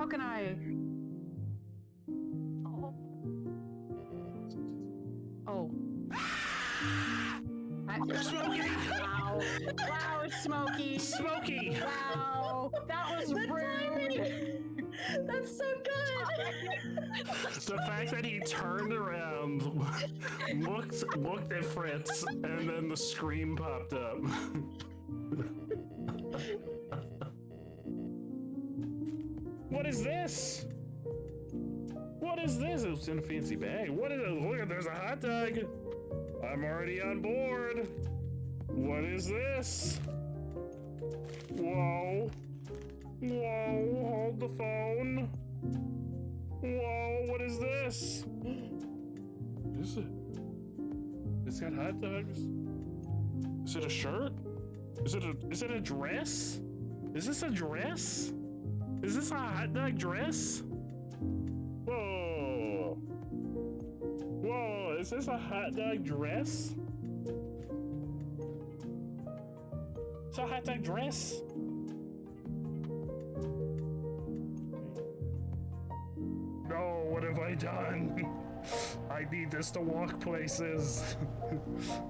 How can I? Oh. Smokey! Wow. Wow, it's Smokey. Smokey! Wow. That was rude. That's so good. The fact that he turned around, looked at Fritz, and then the scream popped up. What is this? What is this? It's in a fancy bag. What is it? Look, there's a hot dog. I'm already on board. What is this? Whoa. Whoa, hold the phone. Whoa, what is this? What is it? It's got hot dogs. Is it a shirt? Is it a dress? Is this a dress? Is this a hot dog dress? Whoa. Whoa, is this a hot dog dress? It's a hot dog dress? No, what have I done? I need this to walk places.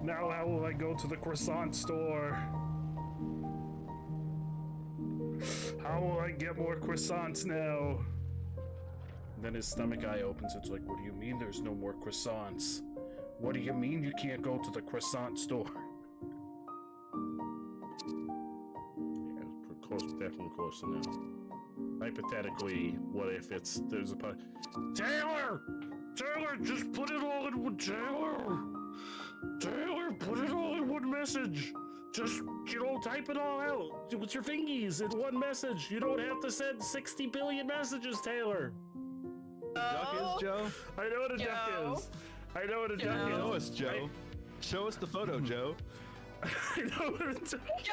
Now how will I go to the croissant store? How will I get more croissants now? And then his stomach eye opens. It's like, what do you mean there's no more croissants? What do you mean you can't go to the croissant store? Yeah, it was pretty close, definitely close to now. Hypothetically, what if there's a Taylor! Taylor, just put it all in one, Taylor! Taylor, put it all in one message! Just, type it all out with your fingies in one message. You don't have to send 60 billion messages, Taylor. Duck is, Joe? I know what a duck is. I know what a duck is. Show us, Joe. Show us the photo, Joe. I know what a duck is.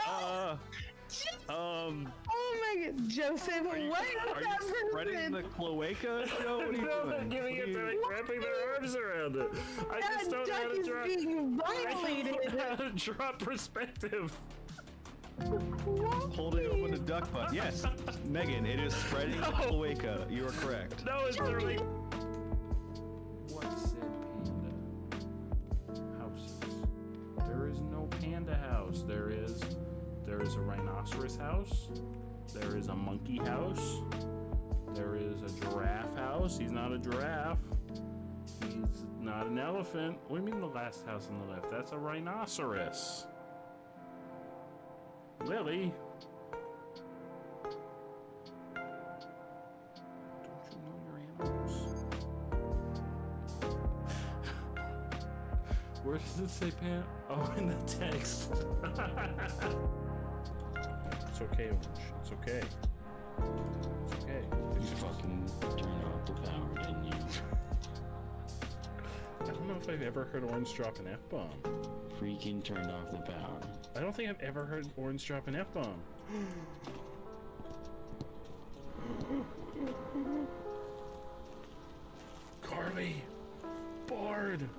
Oh my god, Joseph, what is Are that you spreading the cloaca, Joe? What are you No, they're doing? giving it, they're like wrapping their arms around it. I That just don't know how duck to is draw. being I don't know violated. how to draw perspective. Holding open a duck butt. Yes, Megan, it is spreading the cloaca. You are correct. No, it's literally. What said panda houses? There is no panda house. There is a rhinoceros house. There is a monkey house. There is a giraffe house. He's not a giraffe. He's not an elephant. What do you mean the last house on the left? That's a rhinoceros. Lily. Don't you know your animals? Where does it say pan? Oh, in the text. It's okay, Orange. It's okay. It's okay. You fucking turned off the power, didn't you? I don't know if I've ever heard Orange drop an F-bomb. Freaking turned off the power. I don't think I've ever heard Orange drop an F-bomb. Carly! Bard!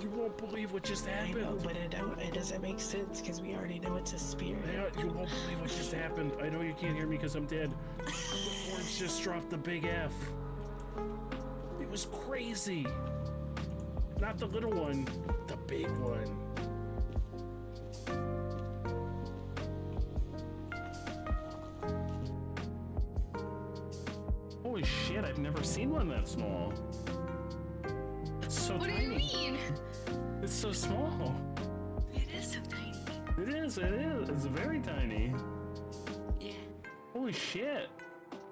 You won't believe what just happened. I know, but it doesn't make sense because we already know it's a spirit. Yeah, you won't believe what just happened. I know you can't hear me because I'm dead. Orange just dropped the big F. It was crazy. Not the little one, the big one. Holy shit, I've never seen one that small. It's so What tiny. do you mean? It's so small. It is so tiny. It is. It's very tiny. Yeah. Holy shit.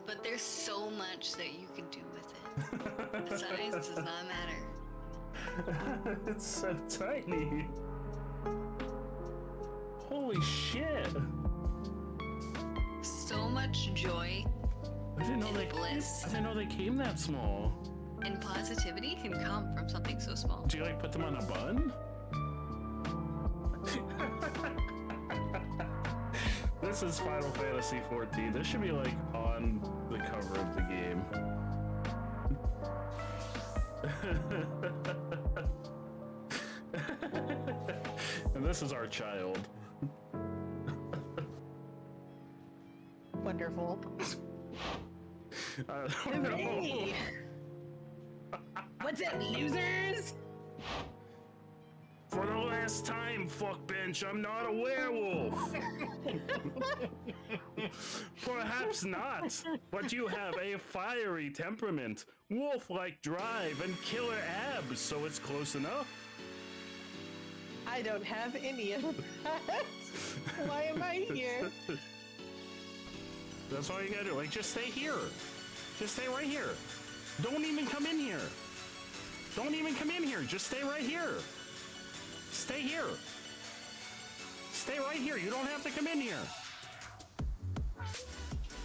But there's so much that you can do with it. The size does not matter. It's so tiny. Holy shit. So much joy I didn't know and bliss I didn't know they came that small. and positivity can come from something so small. Do you like put them on a bun? This is Final Fantasy XIV. This should be like on the cover of the game. And this is our child. Wonderful. I don't know. Hey. What's up, losers? For the last time, fuckbench, I'm not a werewolf. Perhaps not, but you have a fiery temperament, wolf-like drive, and killer abs, so it's close enough. I don't have any of that. Why am I here? That's all you gotta do. Like, just stay here. Just stay right here. Don't even come in here. Don't even come in here. Just stay right here. Stay here. Stay right here. You don't have to come in here.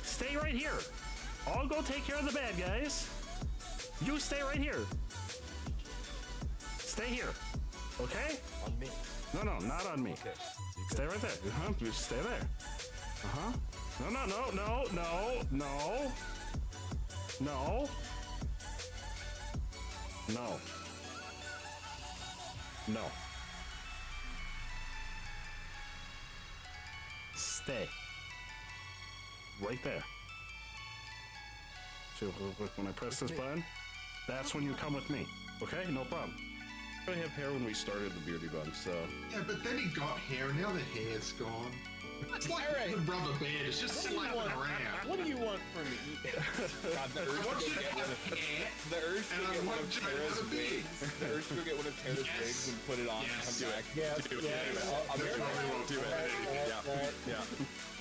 Stay right here. I'll go take care of the bad guys. You stay right here. Stay here. Okay? On me. No, not on me. Okay. Stay right there. Just stay there. No. No. Stay. Right there. So look, when I press this button, that's when you come with me. Okay? No problem. I didn't have hair when we started the Beardy Bun, so... Yeah, but then he got hair, and now the hair's gone. It's like Alright. the rubber band, it's just slapping around. What do you want from me? God, the urge I want to you go to get one have of hair, the urge to and I get one want of you to Tara's have a beard. wigs. The urge to go get one of Tara's Yes. wigs and put it on and Yes. come Do it. back. Yes, Do it. yes. I'll Do marry it. her. Do it. Yeah.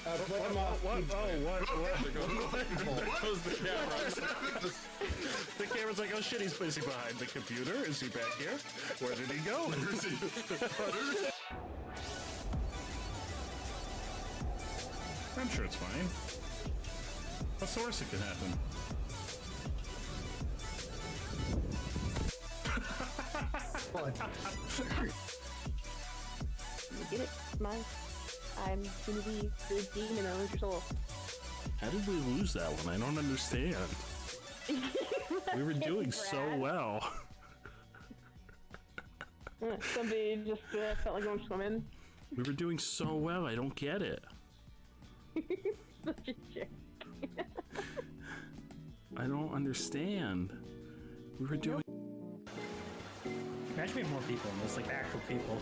Put him off. What? Oh, what? What? Goes the camera. The camera's like, oh shit, is he behind the computer? Is he back here? Where did he go? I'm sure it's fine. What's the worst that could happen? You get it? Mine. I'm gonna be the demon that owns your soul. How did we lose that one? I don't understand. We were doing so well. Somebody just felt like going swimming. We were doing so well. I don't get it. Such a jerk. I don't understand. We were doing. Imagine we have more people in this, like actual people.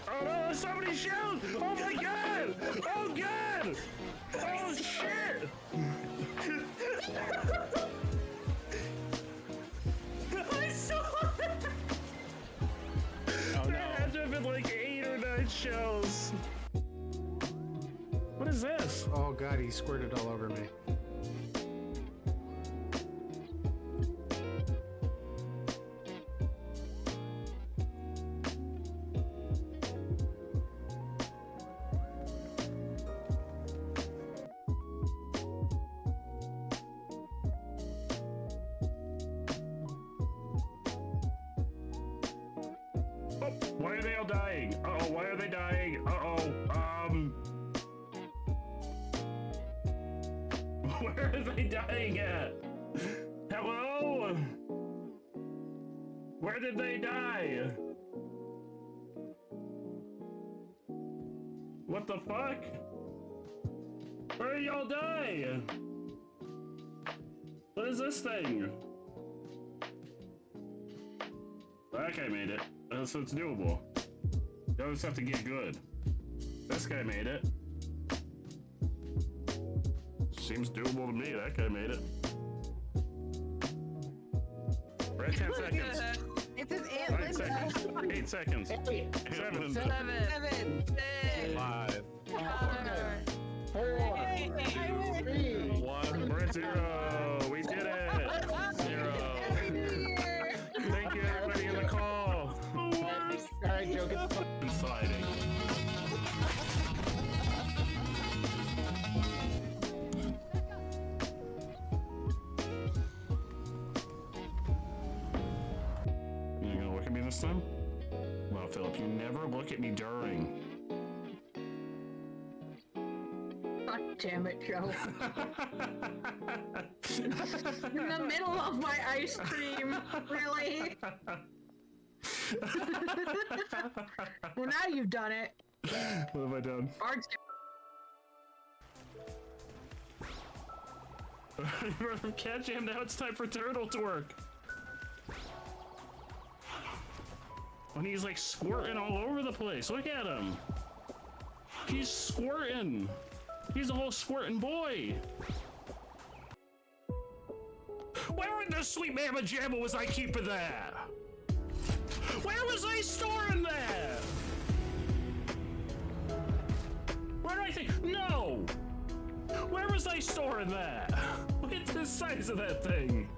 Oh no, somebody shoot! Oh my god! Oh god! Oh shit! I saw it! Oh There had to have been like 8 or 9 shells. What is this? Oh god, he squirted all over me. Why are they all dying? Uh-oh, why are they dying? Uh-oh, where are they dying at? Hello? Where did they die? What the fuck? Where did y'all die? What is this thing? That guy made it. So it's doable. You just have to get good. This guy made it. Seems doable to me. That guy made it. We're at 10 seconds. It's his Aunt 9 Linda. seconds. 8 seconds. 7. 7, 6, 5, 4, 3, 1. We're at 0. We did it. 0. Happy New Year! Thank you, everybody in the call. Alright, Joe, get the fuck. Sliding. You gonna look at me this time? Well, Philip, you never look at me during. God damn it, Joe. In the middle of my ice cream. Really? Well, now you've done it. What have I done? Bard's Catch him, now it's time for Turtle to work. And he's like squirting all over the place. Look at him. He's squirting. He's a little squirting boy. Where in the sweet mamma jamma was I keeping that? Where was I storing that? Where did I think? No! Where was I storing that? Look at the size of that thing.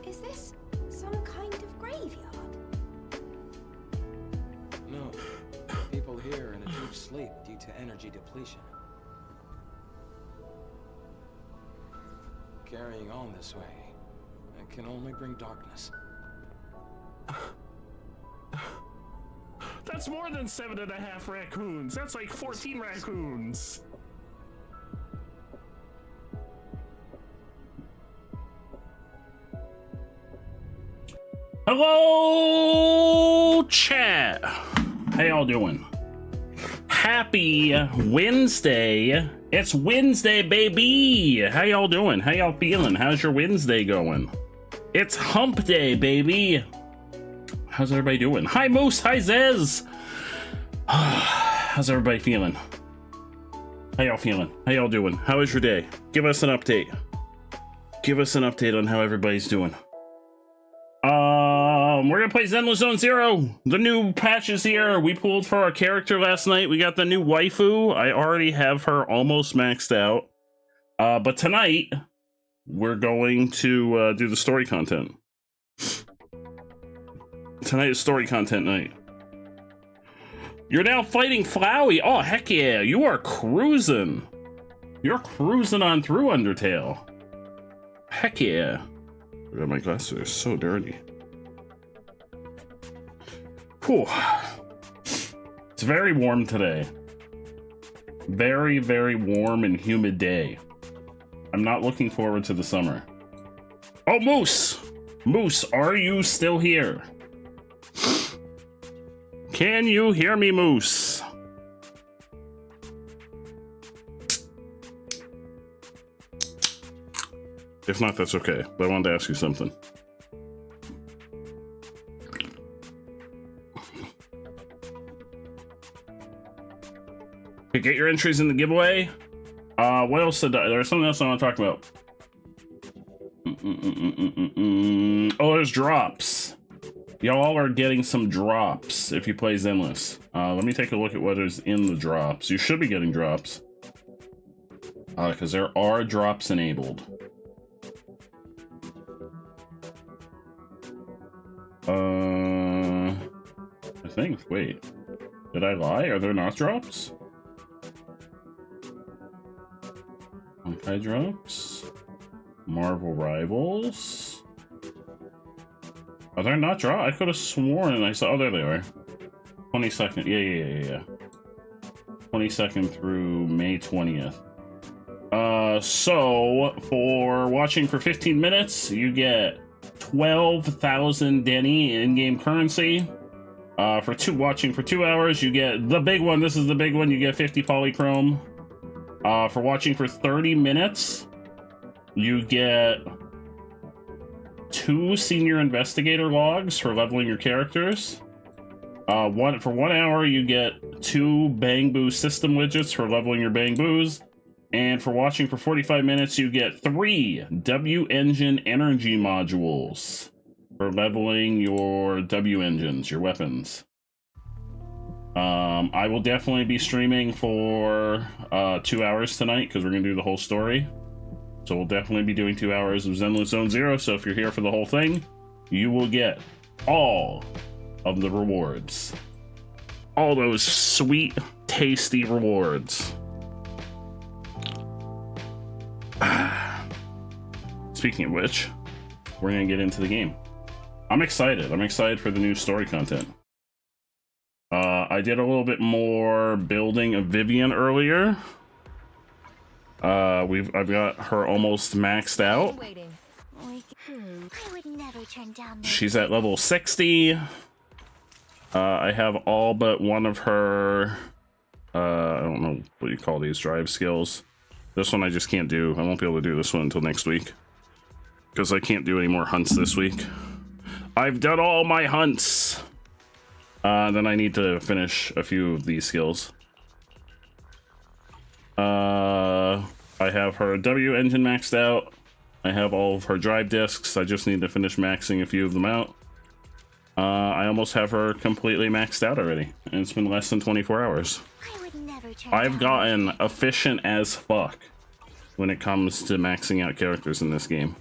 Is this some kind of graveyard? No. People here in a deep sleep due to energy depletion. Carrying on this way, it can only bring darkness. That's more than 7.5 raccoons. That's like 14 raccoons. Hello, chat. How y'all doing? Happy Wednesday. It's Wednesday, baby. How y'all doing? How y'all feeling? How's your Wednesday going? It's hump day, baby. How's everybody doing? Hi, Moose. Hi, Zez. How's everybody feeling? How y'all feeling? How y'all doing? How is your day? Give us an update. Give us an update on how everybody's doing. We're gonna play Zenless Zone Zero. The new patch is here. We pulled for our character last night. We got the new waifu. I already have her almost maxed out. But tonight, we're going to do the story content. Tonight is story content night. You're now fighting Flowey. Oh, heck yeah. You are cruising. You're cruising on through Undertale. Heck yeah. Look at my glasses. They're so dirty. Whew. It's very warm today. Very, very warm and humid day. I'm not looking forward to the summer. Oh, Moose! Moose, are you still here? Can you hear me, Moose? If not, that's okay. But I wanted to ask you something. Okay, get your entries in the giveaway. What else did I... There's something else I want to talk about. Oh, there's drops. Y'all are getting some drops if you play Zenless. Let me take a look at what is in the drops. You should be getting drops. Because there are drops enabled. I think. Wait. Did I lie? Are there not drops? Honkai drops? Marvel Rivals? Are there not drops? I could have sworn I saw. Oh, there they are. 22nd. Yeah. 22nd through May 20th. So for watching for 15 minutes, you get 12,000 Denny in-game currency. For watching for 2 hours, you get the big one. This is the big one. You get 50 polychrome. For watching for 30 minutes, you get 2 senior investigator logs for leveling your characters. For 1 hour, you get 2 Bang Boo system widgets for leveling your Bang Boos. And for watching for 45 minutes, you get 3 W Engine energy modules for leveling your W engines, your weapons. I will definitely be streaming for 2 hours tonight because we're going to do the whole story. So we'll definitely be doing 2 hours of Zenless Zone Zero. So if you're here for the whole thing, you will get all of the rewards. All those sweet, tasty rewards. Speaking of which, we're gonna get into the game. I'm excited. I'm excited for the new story content. I did a little bit more building of Vivian earlier. I've got her almost maxed out. She's at level 60. I have all but one of her I don't know what you call these drive skills. This one I just can't do. I won't be able to do this one until next week because I can't do any more hunts this week. I've done all my hunts. Then I need to finish a few of these skills. I have her W engine maxed out. I have all of her drive discs. I just need to finish maxing a few of them out. I almost have her completely maxed out already, and it's been less than 24 hours. I've gotten efficient as fuck when it comes to maxing out characters in this game.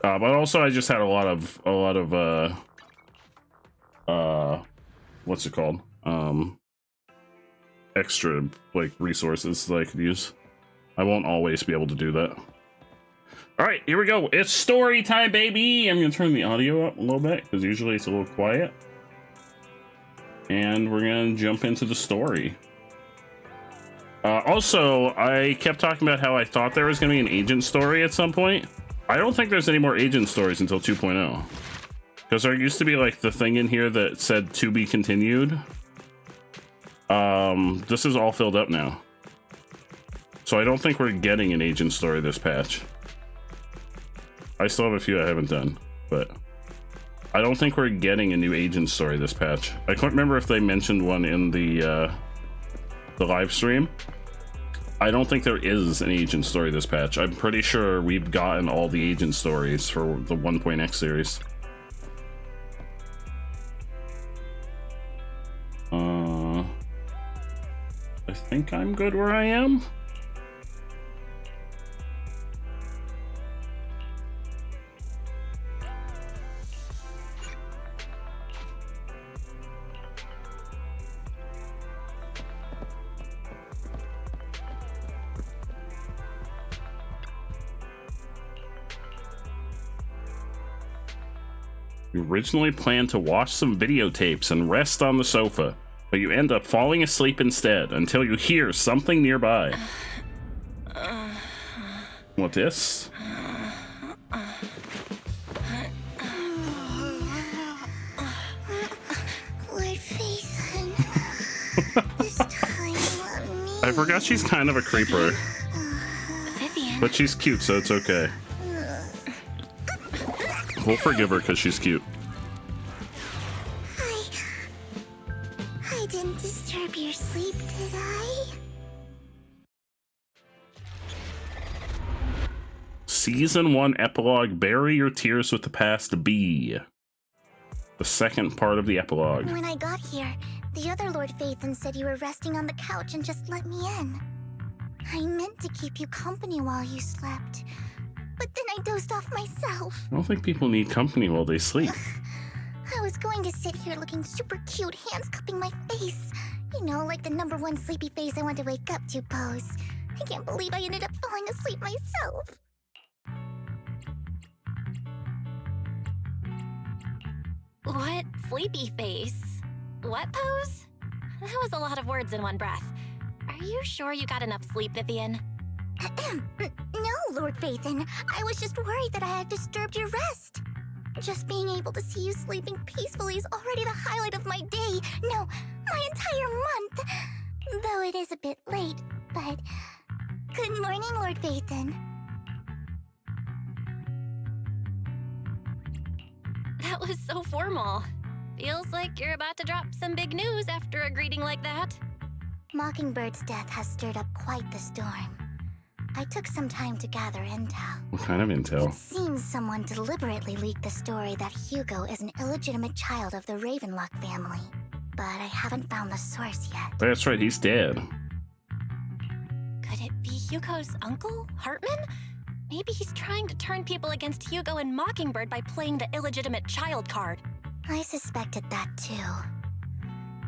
But also I just had a lot of what's it called? Extra like resources that I could use. I won't always be able to do that. All right, here we go. It's story time, baby. I'm gonna turn the audio up a little bit because usually it's a little quiet. And we're gonna jump into the story. Also, I kept talking about how I thought there was gonna be an agent story at some point. I don't think there's any more agent stories until 2.0. Because there used to be like the thing in here that said to be continued. This is all filled up now. So I don't think we're getting an agent story this patch. I still have a few I haven't done, but I don't think we're getting a new agent story this patch. I can't remember if they mentioned one in the live stream. I don't think there is an agent story this patch. I'm pretty sure we've gotten all the agent stories for the 1.x series. I think I'm good where I am. You originally planned to watch some videotapes and rest on the sofa, but you end up falling asleep instead until you hear something nearby. What this? I forgot she's kind of a creeper. But she's cute, so it's okay. We'll forgive her because she's cute. I didn't disturb your sleep, did I? Season 1 epilogue, Bury Your Tears with the Past B. The second part of the epilogue. When I got here, the other Lord Phaethon said you were resting on the couch and just let me in. I meant to keep you company while you slept, but then I dozed off myself. I don't think people need company while they sleep. I was going to sit here looking super cute, hands cupping my face. You know, like the #1 sleepy face I want to wake up to pose. I can't believe I ended up falling asleep myself. What sleepy face? What pose? That was a lot of words in one breath. Are you sure you got enough sleep, Vivian? No, Lord Phaethon. I was just worried that I had disturbed your rest. Just being able to see you sleeping peacefully is already the highlight of my day. No, my entire month. Though it is a bit late, but... Good morning, Lord Phaethon. That was so formal. Feels like you're about to drop some big news after a greeting like that. Mockingbird's death has stirred up quite the storm. I took some time to gather intel. What kind of intel? It seems someone deliberately leaked the story that Hugo is an illegitimate child of the Ravenlock family. But I haven't found the source yet. That's right, he's dead. Could it be Hugo's uncle, Hartman? Maybe he's trying to turn people against Hugo and Mockingbird by playing the illegitimate child card. I suspected that too.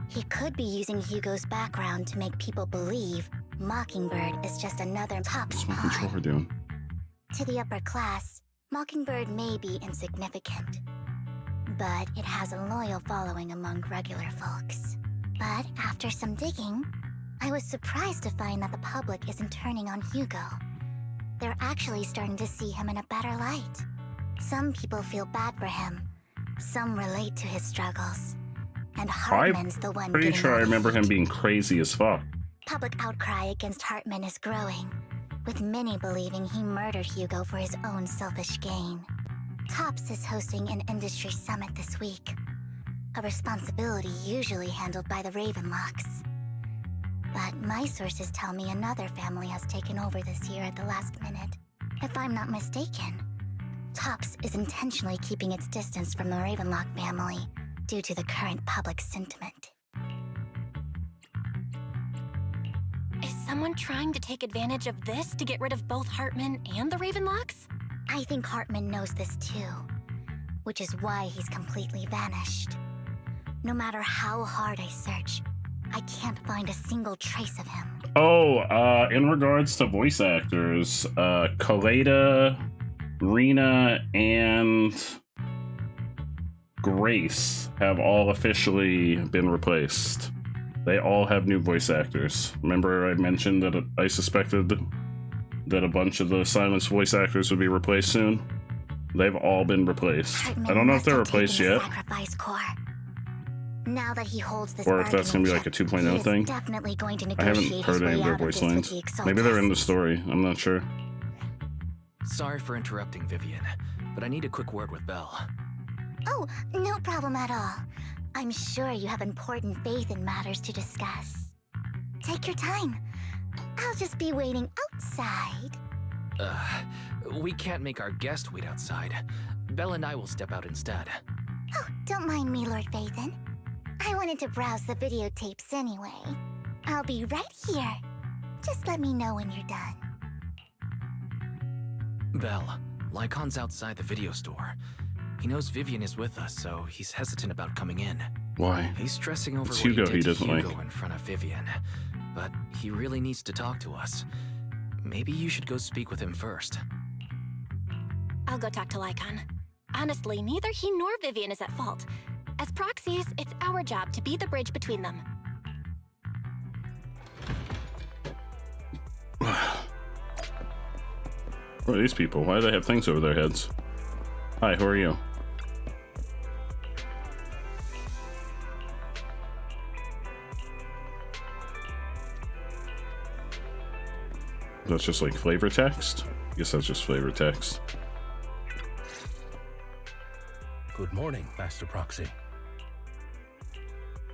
He could be using Hugo's background to make people believe Mockingbird is just another top What control we're doing? To the upper class, Mockingbird may be insignificant, but it has a loyal following among regular folks. But after some digging, I was surprised to find that the public isn't turning on Hugo. They're actually starting to see him in a better light. Some people feel bad for him. Some relate to his struggles. and Hartman's the one Pretty getting sure I all the remember him heat. being crazy as fuck. Public outcry against Hartman is growing, with many believing he murdered Hugo for his own selfish gain. TOPS is hosting an industry summit this week, a responsibility usually handled by the Ravenlocks. But my sources tell me another family has taken over this year at the last minute. If I'm not mistaken, TOPS is intentionally keeping its distance from the Ravenlock family due to the current public sentiment. Is someone trying to take advantage of this to get rid of both Hartman and the Ravenlocks? I think Hartman knows this too, which is why he's completely vanished. No matter how hard I search, I can't find a single trace of him. Oh, in regards to voice actors, Kaleda, Rena, and Grace have all officially been replaced. They all have new voice actors. Remember I mentioned that I suspected that a bunch of the Silence voice actors would be replaced soon? They've all been replaced. Hartman I don't know if they're must have replaced taken the yet, Sacrifice Core. Now that he holds this or if that's gonna be like a bargaining 2.0 chip, he thing. is definitely going to I haven't negotiate heard his any way of their out of voice this lines. with the Maybe they're in the Exaltists. story. I'm not sure. Sorry for interrupting, Vivian, but I need a quick word with Belle. Oh, no problem at all. I'm sure you have important faith in matters to discuss. Take your time. I'll just be waiting outside. We can't make our guest wait outside. Belle and I will step out instead. Oh, don't mind me, Lord Phaethon. I wanted to browse the videotapes anyway. I'll be right here. Just let me know when you're done. Belle, Lycon's outside the video store. He knows Vivian is with us, so he's hesitant about coming in. Why? He's stressing over It's what Hugo he he did to doesn't like. Hugo in front of Vivian. But he really needs to talk to us. Maybe you should go speak with him first. I'll go talk to Lycon. Honestly, neither he nor Vivian is at fault. As proxies, it's our job to be the bridge between them. Who are these people? Why do they have things over their heads? Hi, who are you? That's just like flavor text? I guess that's just flavor text. Good morning, Master Proxy.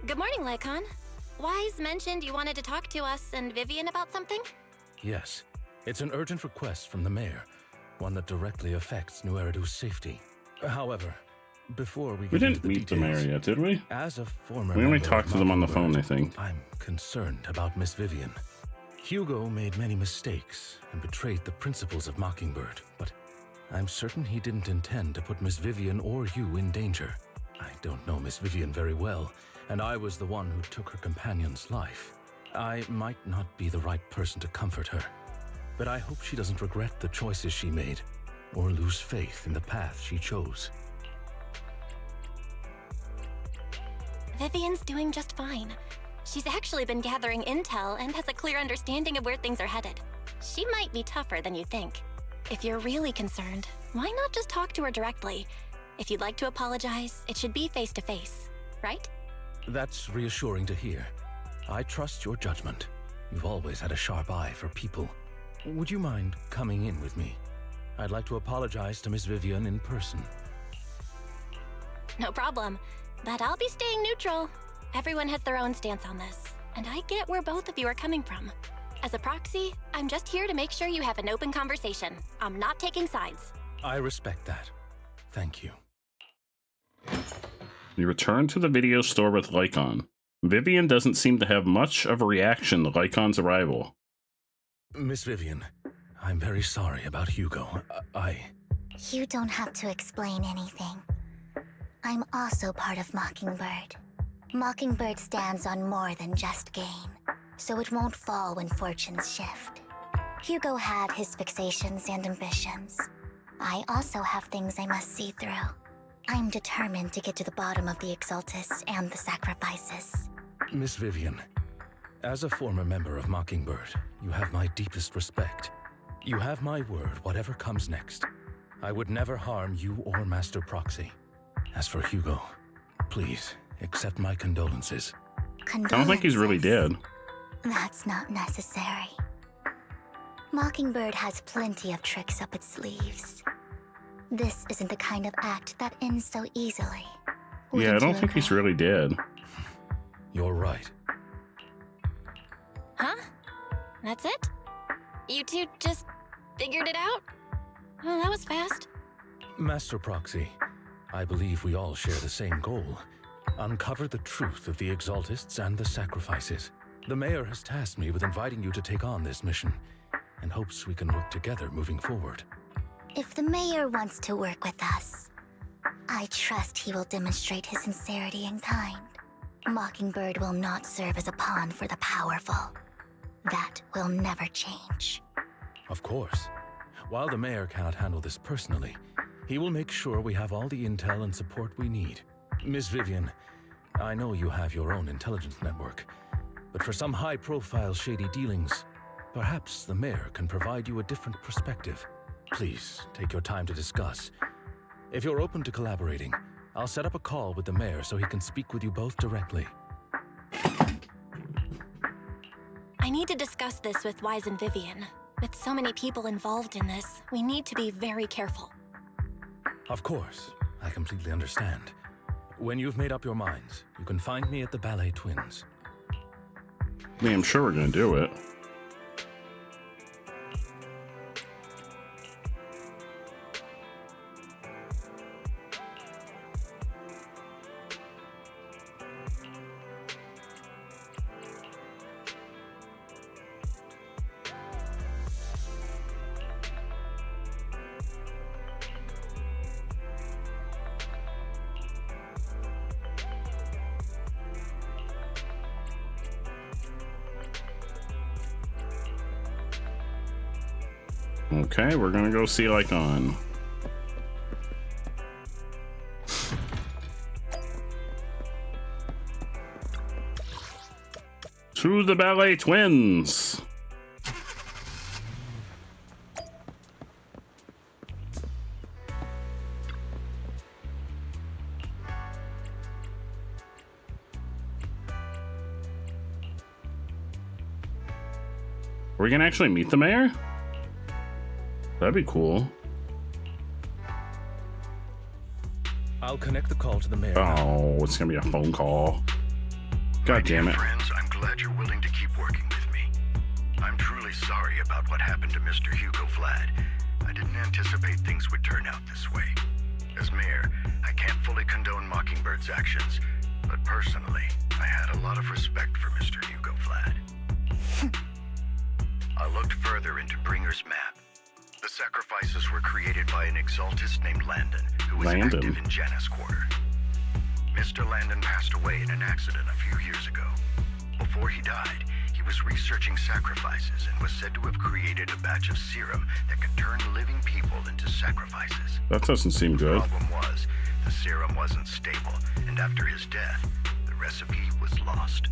Good morning, Lycon. Wise mentioned you wanted to talk to us and Vivian about something? Yes, it's an urgent request from the mayor, one that directly affects New Eridu's safety. However, before we We get into didn't the meet the details, mayor yet, did we? as a former We only member talked of to them on the phone, I Mockingbird, think. I'm concerned about Miss Vivian. Hugo made many mistakes and betrayed the principles of Mockingbird, but I'm certain he didn't intend to put Miss Vivian or you in danger. I don't know Miss Vivian very well, and I was the one who took her companion's life. I might not be the right person to comfort her, but I hope she doesn't regret the choices she made or lose faith in the path she chose. Vivian's doing just fine. She's actually been gathering intel and has a clear understanding of where things are headed. She might be tougher than you think. If you're really concerned, why not just talk to her directly? If you'd like to apologize, it should be face to face, right? That's reassuring to hear. I trust your judgment. You've always had a sharp eye for people. Would you mind coming in with me? I'd like to apologize to Miss Vivian in person. No problem. But I'll be staying neutral. Everyone has their own stance on this, and I get where both of you are coming from. As a proxy, I'm just here to make sure you have an open conversation. I'm not taking sides. I respect that. Thank you. We return to the video store with Lycon. Vivian doesn't seem to have much of a reaction to Lycon's arrival. Miss Vivian, I'm very sorry about Hugo. You don't have to explain anything. I'm also part of Mockingbird. Mockingbird stands on more than just gain, so it won't fall when fortunes shift. Hugo had his fixations and ambitions. I also have things I must see through. I'm determined to get to the bottom of the Exaltists and the sacrifices. Miss Vivian, as a former member of Mockingbird, you have my deepest respect. You have my word, whatever comes next. I would never harm you or Master Proxy. As for Hugo, please, accept my condolences. I don't think he's really dead. That's not necessary. Mockingbird has plenty of tricks up its sleeves. This isn't the kind of act that ends so easily. Yeah, I don't think he's really dead. You're right. Huh? That's it? You two just figured it out? Oh, that was fast. Master Proxy, I believe we all share the same goal. Uncover the truth of the Exaltists and the sacrifices. The mayor has tasked me with inviting you to take on this mission, and hopes we can work together moving forward. If the mayor wants to work with us, I trust he will demonstrate his sincerity and kind. Mockingbird will not serve as a pawn for the powerful. That will never change. Of course. While the mayor cannot handle this personally, he will make sure we have all the intel and support we need. Miss Vivian, I know you have your own intelligence network, but for some high-profile shady dealings, perhaps the mayor can provide you a different perspective. Please, take your time to discuss. If you're open to collaborating, I'll set up a call with the mayor so he can speak with you both directly. I need to discuss this with Wise and Vivian. With so many people involved in this, we need to be very careful. Of course, I completely understand. When you've made up your minds, you can find me at the Ballet Twins. I mean, I'm sure we're gonna do it. Okay, we're gonna go see Lycon. To the Ballet Twins. Are we gonna actually meet the mayor? That'd be cool. I'll connect the call to the mayor. Oh, it's gonna be a phone call. God damn it. Friends, I'm glad you're willing to keep working with me. I'm truly sorry about what happened to Mr. Hugo Vlad. I didn't anticipate things would turn out this way. As mayor, I can't fully condone Mockingbird's actions, but personally, I had a lot of respect for Mr. Hugo Vlad. I looked further into Bringer's map. The sacrifices were created by an Exaltist named Landon, who was active in Janus Quarter. Mr. Landon passed away in an accident a few years ago. Before he died, he was researching sacrifices and was said to have created a batch of serum that could turn living people into sacrifices. That doesn't seem good. The problem was, the serum wasn't stable, and after his death, the recipe was lost.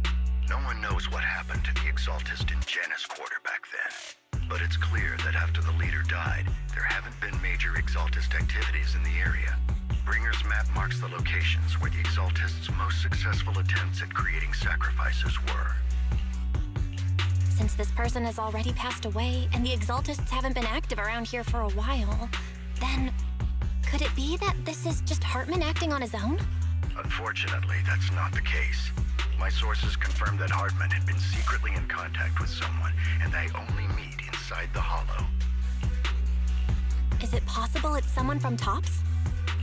No one knows what happened to the Exaltist in Janus Quarter back then. But it's clear that after the leader died, there haven't been major Exaltist activities in the area. Bringer's map marks the locations where the Exaltists' most successful attempts at creating sacrifices were. Since this person has already passed away, and the Exaltists haven't been active around here for a while, then could it be that this is just Hartman acting on his own? Unfortunately, that's not the case. My sources confirmed that Hartman had been secretly in contact with someone, and they only meet inside the Hollow. Is it possible it's someone from TOPS?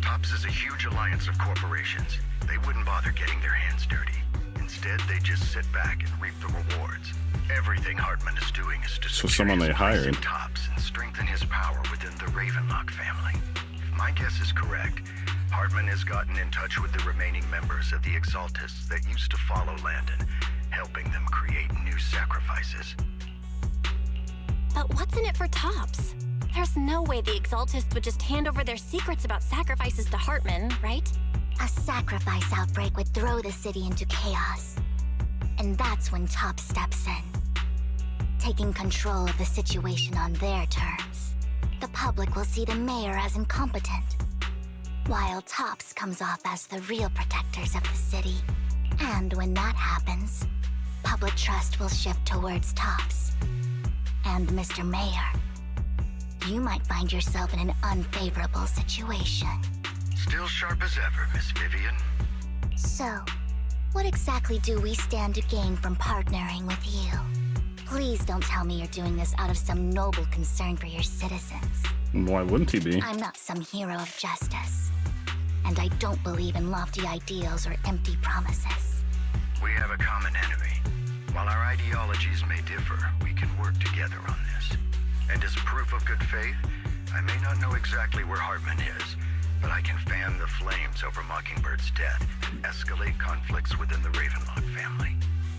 TOPS is a huge alliance of corporations. They wouldn't bother getting their hands dirty. Instead, they just sit back and reap the rewards. Everything Hartman is doing is to So someone they hired. TOPS and strengthen his power within the Ravenlock family. If my guess is correct, Hartman has gotten in touch with the remaining members of the Exaltists that used to follow Landon, helping them create new sacrifices. But what's in it for TOPS? There's no way the Exaltists would just hand over their secrets about sacrifices to Hartman, right? A sacrifice outbreak would throw the city into chaos. And that's when TOPS steps in, taking control of the situation on their terms. The public will see the mayor as incompetent. while Tops comes off as the real protectors of the city. And when that happens, public trust will shift towards Tops. And Mr. Mayor, you might find yourself in an unfavorable situation. Still sharp as ever, Miss Vivian. So, what exactly do we stand to gain from partnering with you? Please don't tell me you're doing this out of some noble concern for your citizens. Why wouldn't he be? I'm not some hero of justice. And I don't believe in lofty ideals or empty promises. We have a common enemy. While our ideologies may differ, we can work together on this. And as proof of good faith, I may not know exactly where Hartman is, but I can fan the flames over Mockingbird's death and escalate conflicts within the Ravenlock family.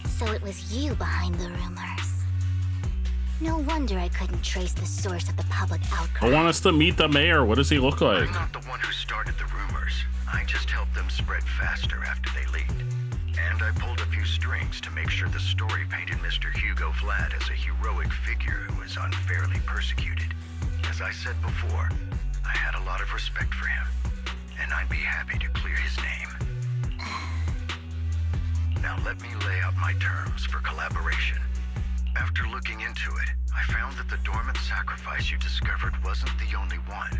So it was you behind the rumors. No wonder I couldn't trace the source of the public outcry. I want us to meet the mayor. What does he look like? I'm not the one who started the rumors. I just helped them spread faster after they leaked. And I pulled a few strings to make sure the story painted Mr. Hugo Vlad as a heroic figure who was unfairly persecuted. As I said before, I had a lot of respect for him, and I'd be happy to clear his name. Now let me lay out my terms for collaboration. After looking into it, I found that the dormant sacrifice you discovered wasn't the only one.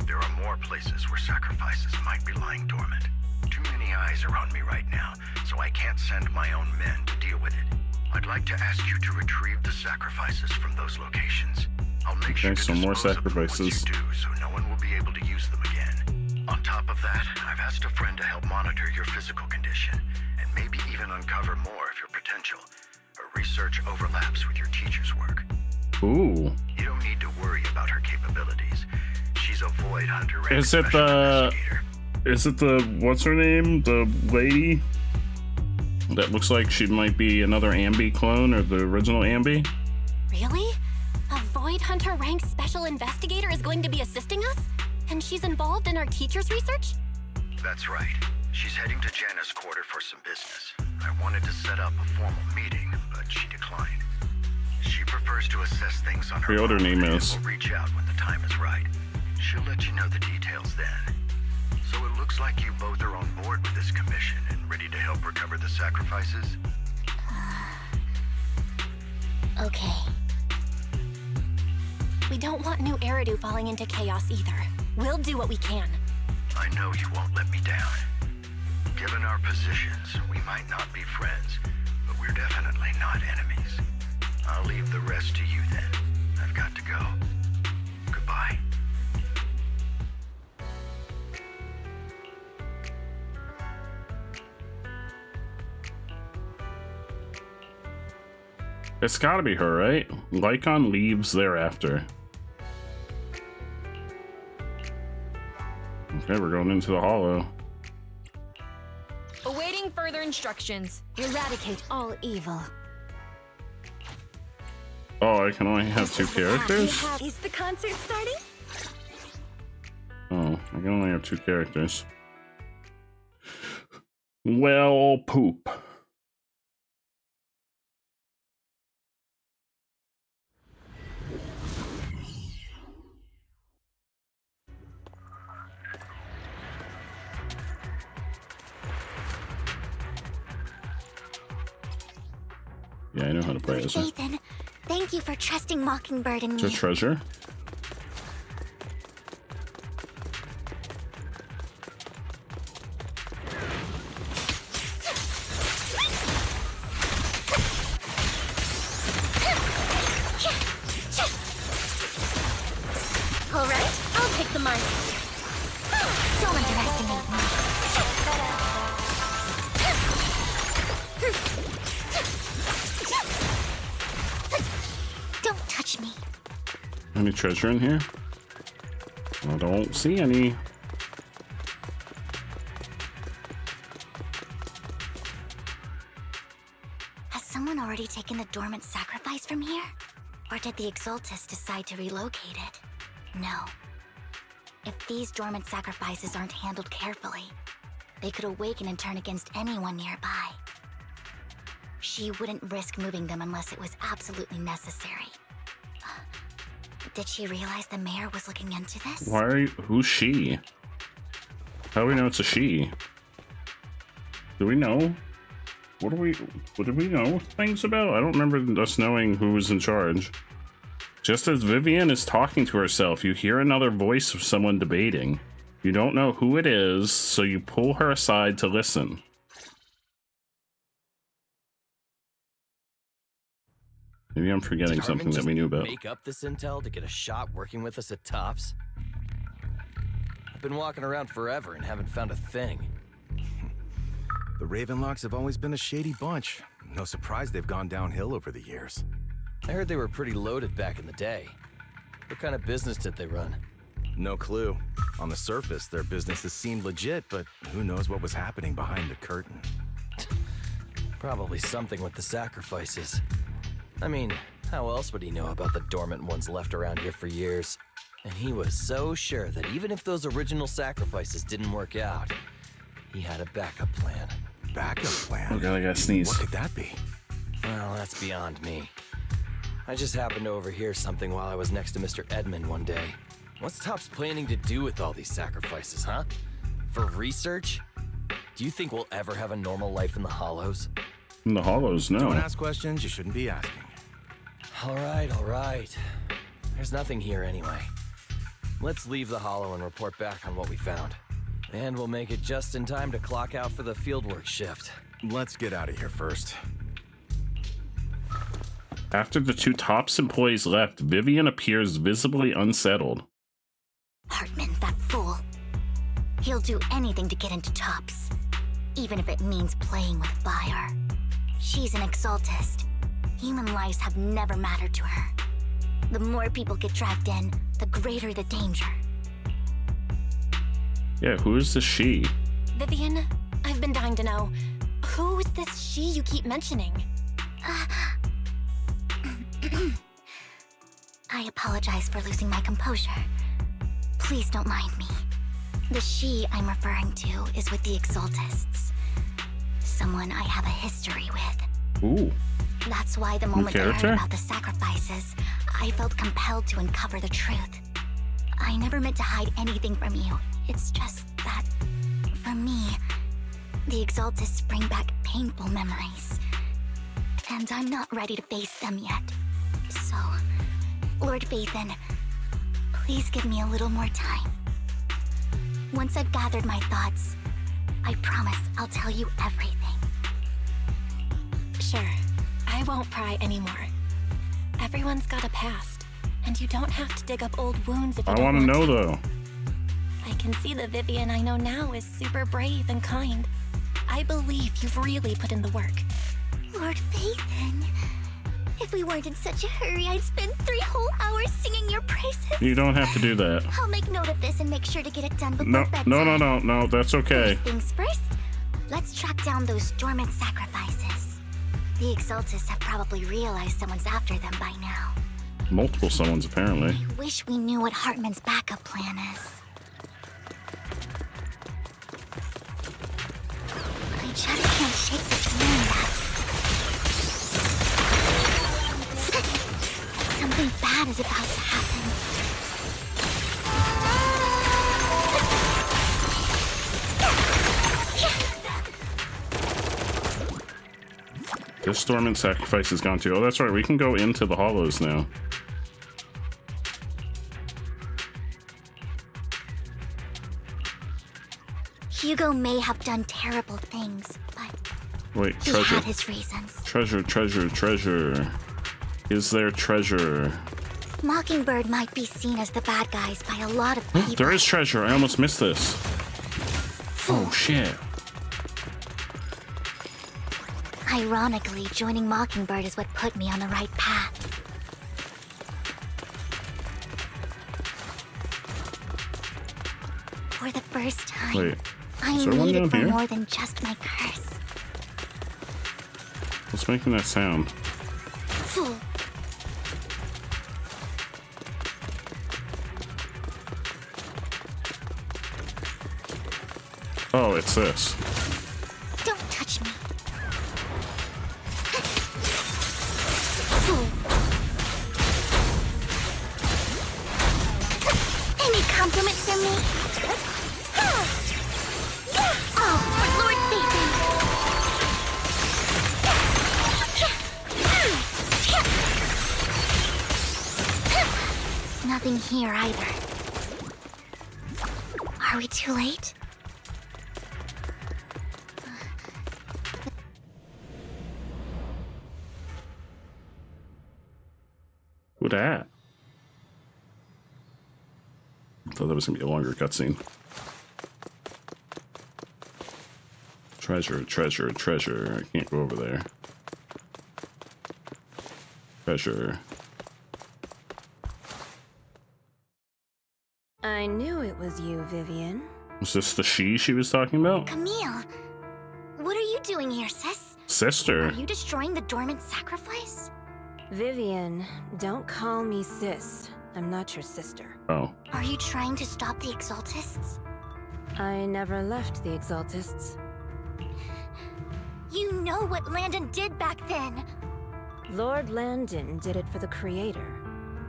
There are more places where sacrifices might be lying dormant. Too many eyes are on me right now, so I can't send my own men to deal with it. I'd like to ask you to retrieve the sacrifices from those locations. I'll make sure to some more dispose of them once sacrifices. you do, so no one will be able to use them again. On top of that, I've asked a friend to help monitor your physical condition, and maybe even uncover more of your potential. Her research overlaps with your teacher's work. Ooh. You don't need to worry about her capabilities. She's a void hunter and Is it the... Is it the... What's her name? The lady? That looks like she might be another Ambi clone, or the original Ambi? Really? A Void Hunter ranked special investigator is going to be assisting us? And she's involved in our teacher's research? That's right. She's heading to Janna's quarter for some business. I wanted to set up a formal meeting, but she declined. She prefers to assess things on her What her own, name and is. will reach out when the time is right. She'll let you know the details then. So it looks like you both are on board with this commission and ready to help recover the sacrifices? Okay. We don't want New Eridu falling into chaos either. We'll do what we can. I know you won't let me down. Given our positions, we might not be friends, but we're definitely not enemies. I'll leave the rest to you then. I've got to go. Goodbye. It's gotta be her, right? Lycon leaves thereafter. Okay, we're going into the hollow. Awaiting further instructions. Eradicate all evil. Oh, I can only have two characters? Is the concert starting? Oh, I can only have two characters. Well, poop. Yeah, I know how to play as her. Ethan, thank you for trusting Mockingbird and It's a me. treasure. All right, I'll take the mic. Don't underestimate me. Don't touch me. Any treasure in here? I don't see any. Has someone already taken the dormant sacrifice from here? Or did the Exaltus decide to relocate it? No. If these dormant sacrifices aren't handled carefully, they could awaken and turn against anyone nearby. She wouldn't risk moving them unless it was absolutely necessary. Did she realize the mayor was looking into this? Why are you, who's she? How do we know it's a she? Do we know? What did we know things about? I don't remember us knowing who was in charge. Just as Vivian is talking to herself, you hear another voice of someone debating. You don't know who it is, so you pull her aside to listen. Maybe I'm forgetting something that we knew about. Make up this intel to get a shot working with us at Tops? I've been walking around forever and haven't found a thing. The Ravenlocks have always been a shady bunch. No surprise they've gone downhill over the years. I heard they were pretty loaded back in the day. What kind of business did they run? No clue. On the surface, their businesses seemed legit, but who knows what was happening behind the curtain. Probably something with the sacrifices. I mean, how else would he know about the dormant ones left around here for years? And he was so sure that even if those original sacrifices didn't work out, he had a backup plan. Backup plan? Oh god, I gotta sneeze. What could that be? Well, that's beyond me. I just happened to overhear something while I was next to Mr. Edmund one day. What's Tops planning to do with all these sacrifices, huh? For research? Do you think we'll ever have a normal life in the Hollows? In the Hollows, no. Don't ask questions you shouldn't be asking. All right. There's nothing here anyway. Let's leave the Hollow and report back on what we found. And we'll make it just in time to clock out for the fieldwork shift. Let's get out of here first. After the two Tops employees left, Vivian appears visibly unsettled. Hartman, that fool. He'll do anything to get into Tops, even if it means playing with fire. She's an exaltist. Human lives have never mattered to her. The more people get dragged in, the greater the danger. Yeah, who is this she? Vivian, I've been dying to know. Who's this she you keep mentioning? I apologize for losing my composure. Please don't mind me. The she I'm referring to is with the Exaltists. Someone I have a history with. Ooh. That's why the moment I heard about the sacrifices, I felt compelled to uncover the truth. I never meant to hide anything from you. It's just that, for me, the Exaltists bring back painful memories. And I'm not ready to face them yet. So, Lord Vathan, please give me a little more time. Once I've gathered my thoughts, I promise I'll tell you everything. Sure. I won't pry anymore. Everyone's got a past, and you don't have to dig up old wounds if you don't want to. I want to know, though. I can see the Vivian I know now is super brave and kind. I believe you've really put in the work. Lord Vathan, if we weren't in such a hurry, I'd spend 3 whole hours singing your praises. You don't have to do that. I'll make note of this and make sure to get it done before bedtime. No, that's okay. First things first, let's track down those dormant sacrifices. The Exaltists have probably realized someone's after them by now. Multiple someones, apparently. I wish we knew what Hartman's backup plan is. I just can't shake the feeling that something bad is about to happen. This dormant sacrifice is gone too. Oh, that's right. We can go into the Hollows now. Hugo may have done terrible things, but wait, he treasure. had his reasons. Treasure. Is there treasure? Mockingbird might be seen as the bad guys by a lot of people. There is treasure. I almost missed this. Oh, shit. Ironically, joining Mockingbird is what put me on the right path. For the first time, Wait, I is there one needed down for here? more than just my curse. What's making that sound? Fool. Oh, it's this. Don't touch me. Fool. Any compliments from me? nothing here either. Are we too late? Who dat? I thought that was gonna be a longer cutscene. Treasure, treasure, treasure. I can't go over there. Treasure. I knew it was you, Vivian. Was this the she was talking about? Camille, what are you doing here, sis? Sister. Are you destroying the dormant sacrifice? Vivian, don't call me sis. I'm not your sister. Oh. Are you trying to stop the Exaltists? I never left the Exaltists. You know what Landon did back then. Lord Landon did it for the Creator.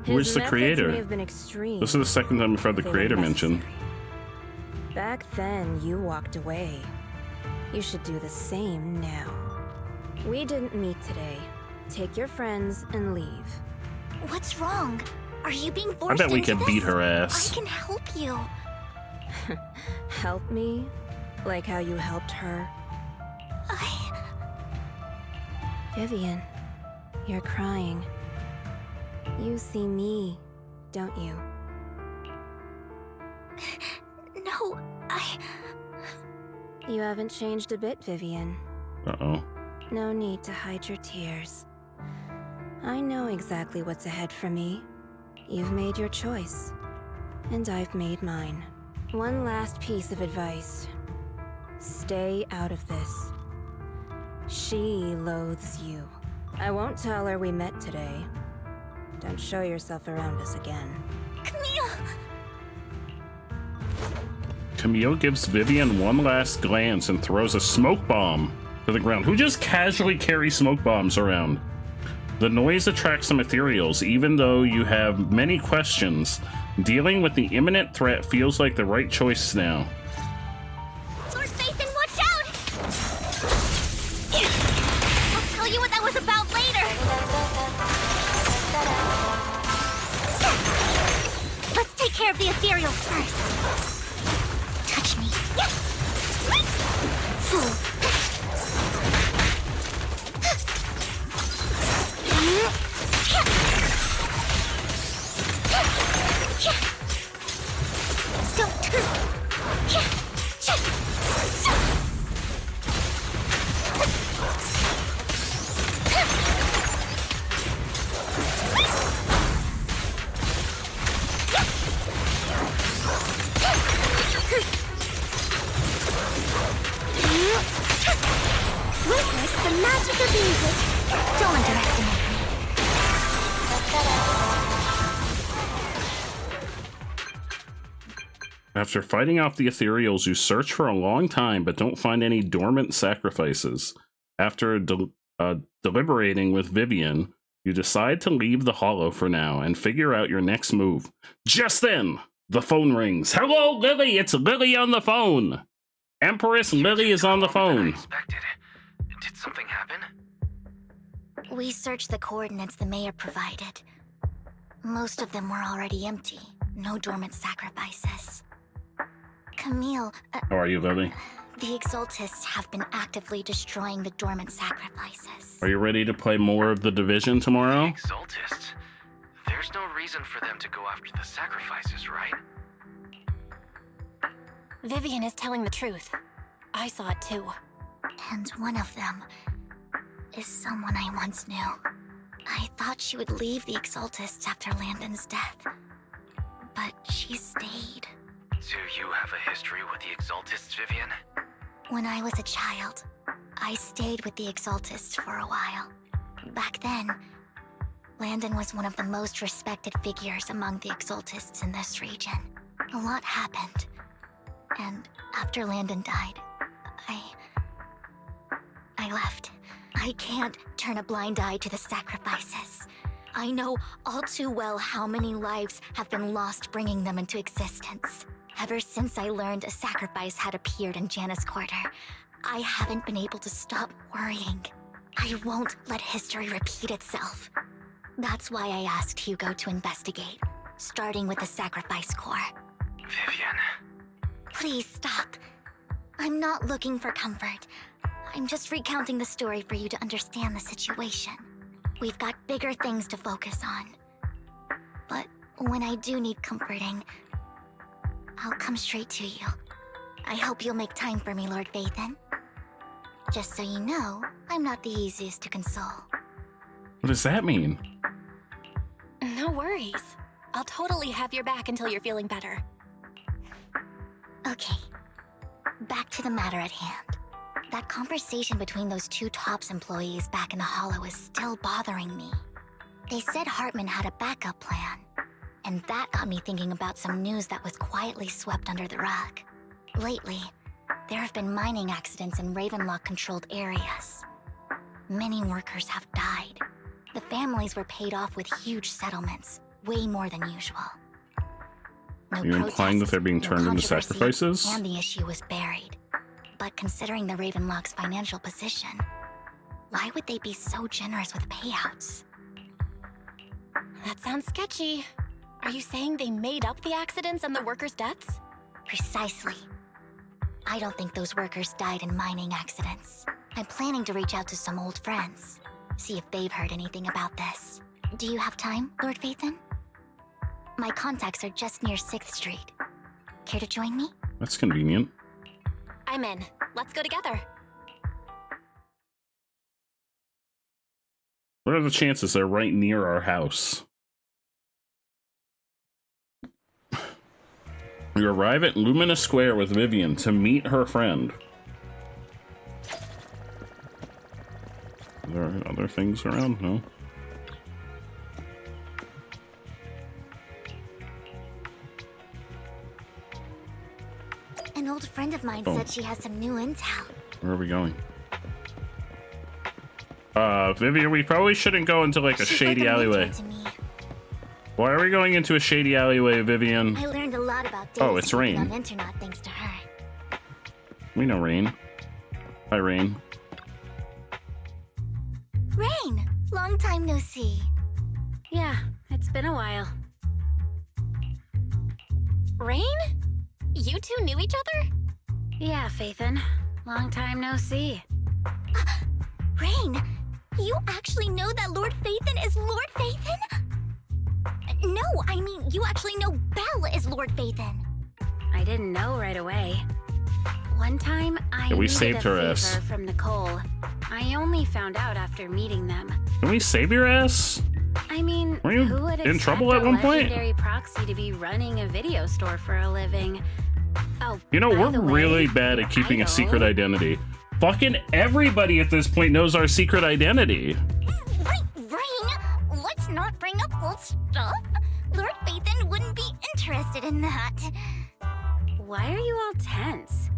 Where's His the methods Creator? may have been extreme. This is the second time I've heard the They were Creator mentioned. Back then, you walked away. You should do the same now. We didn't meet today. Take your friends and leave. What's wrong? Are you being I forced bet we into could this? beat her ass. I can help you. Help me? Like how you helped her? Vivian, you're crying. You see me, don't you? No, You haven't changed a bit, Vivian. Uh-oh. No need to hide your tears. I know exactly what's ahead for me. You've made your choice, and I've made mine. One last piece of advice. Stay out of this. She loathes you. I won't tell her we met today. Don't show yourself around us again. Camille! Camille gives Vivian one last glance and throws a smoke bomb to the ground. Who just casually carries smoke bombs around? The noise attracts some ethereals, even though you have many questions. Dealing with the imminent threat feels like the right choice now. Sword Nathan, watch out! I'll tell you what that was about later. Let's take care of the ethereals first. Touch me. Fool. Witness the magic of music. Don't underestimate me. After fighting off the ethereals, you search for a long time but don't find any dormant sacrifices. After deliberating with Vivian, you decide to leave the Hollow for now and figure out your next move. Just then, the phone rings. Hello, Lily! It's Lily on the phone! Empress Lily is on the phone. Did something happen? We searched the coordinates the mayor provided. Most of them were already empty. No dormant sacrifices. Camille, How are you, Lily? the Exaltists have been actively destroying the dormant sacrifices. Are you ready to play more of The Division tomorrow? Exaltists? There's no reason for them to go after the sacrifices, right? Vivian is telling the truth. I saw it too. And one of them is someone I once knew. I thought she would leave the Exaltists after Landon's death, but she stayed. Do you have a history with the Exaltists, Vivian? When I was a child, I stayed with the Exaltists for a while. Back then, Landon was one of the most respected figures among the Exaltists in this region. A lot happened, and after Landon died, I left. I can't turn a blind eye to the sacrifices. I know all too well how many lives have been lost bringing them into existence. Ever since I learned a sacrifice had appeared in Janus Quarter, I haven't been able to stop worrying. I won't let history repeat itself. That's why I asked Hugo to investigate, starting with the Sacrifice Corps. Vivian. Please stop. I'm not looking for comfort. I'm just recounting the story for you to understand the situation. We've got bigger things to focus on. But when I do need comforting, I'll come straight to you. I hope you'll make time for me, Lord Vathan. Just so you know, I'm not the easiest to console. What does that mean? No worries. I'll totally have your back until you're feeling better. Okay. Back to the matter at hand. That conversation between those two TOPS employees back in the Hollow is still bothering me. They said Hartman had a backup plan, and that got me thinking about some news that was quietly swept under the rug. Lately, there have been mining accidents in Ravenlock-controlled areas. Many workers have died. The families were paid off with huge settlements, way more than usual. No You're implying that they're being turned into sacrifices? And the issue was buried. But considering the Ravenlock's financial position, why would they be so generous with payouts? That sounds sketchy. Are you saying they made up the accidents and the workers' deaths? Precisely. I don't think those workers died in mining accidents. I'm planning to reach out to some old friends, see if they've heard anything about this. Do you have time, Lord Vathan? My contacts are just near 6th Street. Care to join me? That's convenient. I'm in. Let's go together. What are the chances they're right near our house? We arrive at Lumina Square with Vivian to meet her friend. Are there other things around? No. An old friend of mine said she has some new intel. Where are we going? Vivian, we probably shouldn't go into like a shady alleyway. Why are we going into a shady alleyway, Vivian? I learned a lot about Oh, it's Rain. on internet thanks to her. We know Rain. Hi, Rain. Rain! Long time no see. Yeah, it's been a while. Rain? You two knew each other? Yeah, Phaethon. Long time no see. Rain! You actually know that Lord Vathan is Lord Vathan? No, I mean, you actually know Belle is Lord Vathan. I didn't know right away. One time, I Yeah, we needed saved a her favor ass. from Nicole. I only found out after meeting them. Can we save your ass? I mean, Were you who would in expect trouble at a one point? legendary proxy to be running a video store for a living? Oh, You know, by we're the way, really bad at keeping a idol. secret identity. Fucking everybody at this point knows our secret identity. Rain, let's not bring up old stuff. Lord Vathan wouldn't be interested in that. Why are you all tense?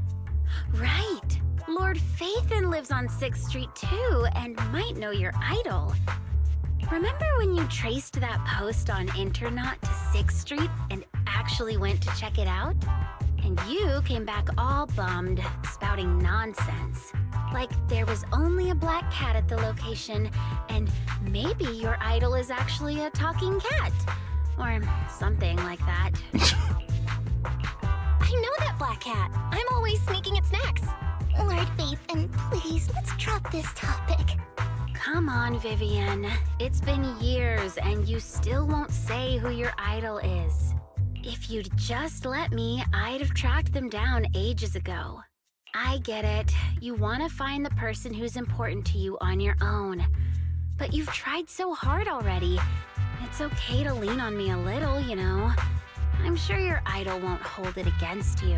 Right. Lord Phaethon lives on 6th Street too, and might know your idol. Remember when you traced that post on Internet to 6th Street and actually went to check it out? And you came back all bummed, spouting nonsense. Like there was only a black cat at the location, and maybe your idol is actually a talking cat. Or something like that. I know that black cat. I'm always sneaking at snacks. Lord Vathan, please, let's drop this topic. Come on, Vivian. It's been years, and you still won't say who your idol is. If you'd just let me, I'd have tracked them down ages ago. I get it. You want to find the person who's important to you on your own. But you've tried so hard already. It's okay to lean on me a little, you know. I'm sure your idol won't hold it against you.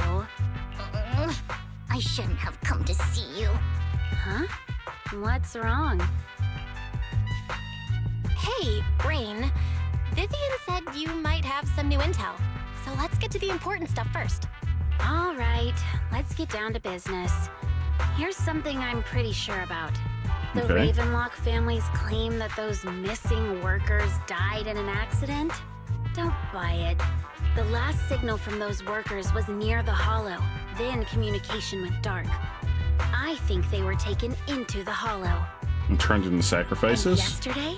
I shouldn't have come to see you. Huh? What's wrong? Hey, Rain. Vivian said you might have some new intel. So let's get to the important stuff first. All right, let's get down to business. Here's something I'm pretty sure about. The Okay. Ravenlock family's claim that those missing workers died in an accident? Don't buy it. The last signal from those workers was near the Hollow. Then communication went dark. I think they were taken into the Hollow. And turned into And sacrifices? yesterday,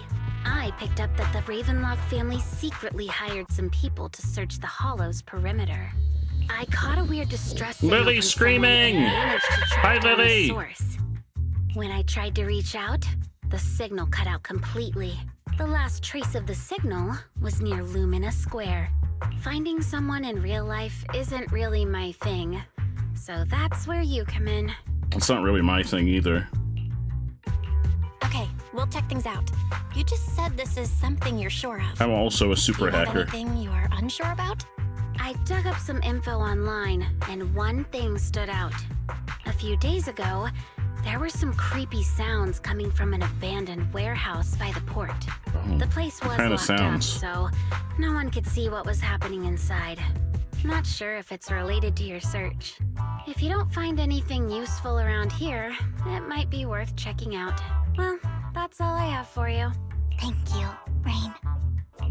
I picked up that the Ravenlock family secretly hired some people to search the Hollow's perimeter. I caught a weird distress signal Lily from screaming! someone and managed to track Hi, down Lily! the source. When I tried to reach out, the signal cut out completely. The last trace of the signal was near Lumina Square. Finding someone in real life isn't really my thing, so that's where you come in. It's not really my thing either. Okay, we'll check things out. You just said this is something you're sure of. I'm also a super Do you have hacker. anything you are unsure about? I dug up some info online, and one thing stood out. A few days ago, there were some creepy sounds coming from an abandoned warehouse by the port. Oh, The place was kinda locked sounds? up, so no one could see what was happening inside. Not sure if it's related to your search. If you don't find anything useful around here, it might be worth checking out. Well, that's all I have for you. Thank you, Rain.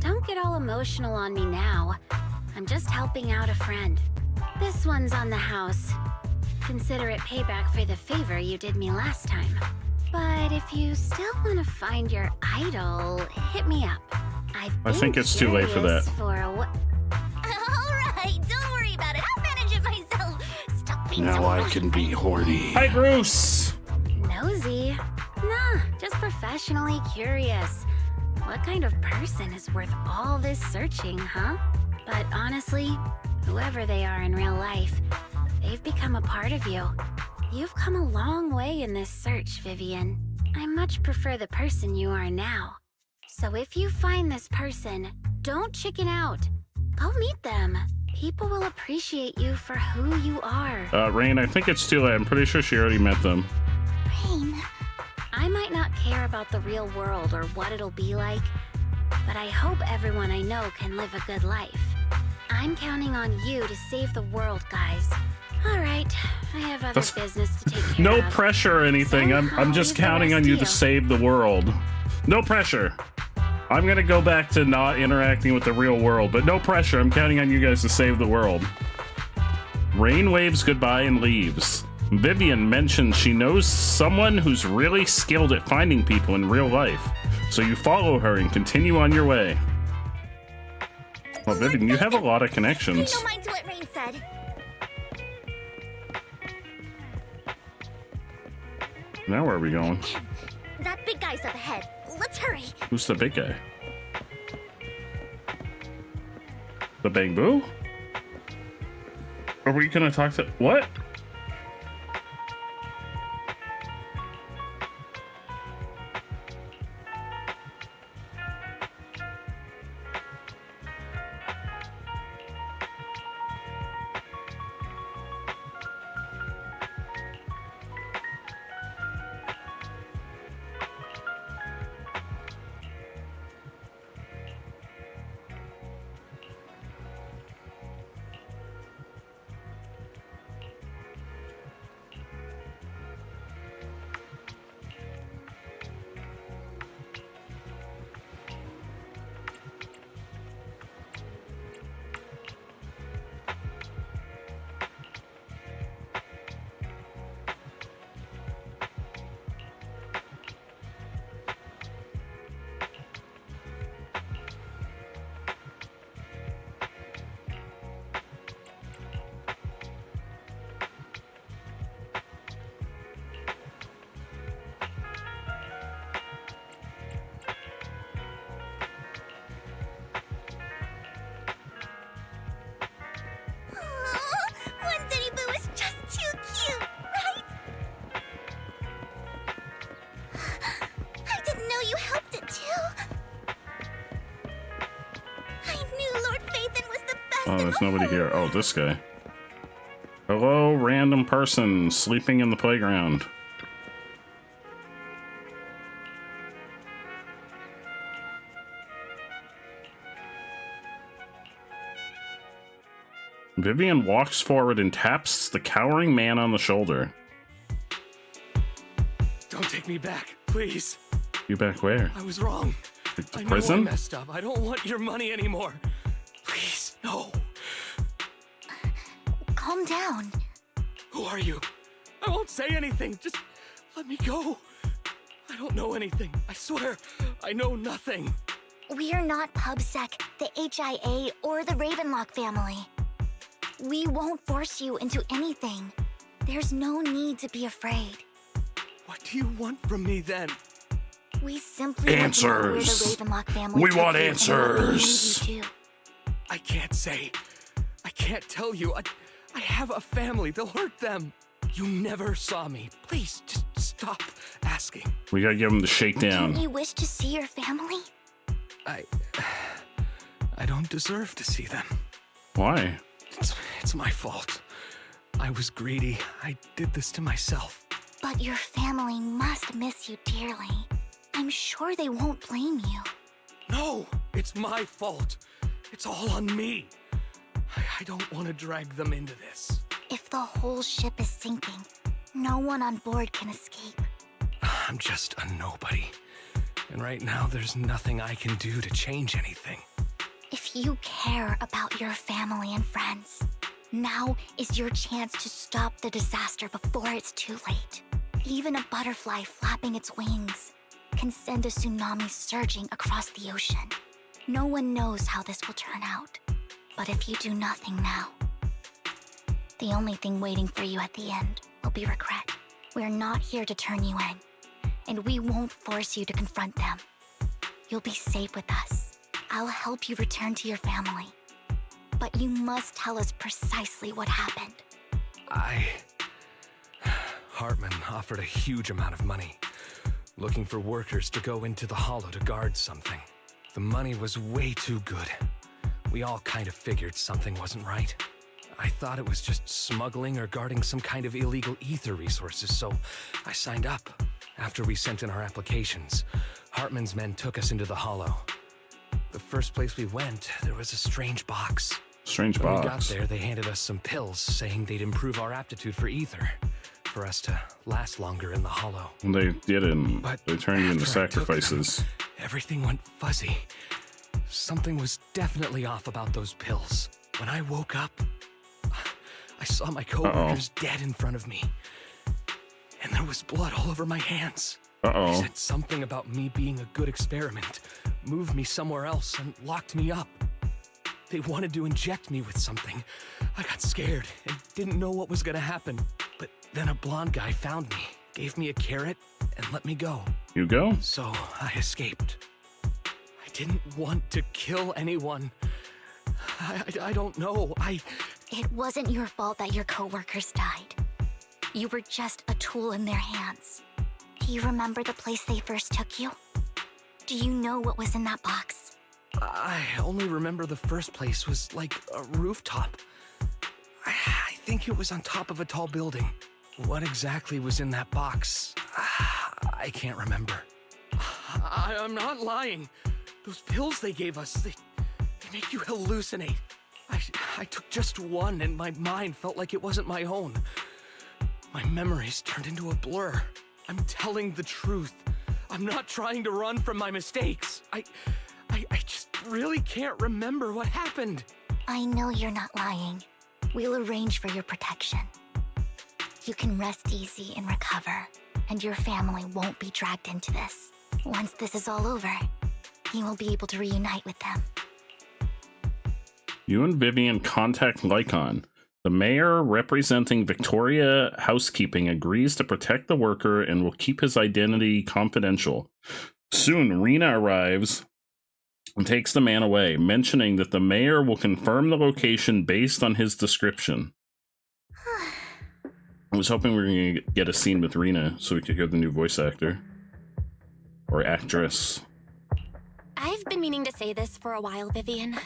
Don't get all emotional on me now. I'm just helping out a friend. This one's on the house. Consider it payback for the favor you did me last time. But if you still want to find your idol, hit me up. I think it's too late for that. Alright, don't worry about it. I'll manage it myself. Stop being Now so I can be horny. Hi, Bruce! Nosy? Nah, just professionally curious. What kind of person is worth all this searching, huh? But honestly, whoever they are in real life, they've become a part of you. You've come a long way in this search, Vivian. I much prefer the person you are now. So if you find this person, don't chicken out. Go meet them. People will appreciate you for who you are. Rain, I think it's too late. I'm pretty sure she already met them. Rain. I might not care about the real world or what it'll be like, but I hope everyone I know can live a good life. I'm counting on you to save the world, guys. All right, I have other business to take care No of. pressure or anything. I'm just counting on you to save the world. No pressure. I'm gonna go back to not interacting with the real world, but no pressure. I'm counting on you guys to save the world. Rain waves goodbye and leaves. Vivian mentions she knows someone who's really skilled at finding people in real life. So you follow her and continue on your way. Well, Vivian, you have a lot of connections. Pay no mind to what Rain said. Now where are we going? That big guy's up ahead. Let's hurry. Who's the big guy? The Bamboo? Are we gonna talk to what? One Diddy Boo is just too cute, right? I didn't know you helped it too. I knew Lord Phaethon was the best. Oh, there's nobody here. Oh, this guy. Hello, random person sleeping in the playground. Vivian walks forward and taps the cowering man on the shoulder. Don't take me back, please. You back where? I was wrong. Like the I know I prison? messed up. I don't want your money anymore. Please, no. Calm down. Who are you? I won't say anything. Just let me go. I I don't know anything. I swear, I know nothing. We're not PubSec, the HIA, or the Ravenlock family. We won't force you into anything. There's no need to be afraid. What do you want from me then? We simply want to know where the Answers. Ravenlock family We took want you and what they made answers. you do. I can't say. I can't tell you. I have a family. They'll hurt them. You never saw me. Please, just stop asking. We gotta give him the shakedown. Don't you wish to see your family? I don't deserve to see them. Why? It's my fault. I was greedy. I did this to myself. But your family must miss you dearly. I'm sure they won't blame you. No, it's my fault. It's all on me. I don't want to drag them into this. If the whole ship is sinking, no one on board can escape. I'm just a nobody. And right now, there's nothing I can do to change anything. If you care about your family and friends, now is your chance to stop the disaster before it's too late. Even a butterfly flapping its wings can send a tsunami surging across the ocean. No one knows how this will turn out. But if you do nothing now, the only thing waiting for you at the end will be regret. We're not here to turn you in, and we won't force you to confront them. You'll be safe with us. I'll help you return to your family. But you must tell us precisely what happened. Hartman offered a huge amount of money, looking for workers to go into the hollow to guard something. The money was way too good. We all kind of figured something wasn't right. I thought it was just smuggling or guarding some kind of illegal ether resources, so I signed up. After we sent in our applications, Hartman's men took us into the hollow. The first place we went, there was a strange box. Strange When box. we got there, they handed us some pills, saying they'd improve our aptitude for ether, for us to last longer in the hollow. And they didn't. But They turned you into after I took them, sacrifices. Everything went fuzzy. Something was definitely off about those pills. When I woke up, I saw my coworkers dead in front of me. And there was blood all over my hands. They said something about me being a good experiment, moved me somewhere else, and locked me up. They wanted to inject me with something. I got scared and didn't know what was gonna happen. But then a blonde guy found me, gave me a carrot, and let me go. You go? So I escaped. I didn't want to kill anyone. I don't know. It wasn't your fault that your coworkers died. You were just a tool in their hands. Do you remember the place they first took you? Do you know what was in that box? I only remember the first place was like a rooftop. I think it was on top of a tall building. What exactly was in that box? I can't remember. I'm not lying. Those pills they gave us, they make you hallucinate. I took just one and my mind felt like it wasn't my own. My memories turned into a blur. I'm telling the truth. I'm not trying to run from my mistakes. I just really can't remember what happened. I know you're not lying. We'll arrange for your protection. You can rest easy and recover, and your family won't be dragged into this. Once this is all over, you will be able to reunite with them. You and Vivian contact Lycon. The mayor, representing Victoria Housekeeping, agrees to protect the worker and will keep his identity confidential. Soon, Rena arrives and takes the man away, mentioning that the mayor will confirm the location based on his description. I was hoping we were going to get a scene with Rena so we could hear the new voice actor. Or actress. I've been meaning to say this for a while, Vivian.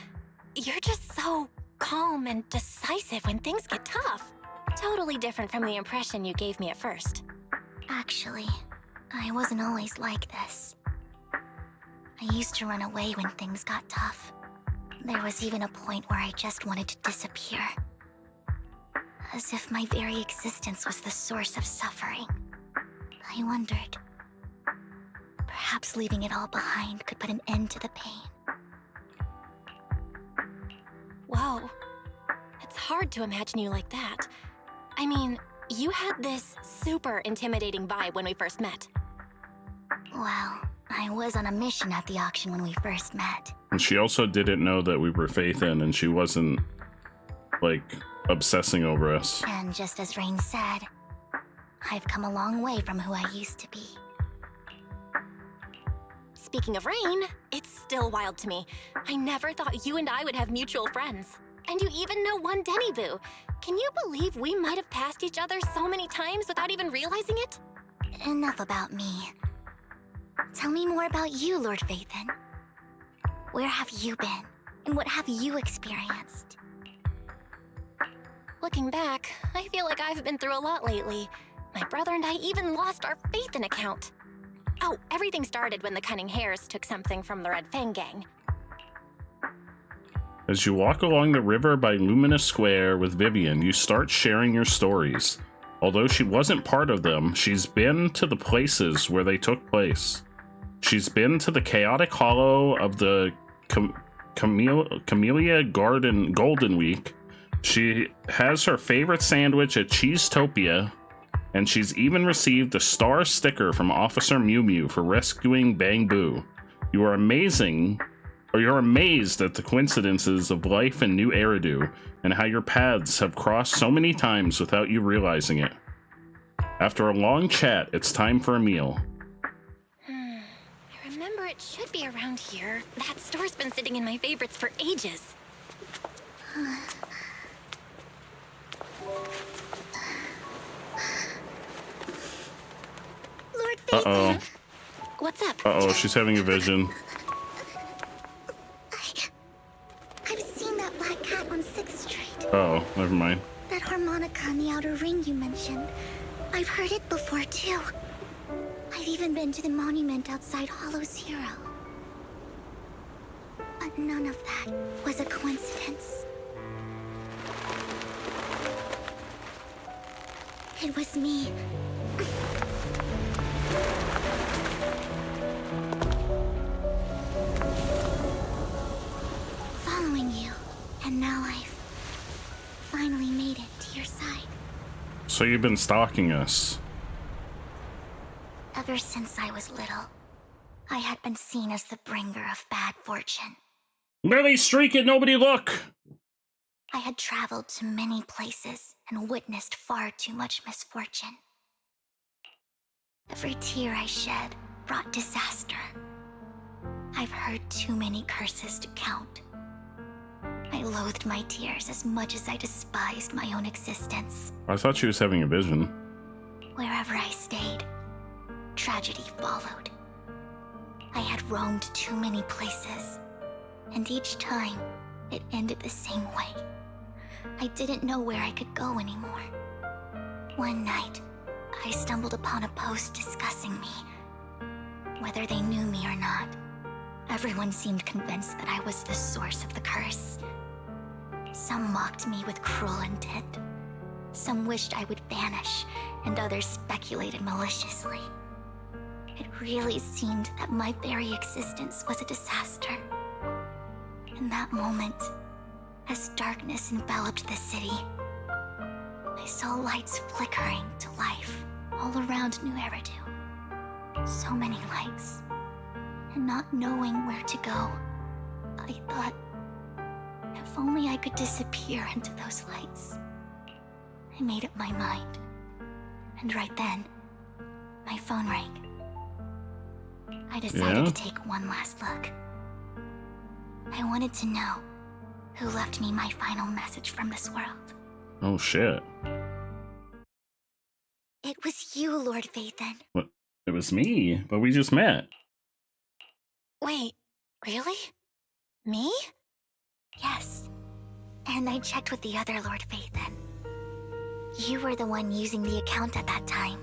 You're just so calm and decisive when things get tough. Totally different from the impression you gave me at first. Actually, I wasn't always like this. I used to run away when things got tough. There was even a point where I just wanted to disappear. As if my very existence was the source of suffering. I wondered. Perhaps leaving it all behind could put an end to the pain. Whoa. It's hard to imagine you like that. I mean, you had this super intimidating vibe when we first met. Well, I was on a mission at the auction when we first met. And she also didn't know that we were Faithin, and she wasn't, like, obsessing over us. And just as Rain said, I've come a long way from who I used to be. Speaking of Rain, it's still wild to me. I never thought you and I would have mutual friends. And you even know one Denny Boo. Can you believe we might have passed each other so many times without even realizing it? Enough about me. Tell me more about you, Lord Faithin. Where have you been? And what have you experienced? Looking back, I feel like I've been through a lot lately. My brother and I even lost our Faithin account. Oh, everything started when the Cunning Hares took something from the Red Fang gang. As you walk along the river by Luminous Square with Vivian, you start sharing your stories. Although she wasn't part of them, she's been to the places where they took place. She's been to the chaotic hollow of the Camellia Golden Week. She has her favorite sandwich at Cheesetopia, and she's even received a star sticker from Officer Mew Mew for rescuing Bang Boo. You're amazed at the coincidences of life in New Eridu, and how your paths have crossed so many times without you realizing it. After a long chat, it's time for a meal. I remember it should be around here. That store's been sitting in my favorites for ages. Lord Uh-oh. What's up? Uh-oh, she's having a vision. I've seen that black cat on 6th Street. Uh-oh, never mind. That harmonica in the outer ring you mentioned. I've heard it before, too. I've even been to the monument outside Hollow Zero. But none of that was a coincidence. It was me. Following you, and now I've finally made it to your side. So you've been stalking us. Ever since I was little, I had been seen as the bringer of bad fortune. Lily, streak it, nobody look! I had traveled to many places and witnessed far too much misfortune. Every tear I shed brought disaster. I've heard too many curses to count. I loathed my tears as much as I despised my own existence. I thought she was having a vision. Wherever I stayed, tragedy followed. I had roamed too many places, and each time, it ended the same way. I didn't know where I could go anymore. One night, I stumbled upon a post discussing me. Whether they knew me or not, everyone seemed convinced that I was the source of the curse. Some mocked me with cruel intent. Some wished I would vanish, and others speculated maliciously. It really seemed that my very existence was a disaster. In that moment, as darkness enveloped the city, I saw lights flickering to life all around New Eridu. So many lights. And not knowing where to go, I thought, if only I could disappear into those lights. I made up my mind. And right then, my phone rang. I decided to take one last look. I wanted to know who left me my final message from this world. Oh shit. It was you, Lord Faithin. What? It was me, but we just met. Wait, really? Me? Yes. And I checked with the other Lord Faithin. You were the one using the account at that time.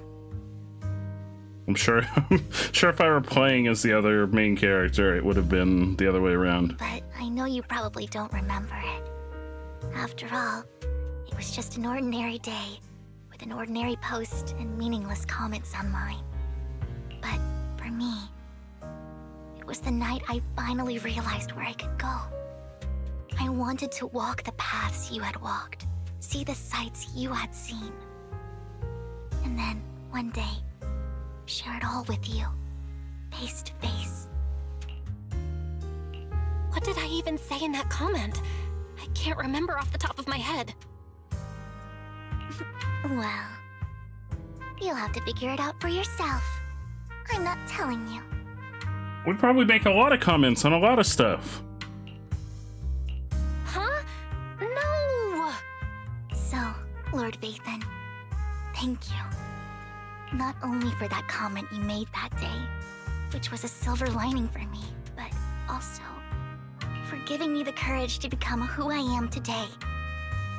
I'm sure if I were playing as the other main character, it would have been the other way around. But I know you probably don't remember it. After all, it was just an ordinary day, with an ordinary post and meaningless comments on mine. But for me, it was the night I finally realized where I could go. I wanted to walk the paths you had walked, see the sights you had seen. And then, one day, share it all with you, face to face. What did I even say in that comment? I can't remember off the top of my head. Well, you'll have to figure it out for yourself. I'm not telling you. We'd probably make a lot of comments on a lot of stuff. Huh? No! So, Lord Vathan, thank you. Not only for that comment you made that day, which was a silver lining for me, but also for giving me the courage to become who I am today.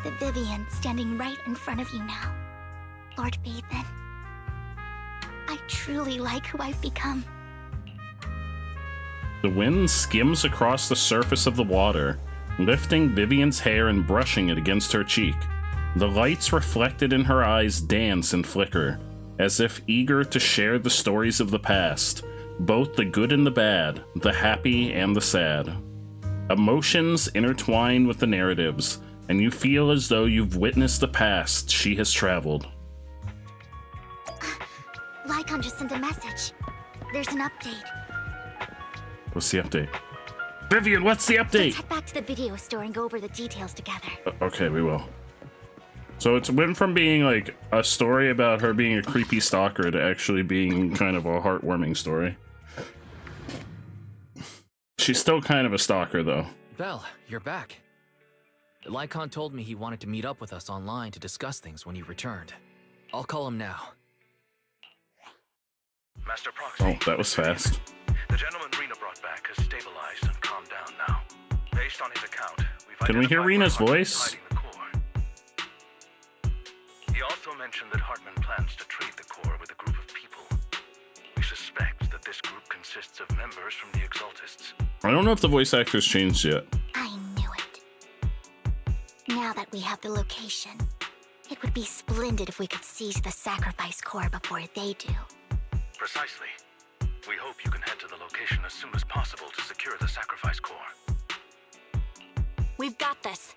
The Vivian standing right in front of you now. Lord Vathan, I truly like who I've become. The wind skims across the surface of the water, lifting Vivian's hair and brushing it against her cheek. The lights reflected in her eyes dance and flicker, as if eager to share the stories of the past, both the good and the bad, the happy and the sad. Emotions intertwine with the narratives, and you feel as though you've witnessed the past she has traveled. Lycon just sent a message. There's an update. What's the update? Vivian, what's the update? Let's head back to the video store and go over the details together. Okay, we will. So it went from being like a story about her being a creepy stalker to actually being kind of a heartwarming story. She's still kind of a stalker, though. Belle, you're back. Lycon told me he wanted to meet up with us online to discuss things when he returned. I'll call him now. Master Proxy. Oh, that was fast. The gentleman Rena brought back has stabilized and calmed down now. Based on his account, we've Can we hear Rena's voice? hiding the core. He also mentioned that Hartman plans to trade the core with a group of people. We suspect that this group consists of members from the Exaltists. I don't know if the voice actor's changed yet. I knew it. Now that we have the location, it would be splendid if we could seize the sacrifice core before they do. Precisely. We hope you can head to the location as soon as possible to secure the sacrifice core. We've got this.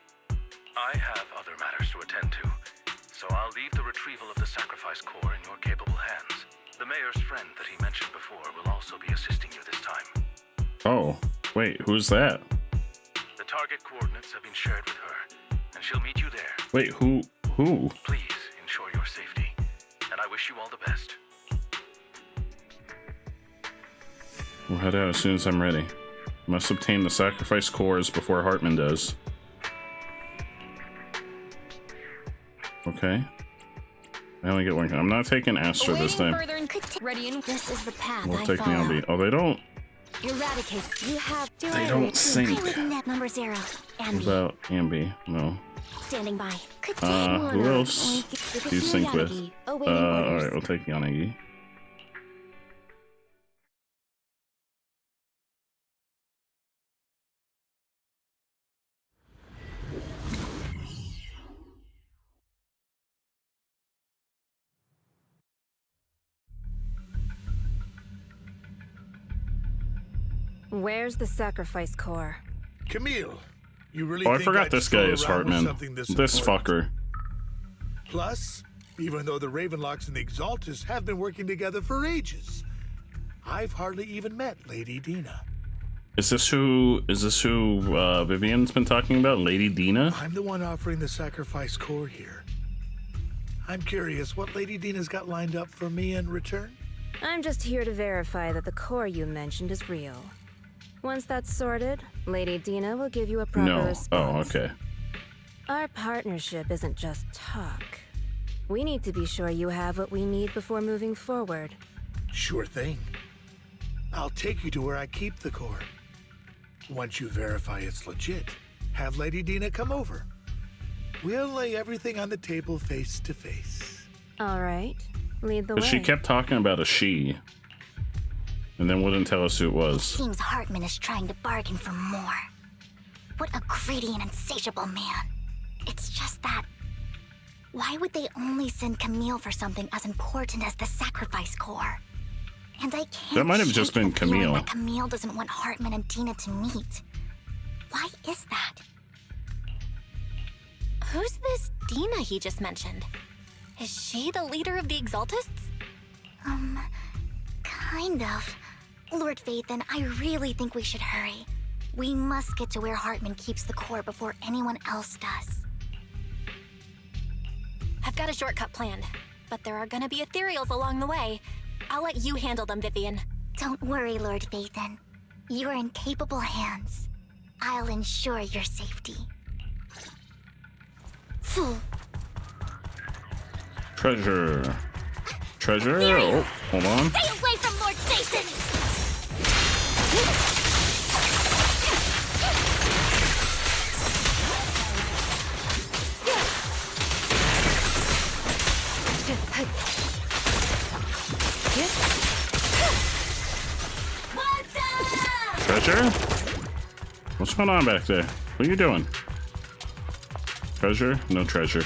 I have other matters to attend to, so I'll leave the retrieval of the sacrifice core in your capable hands. The mayor's friend that he mentioned before will also be assisting you this time. Oh, wait, who's that? The target coordinates have been shared with her, and she'll meet you there. Wait, who? Please ensure your safety, and I wish you all the best. We'll head out as soon as I'm ready. Must obtain the sacrifice cores before Hartman does. Okay. I only get one. I'm not taking Astra this time. This is the path Will I take me on follow. the. Oh, they don't. Eradicate. You have They don't sync. Number 0. What Ambi. about Ambi? No. Standing by. Who else do you sync with? Alright, we'll take Yanagi. Where's the sacrifice core? Camille, you really Oh, I think forgot I'd this guy stroll is around with Hartman. something This important? fucker. Plus, even though the Ravenlocks and the Exaltists have been working together for ages, I've hardly even met Lady Dina. Is this who Vivian's been talking about? Lady Dina? I'm the one offering the sacrifice core here. I'm curious what Lady Dina's got lined up for me in return. I'm just here to verify that the core you mentioned is real. Once that's sorted, Lady Dina will give you a proper No. response. Oh, okay. Our partnership isn't just talk. We need to be sure you have what we need before moving forward. Sure thing. I'll take you to where I keep the core. Once you verify it's legit, have Lady Dina come over. We'll lay everything on the table face to face. All right, lead the But way. she kept talking about a she. And then wouldn't tell us who it was. Seems Hartman is trying to bargain for more. What a greedy and insatiable man. It's just that... why would they only send Camille for something as important as the sacrifice core? And I can't That might have just shake been the feeling Camille. that Camille doesn't want Hartman and Dina to meet. Why is that? Who's this Dina he just mentioned? Is she the leader of the Exaltists? Kind of. Lord Vathan, I really think we should hurry. We must get to where Hartman keeps the core before anyone else does. I've got a shortcut planned, but there are gonna be ethereals along the way. I'll let you handle them, Vivian. Don't worry, Lord Vathan. You're in capable hands. I'll ensure your safety. Fool. Treasure. Treasure? Oh, hold on. Stay away from Lord Vathan! Treasure? What's going on back there? What are you doing? Treasure? No treasure.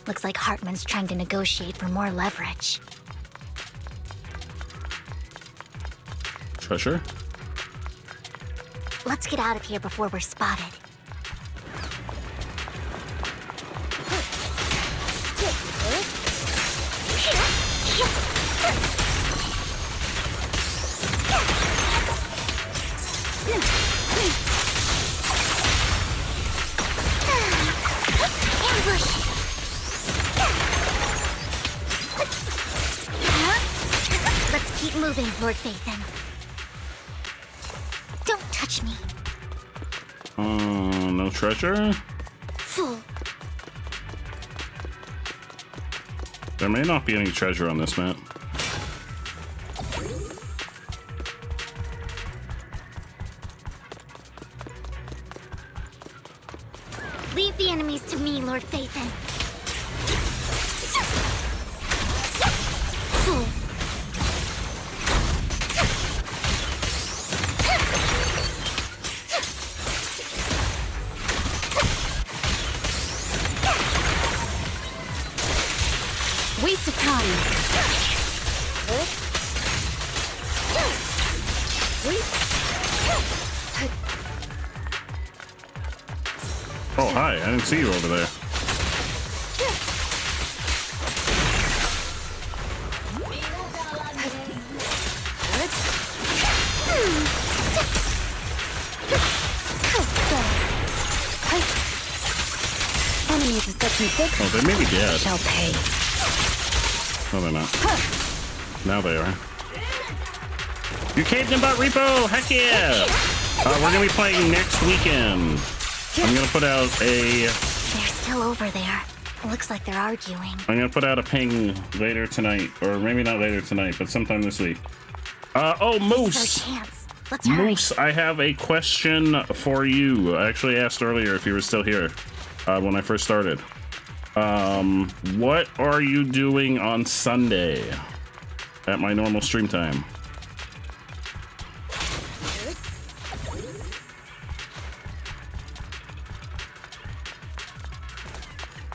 Looks like Hartman's trying to negotiate for more leverage. Treasure? Let's get out of here before we're spotted. Let's keep moving, Lord Vathan. Don't touch me. No treasure? Fool. There may not be any treasure on this map. Leave the enemies to me, Lord Vathan. Fool. Waste of time. Oh, hi. I didn't see you over there. Enemies of such thick. Oh, they may be dead. Shall pay. No, they're not. Now they are. You caved in about Repo! Heck yeah! We're gonna be playing next weekend. I'm gonna put out a... They're still over there. Looks like they're arguing. I'm gonna put out a ping later tonight, or maybe not later tonight, but sometime this week. Oh, Moose! Let's hurry. Moose, I have a question for you. I actually asked earlier if you were still here when I first started. What are you doing on Sunday at my normal stream time?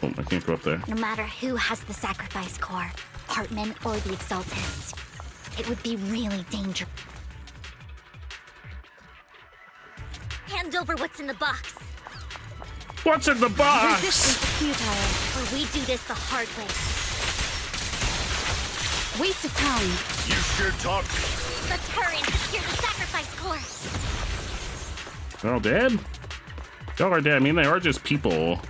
Oh, I can't go up there. No matter who has the sacrifice core, Hartman or the Exaltists, it would be really dangerous. Hand over what's in the box. What's in the box? Resistance futile, or we do this the hard way. Waste of time. You sure talk. Let's hurry and secure the sacrifice core. They're all dead? Y'all are dead. I mean, they are just people.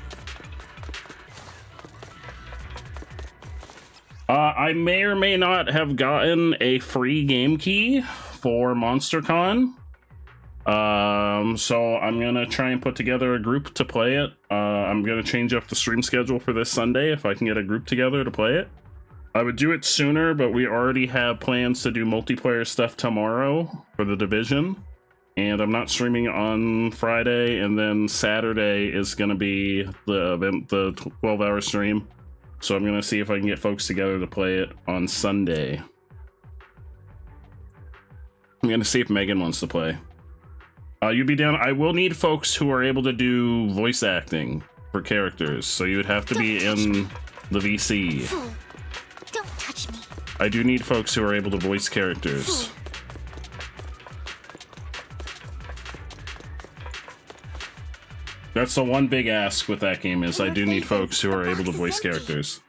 I may or may not have gotten a free game key for MonsterCon. So I'm gonna try and put together a group to play it. I'm gonna change up the stream schedule for this Sunday if I can get a group together to play it. I would do it sooner, but we already have plans to do multiplayer stuff tomorrow for the Division. And I'm not streaming on Friday, and then Saturday is gonna be the 12-hour stream. So I'm gonna see if I can get folks together to play it on Sunday. I'm gonna see if Megan wants to play. You'd be down. I will need folks who are able to do voice acting for characters, so you would have to be in the VC. Don't touch me. I do need folks who are able to voice characters. That's the one big ask with that game is I do need folks who are able to voice characters.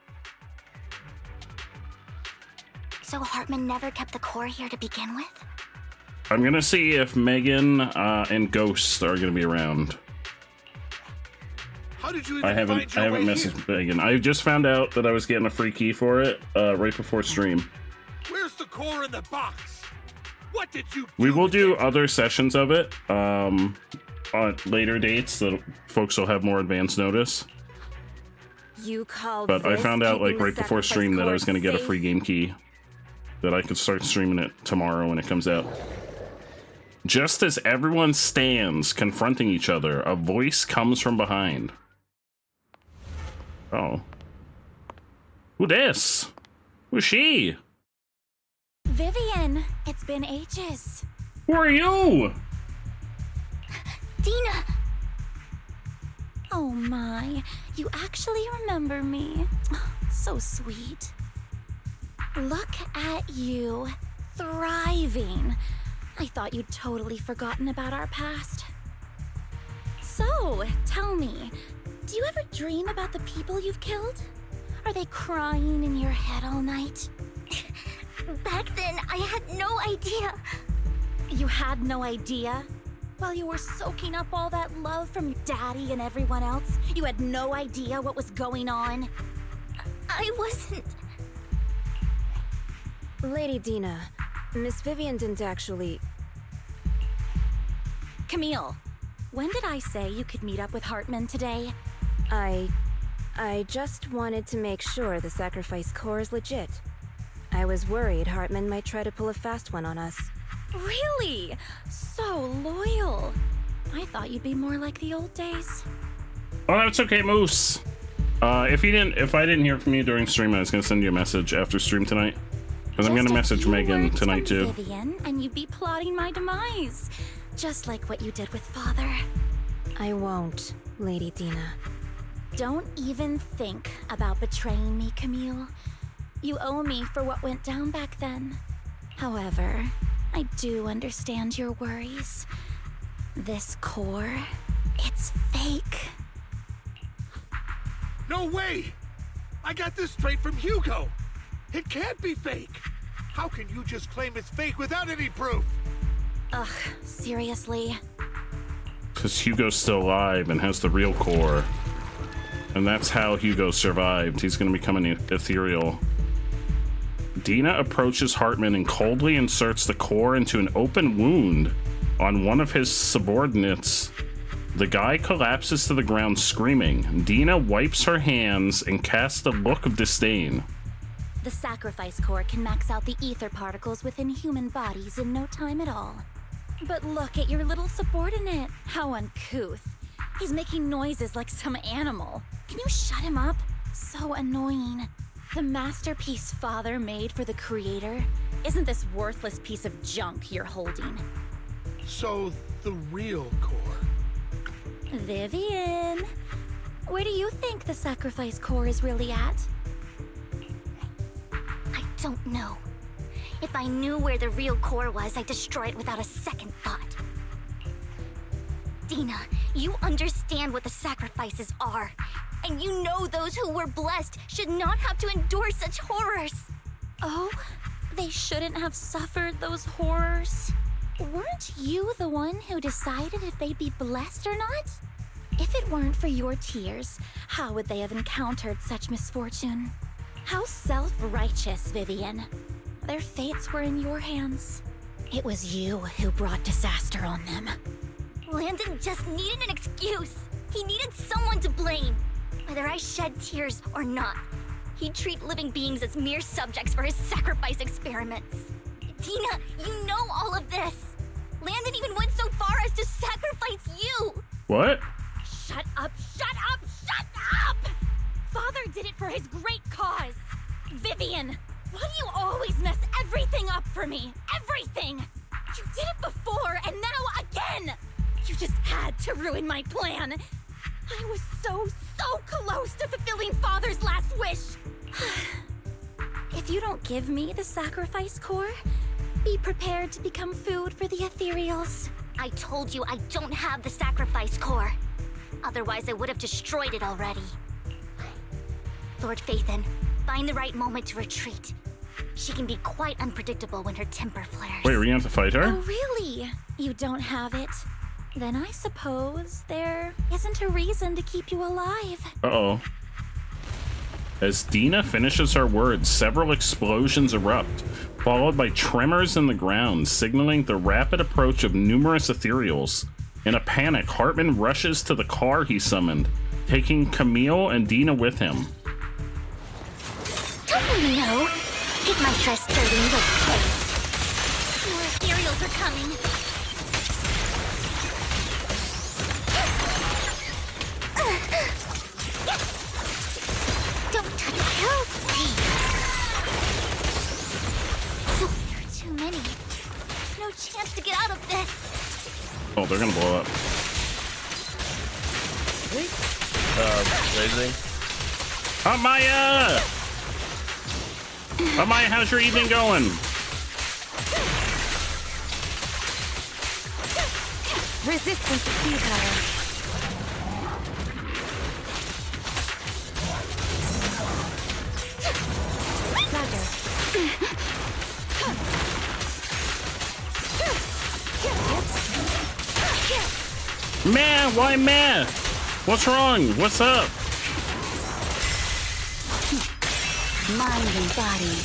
So Hartman never kept the core here to begin with? I'm gonna see if Megan and Ghost are gonna be around. How did you I haven't messaged Megan. I just found out that I was getting a free key for it right before stream. Where's the core in the box? What did you do? We will do other sessions of it on later dates that folks will have more advance notice. You call But I this found out like keeping the right before sacrifice stream that I was core going to get a safe? free game key that I could start streaming it tomorrow when it comes out. Just as everyone stands confronting each other, a voice comes from behind. Oh. Who this? Who's she? Vivian, it's been ages. Who are you? Dina! Oh my, you actually remember me. So sweet. Look at you, thriving. I thought you'd totally forgotten about our past. So, tell me, do you ever dream about the people you've killed? Are they crying in your head all night? Back then, I had no idea. You had no idea? While you were soaking up all that love from your daddy and everyone else, you had no idea what was going on? I wasn't... Lady Dina, Miss Vivian didn't actually... Camille, when did I say you could meet up with Hartman today? I just wanted to make sure the sacrifice core is legit. I was worried Hartman might try to pull a fast one on us. Really? So loyal. I thought you'd be more like the old days. Oh, that's okay, Moose. If I didn't hear from you during stream, I was gonna send you a message after stream tonight. Because I'm gonna message Megan tonight too. Vivian, and you'd be plotting my demise. Just like what you did with Father. I won't, Lady Dina. Don't even think about betraying me, Camille. You owe me for what went down back then. However, I do understand your worries. This core, it's fake. No way! I got this straight from Hugo. It can't be fake. How can you just claim it's fake without any proof? Ugh, seriously? Because Hugo's still alive and has the real core. And that's how Hugo survived. He's going to become an ethereal. Dina approaches Hartman and coldly inserts the core into an open wound on one of his subordinates. The guy collapses to the ground screaming. Dina wipes her hands and casts a look of disdain. The sacrifice core can max out the ether particles within human bodies in no time at all. But look at your little subordinate. How uncouth. He's making noises like some animal. Can you shut him up? So annoying. The masterpiece Father made for the Creator isn't this worthless piece of junk you're holding. So, the real core. Vivian, where do you think the sacrifice core is really at? I don't know. If I knew where the real core was, I'd destroy it without a second thought. Dina, you understand what the sacrifices are. And you know those who were blessed should not have to endure such horrors. Oh, they shouldn't have suffered those horrors. Weren't you the one who decided if they'd be blessed or not? If it weren't for your tears, how would they have encountered such misfortune? How self-righteous, Vivian. Their fates were in your hands. It was you who brought disaster on them. Landon just needed an excuse. He needed someone to blame. Whether I shed tears or not, he'd treat living beings as mere subjects for his sacrifice experiments. Dina, you know all of this. Landon even went so far as to sacrifice you. What? Shut up, shut up, shut up! Father did it for his great cause. Vivian, why do you always mess everything up for me? Everything! You did it before, and now again! You just had to ruin my plan. I was so close to fulfilling Father's last wish. If you don't give me the sacrifice core, be prepared to become food for the ethereals. I told you I don't have the sacrifice core. Otherwise, I would have destroyed it already. Lord Phaethon, find the right moment to retreat. She can be quite unpredictable when her temper flares. Wait, we're gonna have to fight her? Oh, really? You don't have it? Then I suppose there isn't a reason to keep you alive. Uh-oh. As Dina finishes her words, several explosions erupt, followed by tremors in the ground, signaling the rapid approach of numerous ethereals. In a panic, Hartman rushes to the car he summoned, taking Camille and Dina with him. Don't you know? Get my dress dirty and look cute. More ethereals are coming. Don't touch healthy. There are too many. There's no chance to get out of this. Oh, they're gonna blow up. Raising. Amaya! Amaya, how's your evening going? Resistance futile. Man, why man? What's wrong? What's up? Mind and body.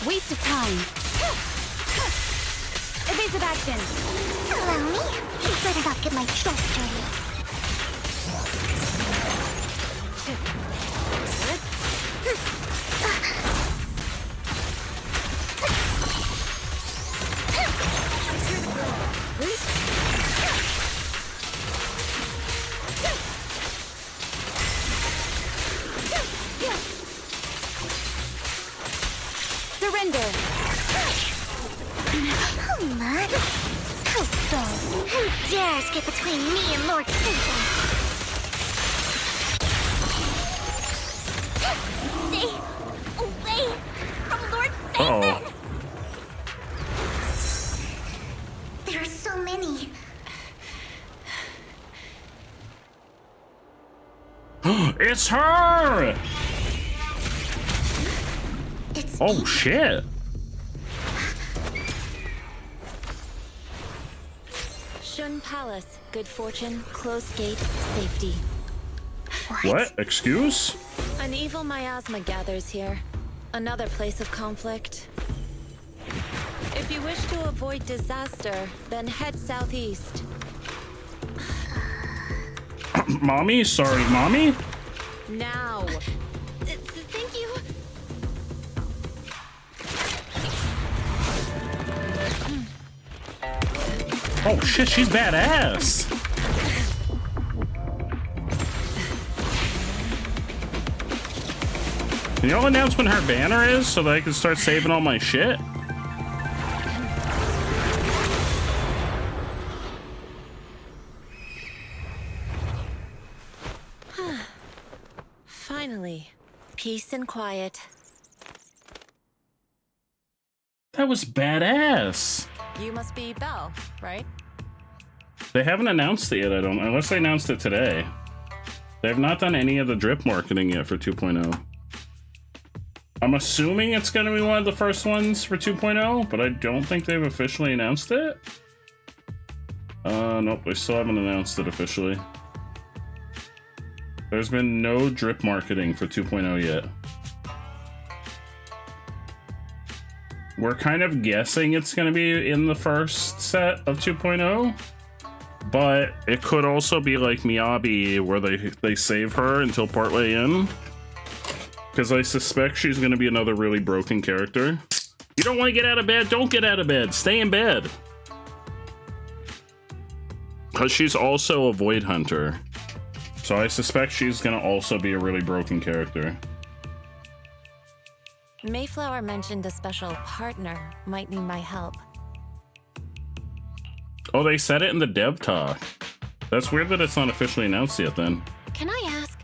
Waste of time. Evasive action. Allow me? You better not get my dress dirty. Surrender. Oh, man. How so? Who dares get between me and Lord Satan? Stay away from Lord Satan! Uh-oh. There are so many. It's her! Oh shit! Shun Palace, good fortune, closed gate, safety. What? Excuse? An evil miasma gathers here. Another place of conflict. If you wish to avoid disaster, then head southeast. Mommy? Sorry, mommy? Now. Thank you. Oh shit, she's badass! Can y'all announce when her banner is so that I can start saving all my shit? Finally, peace and quiet. That was badass! You must be Belle, right? They haven't announced it yet, I don't, unless they announced it today. They have not done any of the drip marketing yet for 2.0. I'm assuming it's going to be one of the first ones for 2.0, but I don't think they've officially announced it. Nope, they still haven't announced it officially. There's been no drip marketing for 2.0 yet. We're kind of guessing it's going to be in the first set of 2.0, but it could also be like Miyabi, where they save her until partway in, because I suspect she's going to be another really broken character. You don't want to get out of bed? Don't get out of bed. Stay in bed. Because she's also a Void Hunter, so I suspect she's going to also be a really broken character. Mayflower mentioned a special partner might need my help. Oh, they said it in the dev talk. That's weird that it's not officially announced yet then. Can I ask,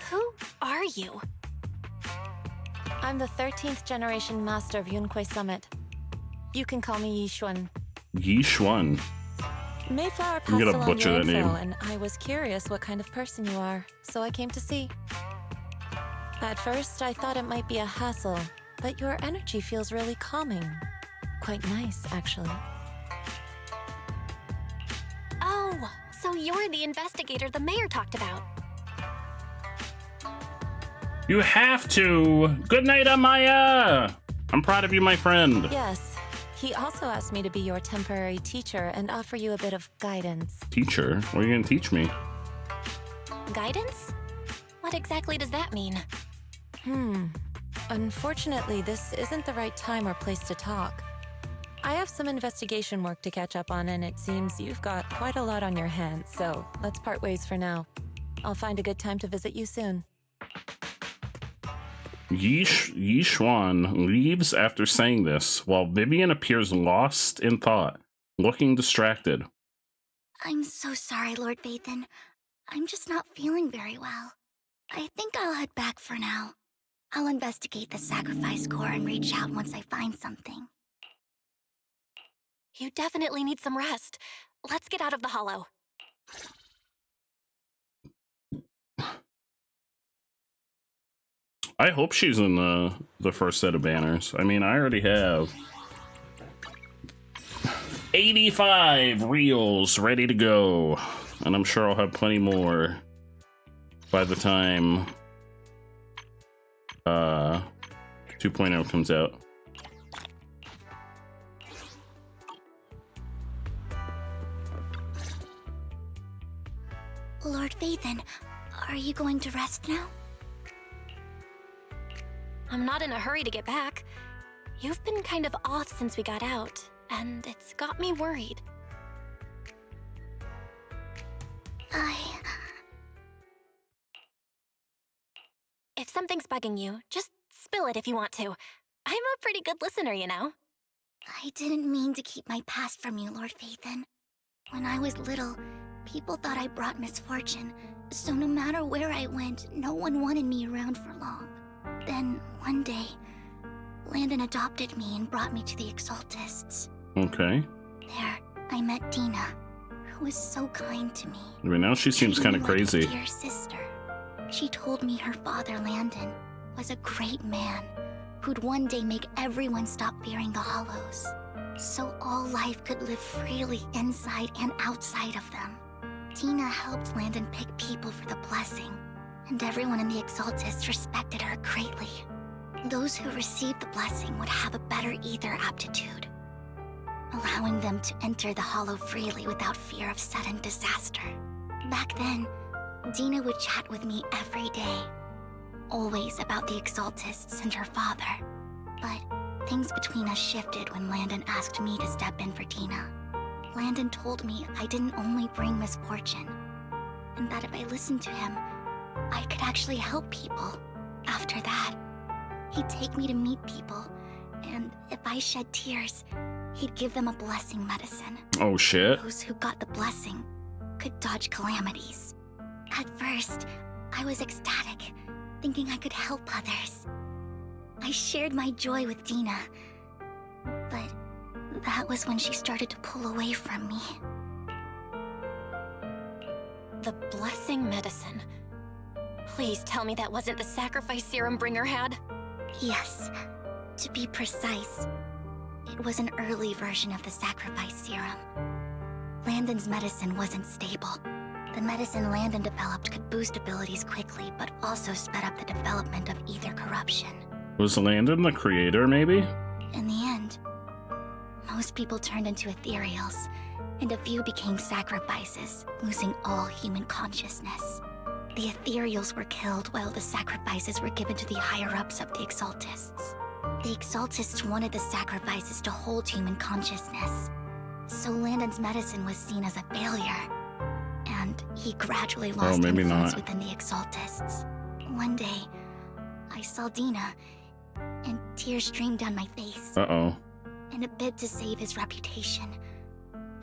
who are you? I'm the 13th generation master of Yunque Summit. You can call me Yishuan. Yishuan. Mayflower I'm passed gonna along butcher your that info, name. and I was curious what kind of person you are, so I came to see. At first, I thought it might be a hassle, but your energy feels really calming. Quite nice, actually. Oh, so you're the investigator the mayor talked about. You have to! Good night, Amaya! I'm proud of you, my friend. Yes. He also asked me to be your temporary teacher and offer you a bit of guidance. Teacher? What are you gonna teach me? Guidance? What exactly does that mean? Unfortunately, this isn't the right time or place to talk. I have some investigation work to catch up on, and it seems you've got quite a lot on your hands, so let's part ways for now. I'll find a good time to visit you soon. Yi Xuan leaves after saying this, while Vivian appears lost in thought, looking distracted. I'm so sorry, Lord Vathan. I'm just not feeling very well. I think I'll head back for now. I'll investigate the sacrifice core and reach out once I find something. You definitely need some rest. Let's get out of the hollow. I hope she's in the first set of banners. I mean, I already have 85 reels ready to go, and I'm sure I'll have plenty more by the time 2.0 comes out. Lord Vathan, are you going to rest now? I'm not in a hurry to get back. You've been kind of off since we got out, and it's got me worried. If something's bugging you, just spill it if you want to. I'm a pretty good listener, you know. I didn't mean to keep my past from you, Lord Vathan. When I was little, people thought I brought misfortune, so no matter where I went, no one wanted me around for long. Then, one day, Landon adopted me and brought me to the Exaltists. Okay. There, I met Dina, who was so kind to me. I mean, now she seems kind of crazy. Like a dear sister. She told me her father, Landon, was a great man who'd one day make everyone stop fearing the Hollows, so all life could live freely inside and outside of them. Dina helped Landon pick people for the blessing, and everyone in the Exaltists respected her greatly. Those who received the blessing would have a better ether aptitude, allowing them to enter the Hollow freely without fear of sudden disaster. Back then, Dina would chat with me every day, always about the Exaltists and her father. But things between us shifted when Landon asked me to step in for Dina. Landon told me I didn't only bring misfortune, and that if I listened to him, I could actually help people. After that, he'd take me to meet people, and if I shed tears, he'd give them a blessing medicine. Oh shit. Those who got the blessing could dodge calamities. At first, I was ecstatic, thinking I could help others. I shared my joy with Dina, but that was when she started to pull away from me. The blessing medicine. Please tell me that wasn't the sacrifice serum Bringer had? Yes. To be precise, it was an early version of the sacrifice serum. Landon's medicine wasn't stable. The medicine Landon developed could boost abilities quickly, but also sped up the development of ether corruption. Was Landon the creator, maybe? In the end, most people turned into ethereals, and a few became sacrifices, losing all human consciousness. The ethereals were killed while the sacrifices were given to the higher-ups of the Exaltists. The Exaltists wanted the sacrifices to hold human consciousness, so Landon's medicine was seen as a failure, and he gradually lost influence within the Exaltists. One day, I saw Dina, and tears streamed down my face. Uh-oh. In a bid to save his reputation,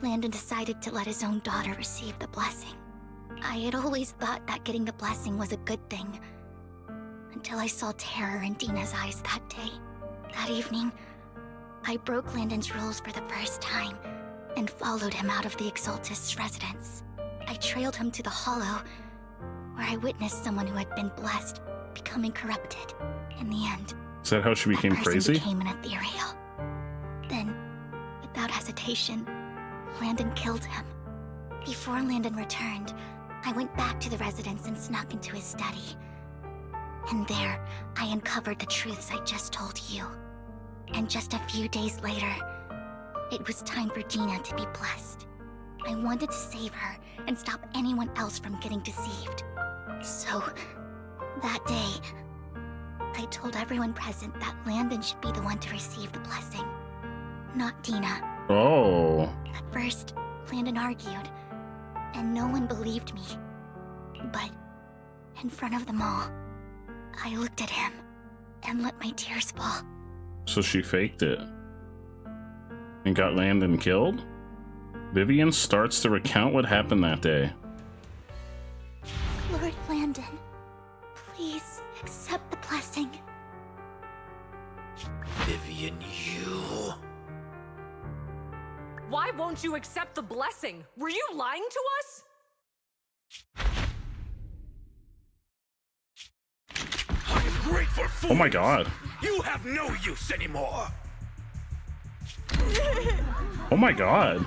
Landon decided to let his own daughter receive the blessing. I had always thought that getting the blessing was a good thing, until I saw terror in Dina's eyes that day. That evening, I broke Landon's rules for the first time, and followed him out of the Exaltist's residence. I trailed him to the Hollow, where I witnessed someone who had been blessed becoming corrupted. In the end, Is that how she became that person crazy? became an ethereal. Then, without hesitation, Landon killed him. Before Landon returned, I went back to the residence and snuck into his study. And there, I uncovered the truths I just told you. And just a few days later, it was time for Dina to be blessed. I wanted to save her and stop anyone else from getting deceived. So, that day, I told everyone present that Landon should be the one to receive the blessing, not Dina. Oh. At first, Landon argued, and no one believed me. But, in front of them all, I looked at him and let my tears fall. So she faked it and got Landon killed? Vivian starts to recount what happened that day. Lord Landon, please accept the blessing. Vivian, you... Why won't you accept the blessing? Were you lying to us? I'm grateful for Oh my god. You have no use anymore. Oh my god.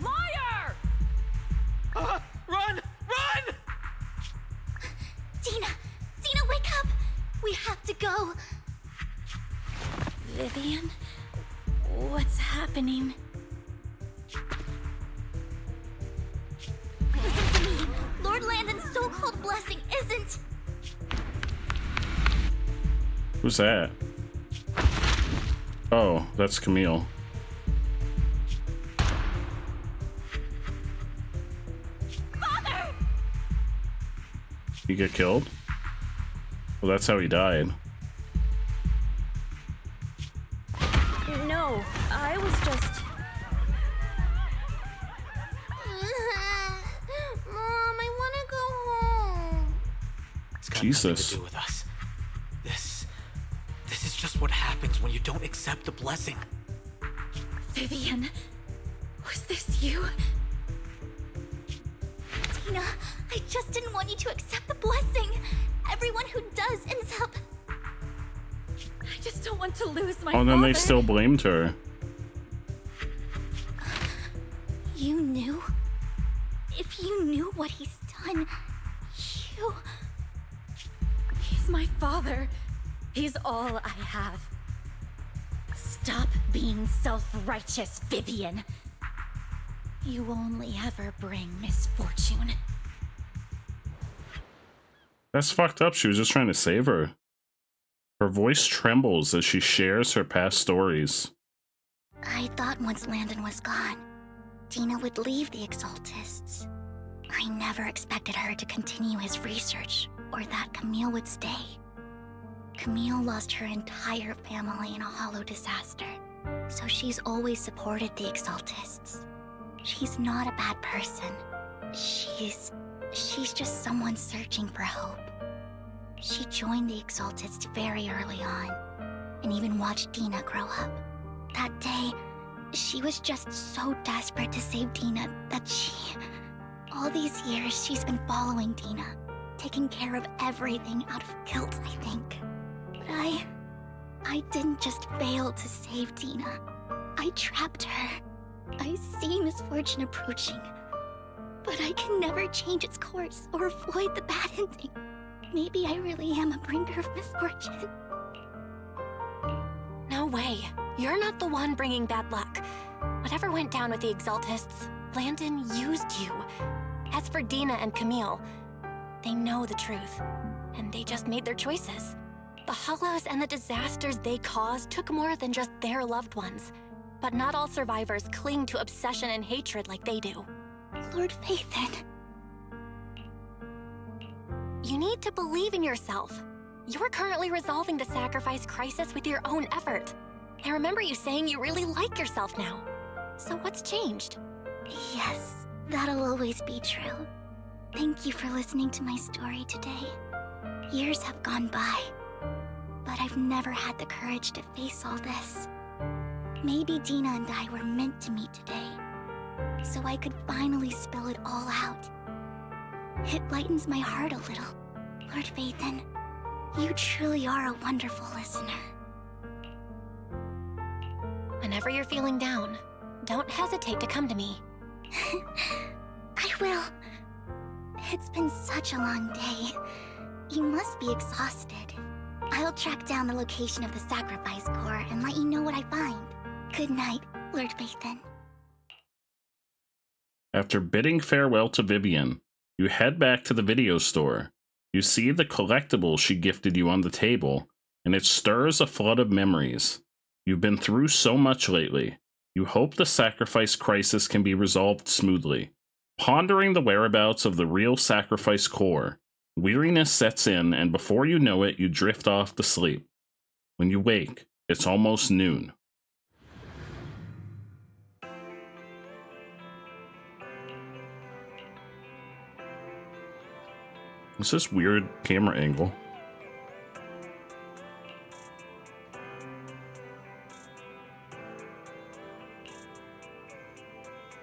Liar! Run! Run! Dina! Dina, wake up! We have to go! Vivian? What's happening? Listen to me! Lord Landon's so-called blessing isn't... Who's that? Oh, that's Camille. Father! He get killed? Well, that's how he died. No, I was just... Mom, I want to go home. It's got Jesus. nothing to do with us. This is just what happens when you don't accept the blessing. Vivian, was this you? Dina, I just didn't want you to accept the blessing. Everyone who does ends up... I just don't want to lose my Oh, and then they father. still blamed her. You knew? If you knew what he's done, you... He's my father. He's all I have. Stop being self-righteous, Vivian. You only ever bring misfortune. That's fucked up. She was just trying to save her. Her voice trembles as she shares her past stories. I thought once Landon was gone, Dina would leave the Exaltists. I never expected her to continue his research, or that Camille would stay. Camille lost her entire family in a hollow disaster, so she's always supported the Exaltists. She's not a bad person. She's just someone searching for hope. She joined the Exaltists very early on, and even watched Dina grow up. That day, she was just so desperate to save Dina that all these years she's been following Dina, taking care of everything out of guilt, I think. But I didn't just fail to save Dina. I trapped her. I see misfortune approaching, but I can never change its course or avoid the bad ending. Maybe I really am a bringer of misfortune. No way. You're not the one bringing bad luck. Whatever went down with the Exaltists, Landon used you. As for Dina and Camille, they know the truth, and they just made their choices. The Hollows and the disasters they caused took more than just their loved ones. But not all survivors cling to obsession and hatred like they do. Lord Phaethon. You need to believe in yourself. You're currently resolving the sacrifice crisis with your own effort. I remember you saying you really like yourself now. So what's changed? Yes, that'll always be true. Thank you for listening to my story today. Years have gone by, but I've never had the courage to face all this. Maybe Dina and I were meant to meet today, so I could finally spill it all out. It lightens my heart a little. Lord Vathan, you truly are a wonderful listener. Whenever you're feeling down, don't hesitate to come to me. I will. It's been such a long day. You must be exhausted. I'll track down the location of the sacrifice core and let you know what I find. Good night, Lord Vathan. After bidding farewell to Vivian, you head back to the video store. You see the collectible she gifted you on the table, and it stirs a flood of memories. You've been through so much lately. You hope the sacrifice crisis can be resolved smoothly. Pondering the whereabouts of the real sacrifice core, weariness sets in, and before you know it, you drift off to sleep. When you wake, it's almost noon. What's this weird camera angle?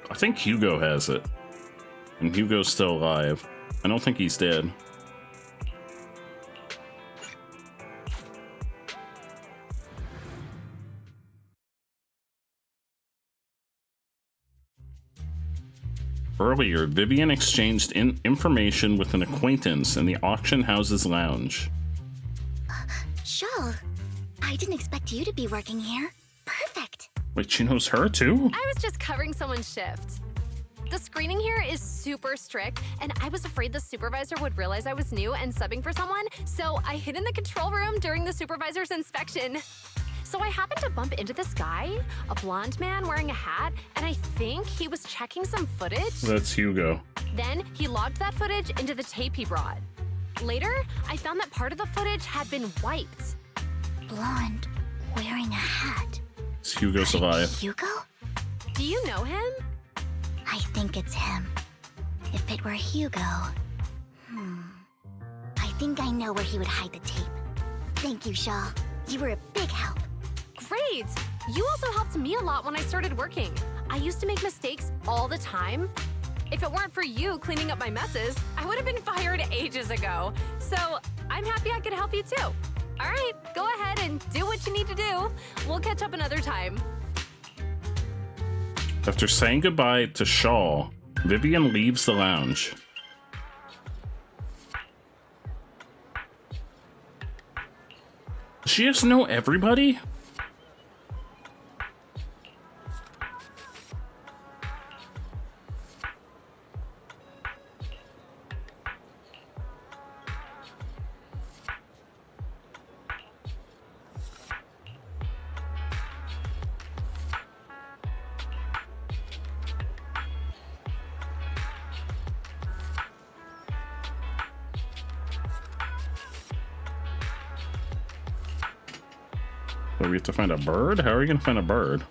I think Hugo has it. And Hugo's still alive. I don't think he's dead. Earlier, Vivian exchanged information with an acquaintance in the auction house's lounge. Shawl, I didn't expect you to be working here. Perfect. Wait, she knows her too? I was just covering someone's shift. The screening here is super strict, and I was afraid the supervisor would realize I was new and subbing for someone, so I hid in the control room during the supervisor's inspection. So I happened to bump into this guy, a blonde man wearing a hat, and I think he was checking some footage. That's Hugo. Then he logged that footage into the tape he brought. Later, I found that part of the footage had been wiped. Blonde, wearing a hat. Is Hugo's alive? Hugo? Do you know him? I think it's him. If it were Hugo... I think I know where he would hide the tape. Thank you, Shaw. You were a big help. Great! You also helped me a lot when I started working. I used to make mistakes all the time. If it weren't for you cleaning up my messes, I would have been fired ages ago. So I'm happy I could help you too. All right, go ahead and do what you need to do. We'll catch up another time. After saying goodbye to Shaw, Vivian leaves the lounge. Does she just know everybody? So we have to find a bird? How are we gonna find a bird?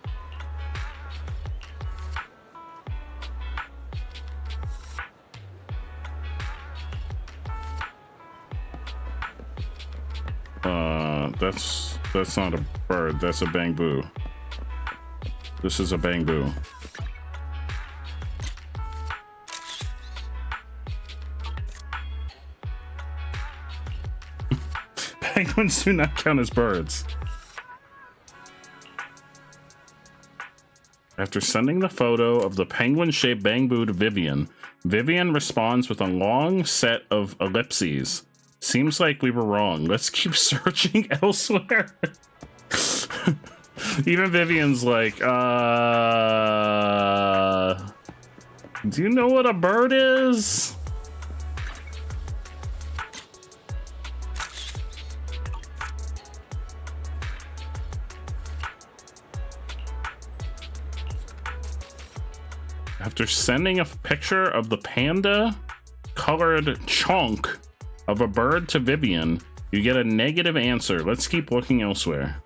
That's not a bird, that's a bamboo. This is a bamboo. Penguins do not count as birds. After sending the photo of the penguin-shaped bamboo to Vivian, Vivian responds with a long set of ellipses. Seems like we were wrong. Let's keep searching elsewhere. Even Vivian's like, do you know what a bird is? After sending a picture of the panda-colored chunk of a bird to Vivian, you get a negative answer. Let's keep looking elsewhere.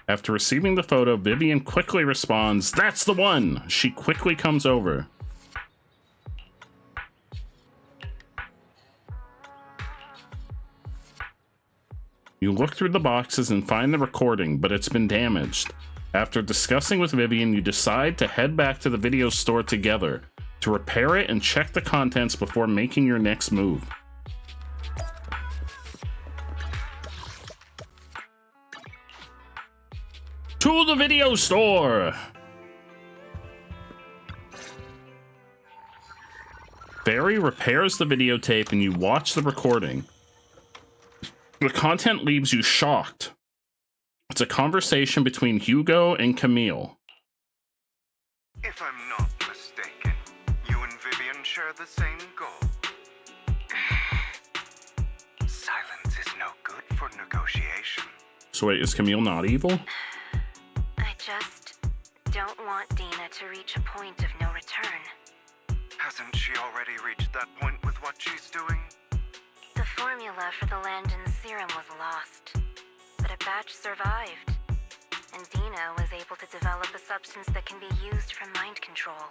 After receiving the photo, Vivian quickly responds, "That's the one!" She quickly comes over. You look through the boxes and find the recording, but it's been damaged. After discussing with Vivian, you decide to head back to the video store together to repair it and check the contents before making your next move. To the video store! Barry repairs the videotape and you watch the recording. The content leaves you shocked. It's a conversation between Hugo and Camille. If I'm not mistaken, you and Vivian share the same goal. Silence is no good for negotiation. So wait, is Camille not evil? I just don't want Dina to reach a point of no return. Hasn't she already reached that point with what she's doing? The formula for the Landon serum was lost, but a batch survived, and Dina was able to develop a substance that can be used for mind control.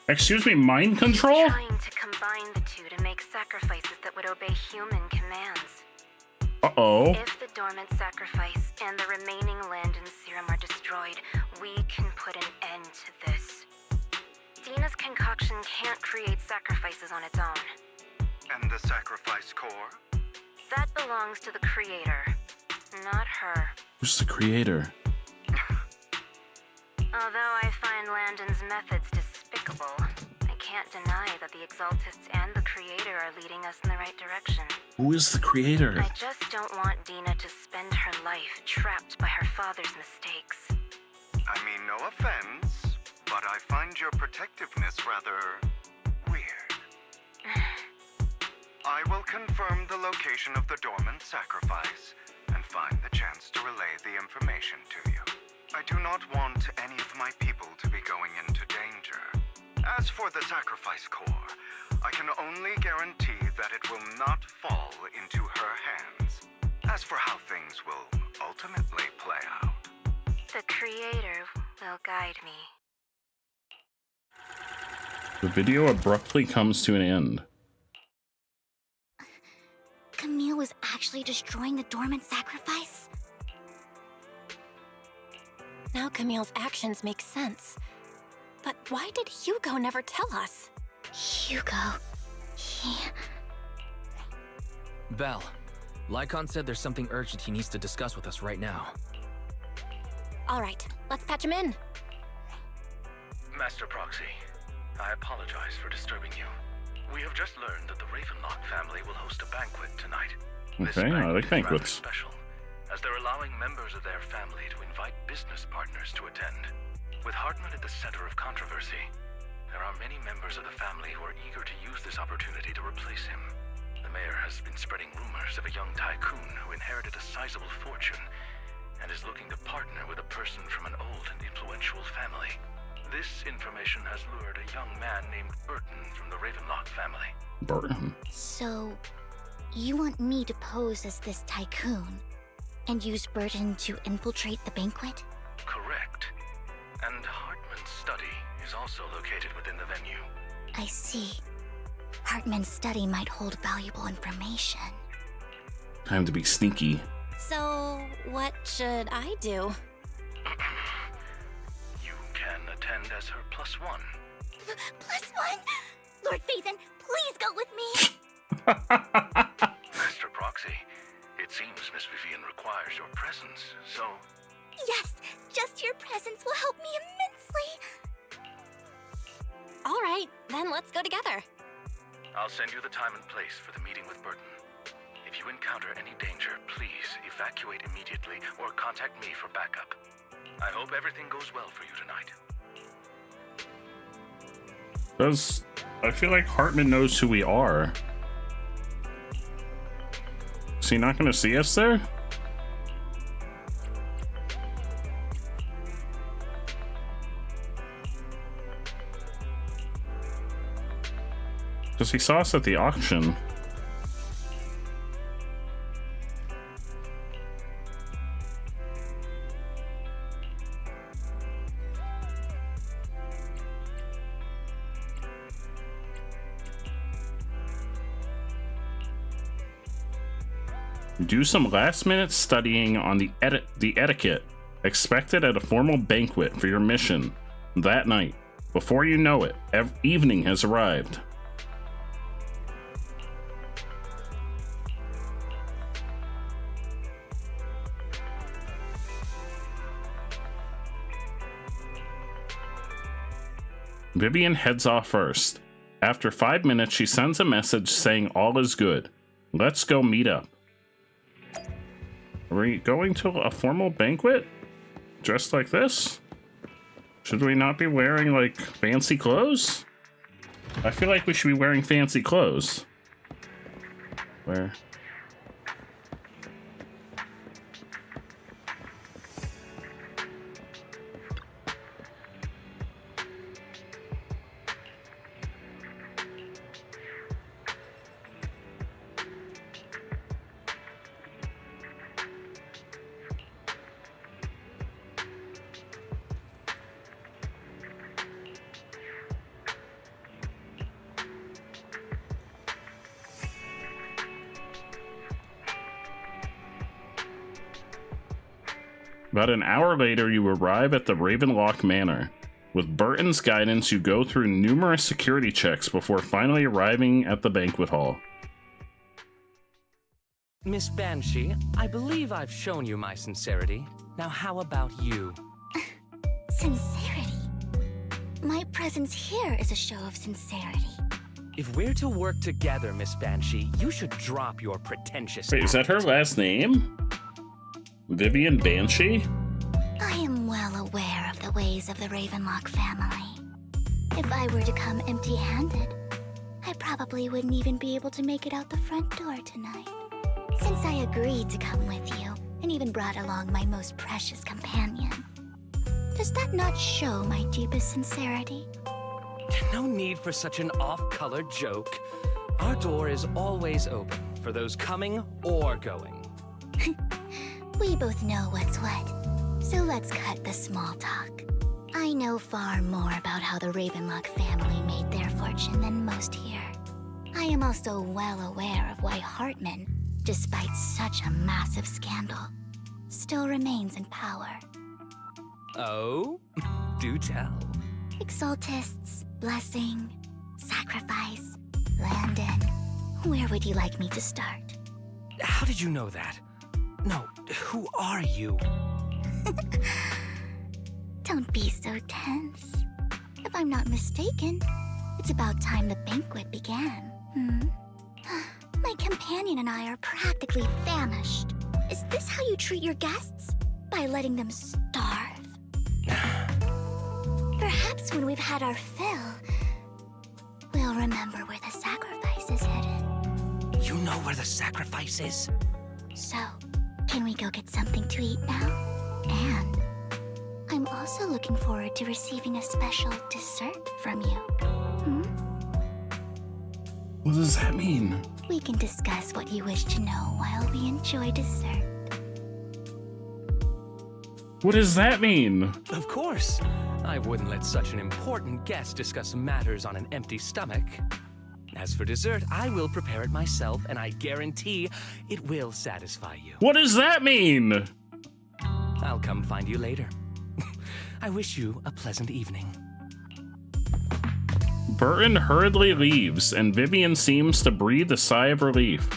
Excuse me, mind control? Trying to combine the two to make sacrifices that would obey human commands. Uh-oh. If the dormant sacrifice and the remaining Landon serum are destroyed, we can put an end to this. Dina's concoction can't create sacrifices on its own. And the sacrifice core? That belongs to the creator, not her. Who's the creator? Although I find Landon's methods despicable, I can't deny that the Exaltists and the creator are leading us in the right direction. Who is the creator? I just don't want Dina to spend her life trapped by her father's mistakes. I mean, no offense, but I find your protectiveness rather weird. I will confirm the location of the dormant sacrifice and find the chance to relay the information to you. I do not want any of my people to be going into danger. As for the sacrifice core, I can only guarantee that it will not fall into her hands. As for how things will ultimately play out, The creator will guide me. The video abruptly comes to an end. Camille was actually destroying the dormant sacrifice? Now Camille's actions make sense. But why did Hugo never tell us? Hugo... he... Belle, Lycon said there's something urgent he needs to discuss with us right now. All right, let's patch him in. Master Proxy, I apologize for disturbing you. We have just learned that the Ravenlock family will host a banquet tonight. Okay, I like banquets. Special, as they're allowing members of their family to invite business partners to attend. With Hartman at the center of controversy, there are many members of the family who are eager to use this opportunity to replace him. The mayor has been spreading rumors of a young tycoon who inherited a sizable fortune and is looking to partner with a person from an old and influential family. This information has lured a young man named Burton from the Ravenlock family. Burton? So, you want me to pose as this tycoon and use Burton to infiltrate the banquet? Correct. And Hartman's study is also located within the venue. I see. Hartman's study might hold valuable information. Time to be sneaky. So, what should I do? You can attend as her +1. +1? Lord Phaethon, please go with me! Master Proxy, it seems Miss Vivian requires your presence, so... Yes, just your presence will help me immensely! All right, then let's go together. I'll send you the time and place for the meeting with Burton. If you encounter any danger, please evacuate immediately or contact me for backup. I hope everything goes well for you tonight. I feel like Hartman knows who we are. Is he not going to see us there? Because he saw us at the auction. Do some last-minute studying on the etiquette expected at a formal banquet for your mission that night. Before you know it, evening has arrived. Vivian heads off first. After 5 minutes, she sends a message saying all is good. Let's go meet up. Are we going to a formal banquet? Dressed like this? Should we not be wearing, like, fancy clothes? I feel like we should be wearing fancy clothes. Where? About an hour later, you arrive at the Ravenlock Manor. With Burton's guidance, you go through numerous security checks before finally arriving at the banquet hall. Miss Banshee, I believe I've shown you my sincerity. Now how about you? Sincerity? My presence here is a show of sincerity. If we're to work together, Miss Banshee, you should drop your pretentious Wait, is that her last name? Vivian Banshee? I am well aware of the ways of the Ravenlock family. If I were to come empty-handed, I probably wouldn't even be able to make it out the front door tonight. Since I agreed to come with you, and even brought along my most precious companion, does that not show my deepest sincerity? No need for such an off-color joke. Our door is always open for those coming or going. We both know what's what, so let's cut the small talk. I know far more about how the Ravenlock family made their fortune than most here. I am also well aware of why Hartman, despite such a massive scandal, still remains in power. Oh? Do tell. Exaltists, blessing, sacrifice, Landon. Where would you like me to start? How did you know that? No, who are you? Don't be so tense. If I'm not mistaken, it's about time the banquet began. My companion and I are practically famished. Is this how you treat your guests? By letting them starve? Perhaps when we've had our fill, we'll remember where the sacrifice is hidden. You know where the sacrifice is? So, can we go get something to eat now? And I'm also looking forward to receiving a special dessert from you. What does that mean? We can discuss what you wish to know while we enjoy dessert. What does that mean? Of course. I wouldn't let such an important guest discuss matters on an empty stomach. As for dessert, I will prepare it myself, and I guarantee it will satisfy you. What does that mean? I'll come find you later. I wish you a pleasant evening. Burton hurriedly leaves, and Vivian seems to breathe a sigh of relief.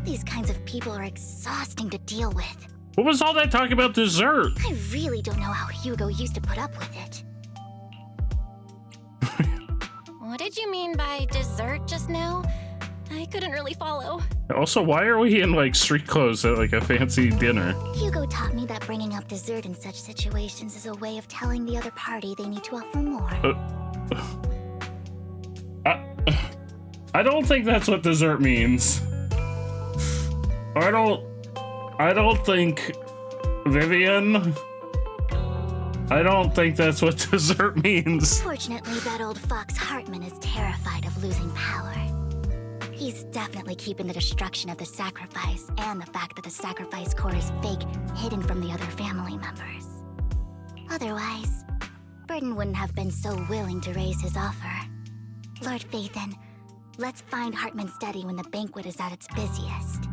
These kinds of people are exhausting to deal with. What was all that talk about dessert? I really don't know how Hugo used to put up with it. What did you mean by dessert just now? I couldn't really follow. Also, why are we in, like, street clothes at, like, a fancy dinner? Hugo taught me that bringing up dessert in such situations is a way of telling the other party they need to offer more. I don't think that's what dessert means. I don't think, Vivian, I don't think that's what dessert means. Fortunately, that old fox Hartman is terrified of losing power. He's definitely keeping the destruction of the sacrifice and the fact that the sacrifice core is fake hidden from the other family members. Otherwise, Burton wouldn't have been so willing to raise his offer. Lord Phaethon, Let's find Hartman's study when the banquet is at its busiest.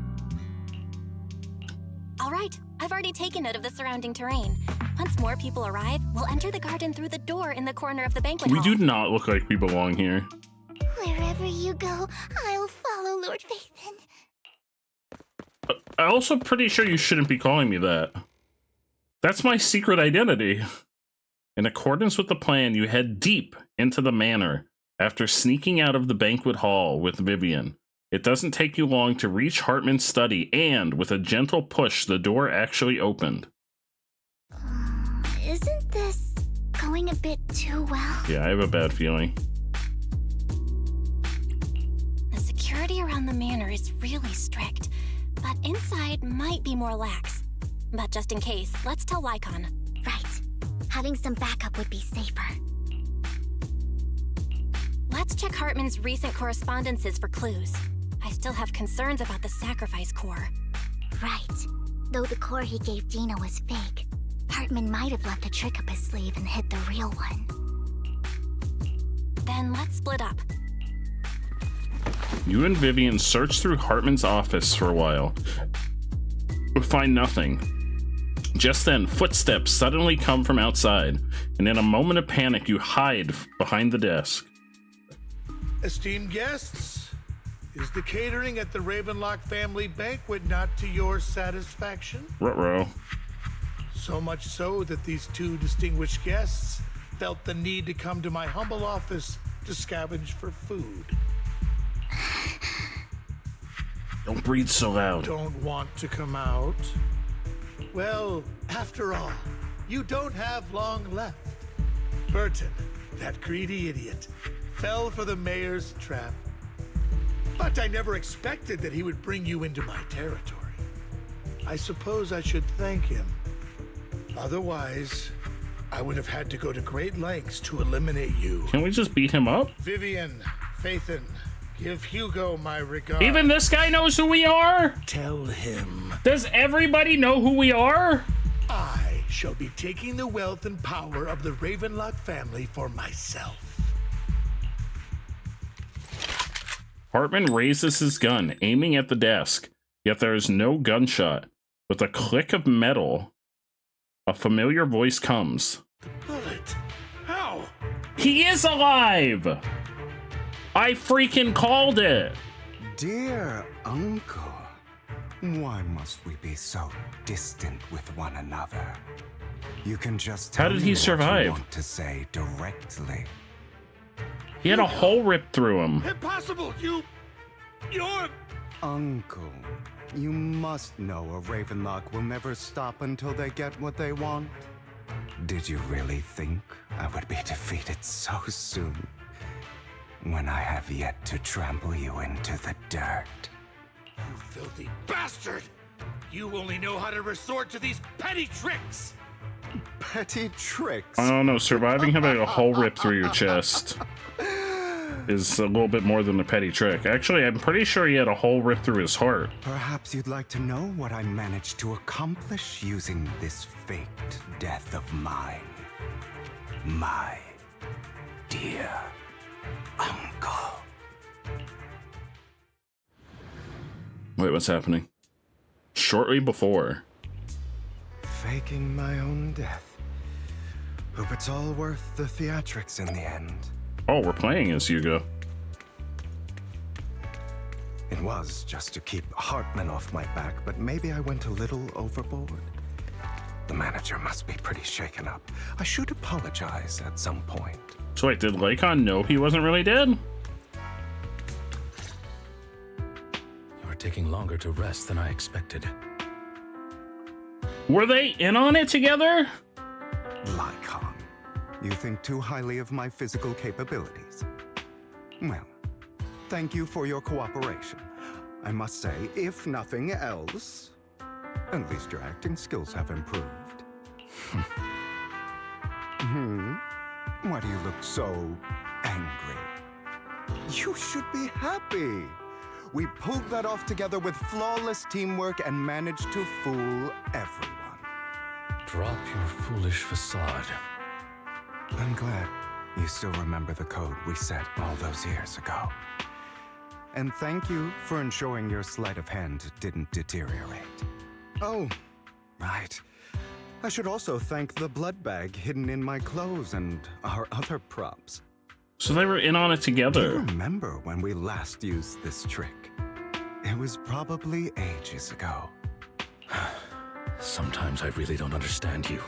All right, I've already taken note of the surrounding terrain. Once more people arrive, we'll enter the garden through the door in the corner of the banquet We hall. do not look like we belong here. Wherever you go, I'll follow, Lord Phaethon. I'm also pretty sure you shouldn't be calling me that. That's my secret identity. In accordance with the plan, you head deep into the manor after sneaking out of the banquet hall with Vivian. It doesn't take you long to reach Hartman's study, and with a gentle push, the door actually opened. Isn't this going a bit too well? Yeah, I have a bad feeling. The security around the manor is really strict, but inside might be more lax. But just in case, let's tell Lycon. Right. Having some backup would be safer. Let's check Hartman's recent correspondences for clues. I still have concerns about the sacrifice core. Right. Though the core he gave Dina was fake, Hartman might have left a trick up his sleeve and hid the real one. Then let's split up. You and Vivian search through Hartman's office for a while, but find nothing. Just then, footsteps suddenly come from outside, and in a moment of panic, you hide behind the desk. Esteemed guests, is the catering at the Ravenlock family banquet not to your satisfaction? Ruh-roh. So much so that these two distinguished guests felt the need to come to my humble office to scavenge for food. Don't breathe so loud. Don't want to come out? Well, after all, you don't have long left. Burton, that greedy idiot, fell for the mayor's trap. But I never expected that he would bring you into my territory. I suppose I should thank him. Otherwise, I would have had to go to great lengths to eliminate you. Can we just beat him up? Vivian, Phaethon, give Hugo my regards. Even this guy knows who we are? Tell him. Does everybody know who we are? I shall be taking the wealth and power of the Ravenlock family for myself. Hartman raises his gun, aiming at the desk, yet there is no gunshot. With a click of metal, a familiar voice comes. Bullet? How? He is alive! I freaking called it! Dear uncle, why must we be so distant with one another? You can just tell How did he me survive? what you want to say directly. He had a hole ripped through him. Impossible! You're... Uncle, you must know a Ravenlock will never stop until they get what they want. Did you really think I would be defeated so soon? When I have yet to trample you into the dirt. You filthy bastard! You only know how to resort to these petty tricks! Petty tricks? I don't know, surviving having a hole ripped through your chest is a little bit more than a petty trick. Actually, I'm pretty sure he had a hole ripped through his heart. Perhaps you'd like to know what I managed to accomplish using this faked death of mine. My dear uncle. Wait, what's happening? Shortly before. Faking my own death. Hope it's all worth the theatrics in the end. Oh, we're playing as Hugo. It was just to keep Hartman off my back, but maybe I went a little overboard. The manager must be pretty shaken up. I should apologize at some point. So wait, did Lycon know he wasn't really dead? You're taking longer to rest than I expected. Were they in on it together? Lycon, you think too highly of my physical capabilities. Well, thank you for your cooperation. I must say, if nothing else, at least your acting skills have improved. Why do you look so angry? You should be happy. We pulled that off together with flawless teamwork and managed to fool everyone. Drop your foolish facade. I'm glad you still remember the code we set all those years ago. And thank you for ensuring your sleight of hand didn't deteriorate. Oh, right. I should also thank the blood bag hidden in my clothes and our other props. So they were in on it together. Do you remember when we last used this trick? It was probably ages ago. Sometimes I really don't understand you.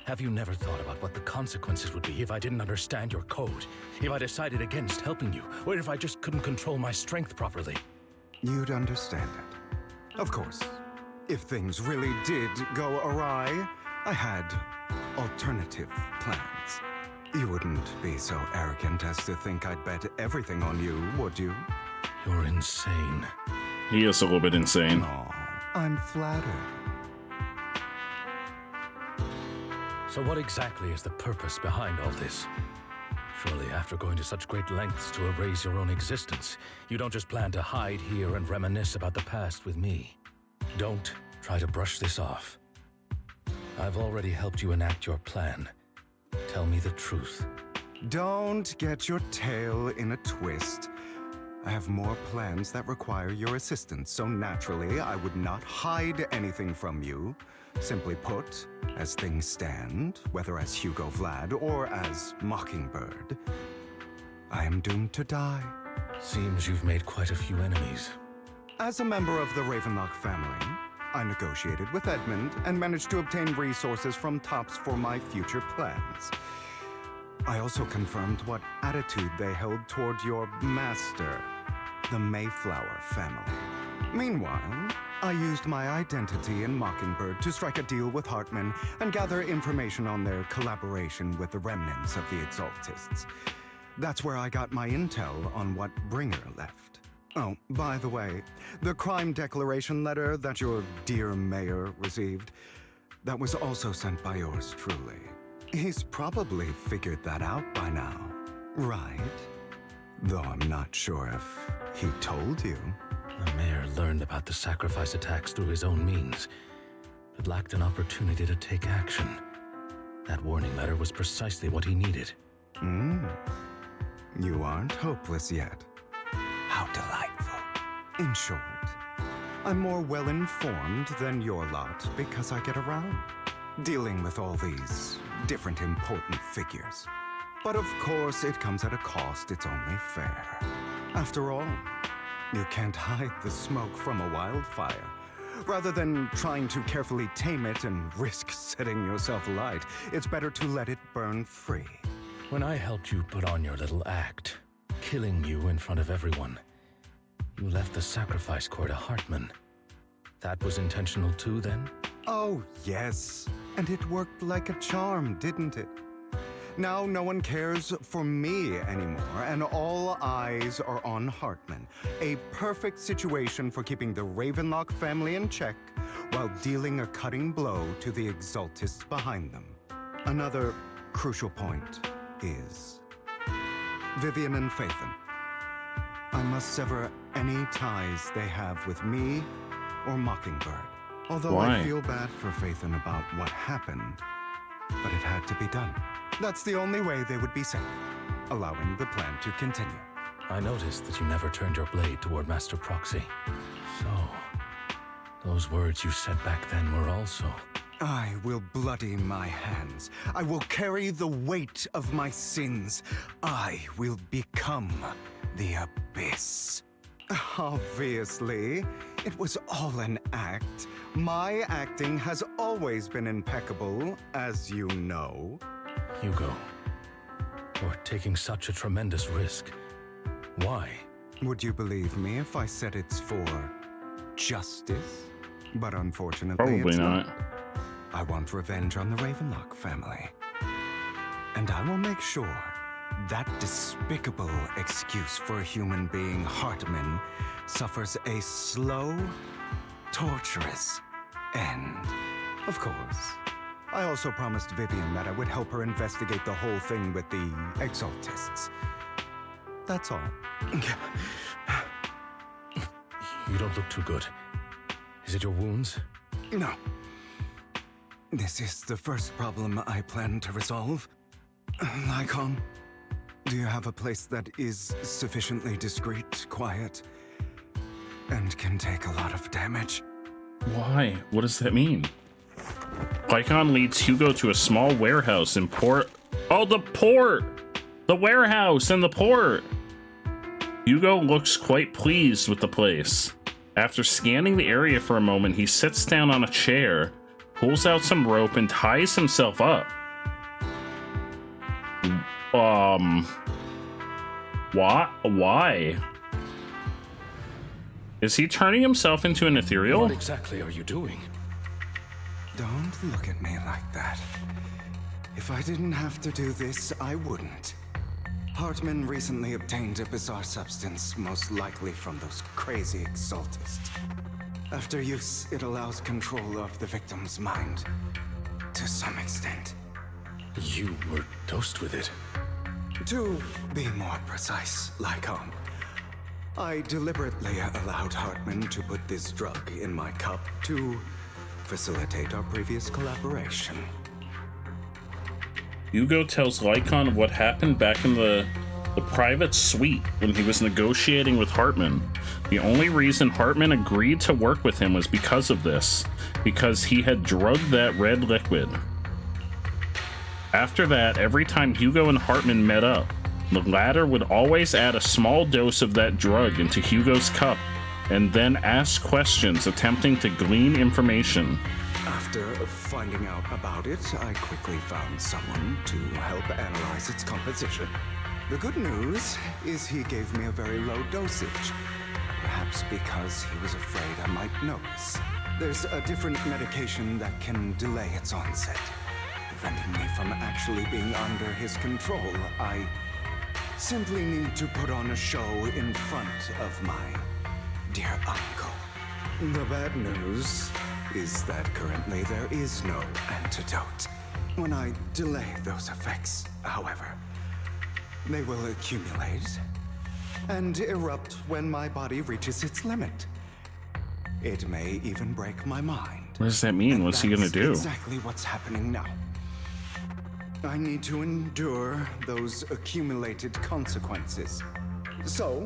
Have you never thought about what the consequences would be if I didn't understand your code? If I decided against helping you? Or if I just couldn't control my strength properly? You'd understand it. Of course. If things really did go awry, I had alternative plans. You wouldn't be so arrogant as to think I'd bet everything on you, would you? You're insane. He is a little bit insane. Aw, I'm flattered. So what exactly is the purpose behind all this? Surely after going to such great lengths to erase your own existence, you don't just plan to hide here and reminisce about the past with me. Don't try to brush this off. I've already helped you enact your plan. Tell me the truth. Don't get your tail in a twist. I have more plans that require your assistance, so naturally I would not hide anything from you. Simply put, as things stand, whether as Hugo Vlad or as Mockingbird, I am doomed to die. Seems you've made quite a few enemies. As a member of the Ravenlock family, I negotiated with Edmund and managed to obtain resources from Tops for my future plans. I also confirmed what attitude they held toward your master, the Mayflower family. Meanwhile, I used my identity in Mockingbird to strike a deal with Hartman and gather information on their collaboration with the remnants of the Exaltists. That's where I got my intel on what Bringer left. Oh, by the way, the crime declaration letter that your dear mayor received, that was also sent by yours truly. He's probably figured that out by now, right? Though I'm not sure if he told you. The mayor learned about the sacrifice attacks through his own means, but lacked an opportunity to take action. That warning letter was precisely what he needed. You aren't hopeless yet. How delightful. In short, I'm more well-informed than your lot because I get around, dealing with all these different important figures. But of course, it comes at a cost. It's only fair. After all, you can't hide the smoke from a wildfire. Rather than trying to carefully tame it and risk setting yourself alight, it's better to let it burn free. When I helped you put on your little act, killing you in front of everyone, you left the sacrifice core to Hartman. That was intentional too, then? Oh, yes. And it worked like a charm, didn't it? Now no one cares for me anymore, and all eyes are on Hartman. A perfect situation for keeping the Ravenlock family in check while dealing a cutting blow to the Exaltists behind them. Another crucial point is Vivian and Phaethon. I must sever any ties they have with me or Mockingbird. Although Why? I feel bad for Phaethon about what happened, but it had to be done. That's the only way they would be safe, allowing the plan to continue. I noticed that you never turned your blade toward Master Proxy. So, those words you said back then were also... I will bloody my hands. I will carry the weight of my sins. I will become the Abyss. Obviously, it was all an act. My acting has always been impeccable, as you know. Hugo, you're taking such a tremendous risk. Why? Would you believe me if I said it's for justice? But unfortunately, Probably it's not. I want revenge on the Ravenlock family. And I will make sure that despicable excuse for a human being, Hartman, suffers a slow, torturous end. Of course. I also promised Vivian that I would help her investigate the whole thing with the Exaltists. That's all. You don't look too good. Is it your wounds? No. This is the first problem I plan to resolve. Lycon, Do you have a place that is sufficiently discreet, quiet, and can take a lot of damage? Why? What does that mean? Lycon leads Hugo to a small warehouse in port. Oh, the port! The warehouse and the port! Hugo looks quite pleased with the place. After scanning the area for a moment, he sits down on a chair, pulls out some rope, and ties himself up. What? Why? Is he turning himself into an ethereal? What exactly are you doing? Don't look at me like that. If I didn't have to do this, I wouldn't. Hartman recently obtained a bizarre substance, most likely from those crazy exaltists. After use, it allows control of the victim's mind, to some extent. You were dosed with it. To be more precise, Lycon, I deliberately allowed Hartman to put this drug in my cup to facilitate our previous collaboration. Hugo tells Lycon what happened back in the private suite when he was negotiating with Hartman. The only reason Hartman agreed to work with him was because of this, because he had drugged that red liquid. After that, every time Hugo and Hartman met up, the latter would always add a small dose of that drug into Hugo's cup and then ask questions attempting to glean information. After finding out about it, I quickly found someone to help analyze its composition. The good news is he gave me a very low dosage, perhaps because he was afraid I might notice. There's a different medication that can delay its onset, preventing me from actually being under his control. I simply need to put on a show in front of my dear uncle. The bad news is that currently there is no antidote. When I delay those effects, however, they will accumulate and erupt when my body reaches its limit. It may even break my mind. What does that mean? What's he gonna do? Exactly what's happening now. I need to endure those accumulated consequences. So,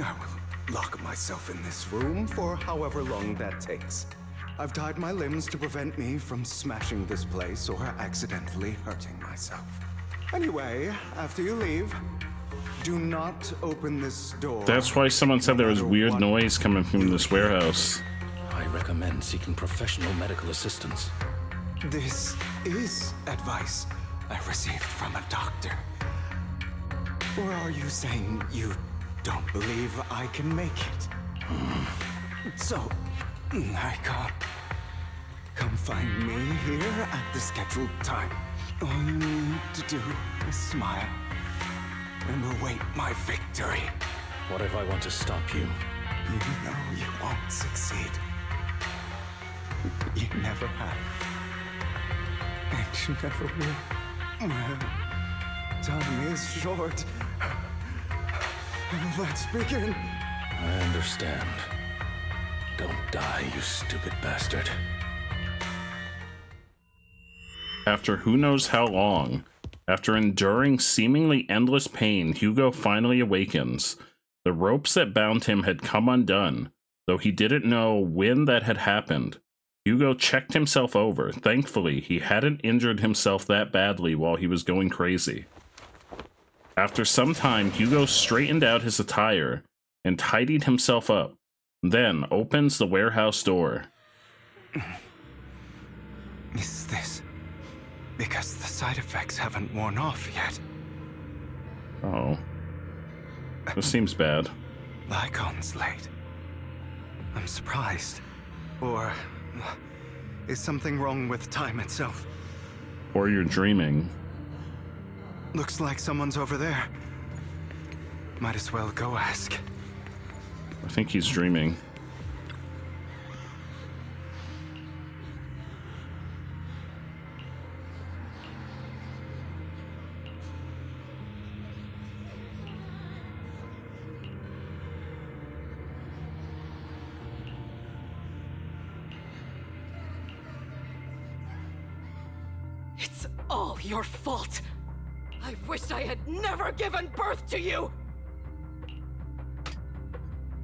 I will lock myself in this room for however long that takes. I've tied my limbs to prevent me from smashing this place or accidentally hurting myself. Anyway, after you leave, do not open this door. That's why someone said there was weird noise coming from this warehouse. I recommend seeking professional medical assistance. This is advice I received from a doctor. Or are you saying you don't believe I can make it? So, I can't. Come find me here at the scheduled time. All you need to do is smile and await my victory. What if I want to stop you? You know you won't succeed. You never have. And you never will. Well, time is short. Let's begin. I understand. Don't die, you stupid bastard. After who knows how long, after enduring seemingly endless pain, Hugo finally awakens. The ropes that bound him had come undone, though he didn't know when that had happened. Hugo checked himself over. Thankfully, he hadn't injured himself that badly while he was going crazy. After some time, Hugo straightened out his attire and tidied himself up, then opens the warehouse door. Is this because the side effects haven't worn off yet? Oh. This seems bad. Lycon's late. I'm surprised. Or is something wrong with time itself? Or you're dreaming. Looks like someone's over there. Might as well go ask. I think he's dreaming. It's all your fault. I wish I had never given birth to you!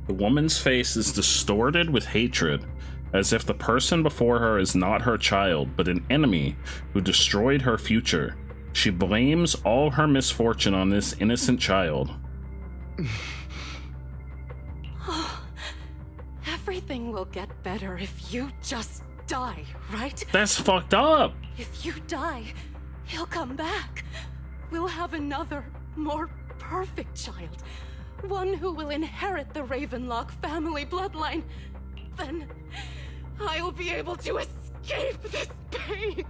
The woman's face is distorted with hatred, as if the person before her is not her child, but an enemy who destroyed her future. She blames all her misfortune on this innocent child. Everything will get better if you just die, right? That's fucked up! If you die, he'll come back. We'll have another, more perfect child. One who will inherit the Ravenlock family bloodline. Then I'll be able to escape this pain.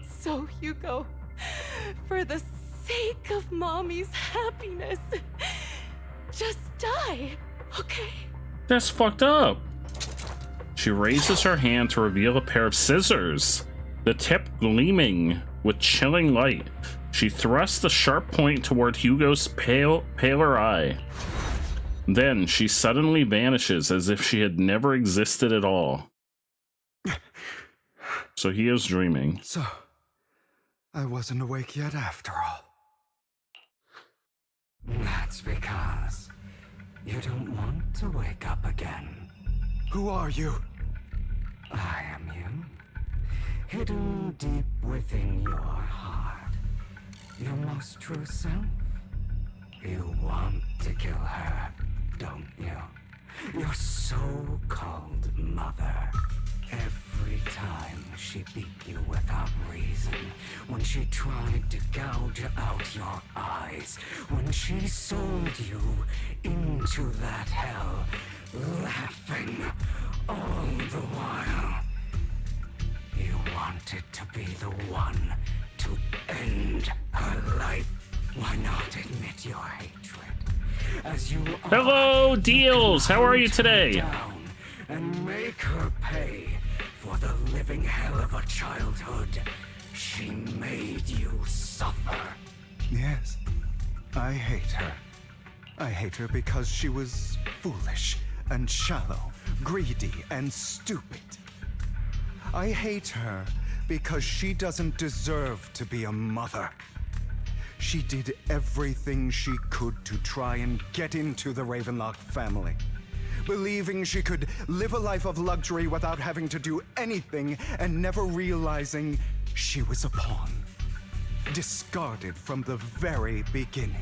So, Hugo, for the sake of Mommy's happiness, just die, okay? That's fucked up. She raises her hand to reveal a pair of scissors, the tip gleaming with chilling light. She thrusts the sharp point toward Hugo's paler eye. Then she suddenly vanishes as if she had never existed at all. So he is dreaming. So, I wasn't awake yet after all. That's because you don't want to wake up again. Who are you? I am you. Hidden deep within your heart. Your most true self. You want to kill her, don't you? Your so-called mother. Every time she beat you without reason, when she tried to gouge out your eyes, when she sold you into that hell, laughing all the while. You wanted to be the one to end her life. Why not admit your hatred? As you Hello, Deals! How are you today? And make her pay for the living hell of a childhood she made you suffer. Yes, I hate her. I hate her because she was foolish and shallow, greedy and stupid. I hate her because she doesn't deserve to be a mother. She did everything she could to try and get into the Ravenlock family, believing she could live a life of luxury without having to do anything and never realizing she was a pawn, discarded from the very beginning.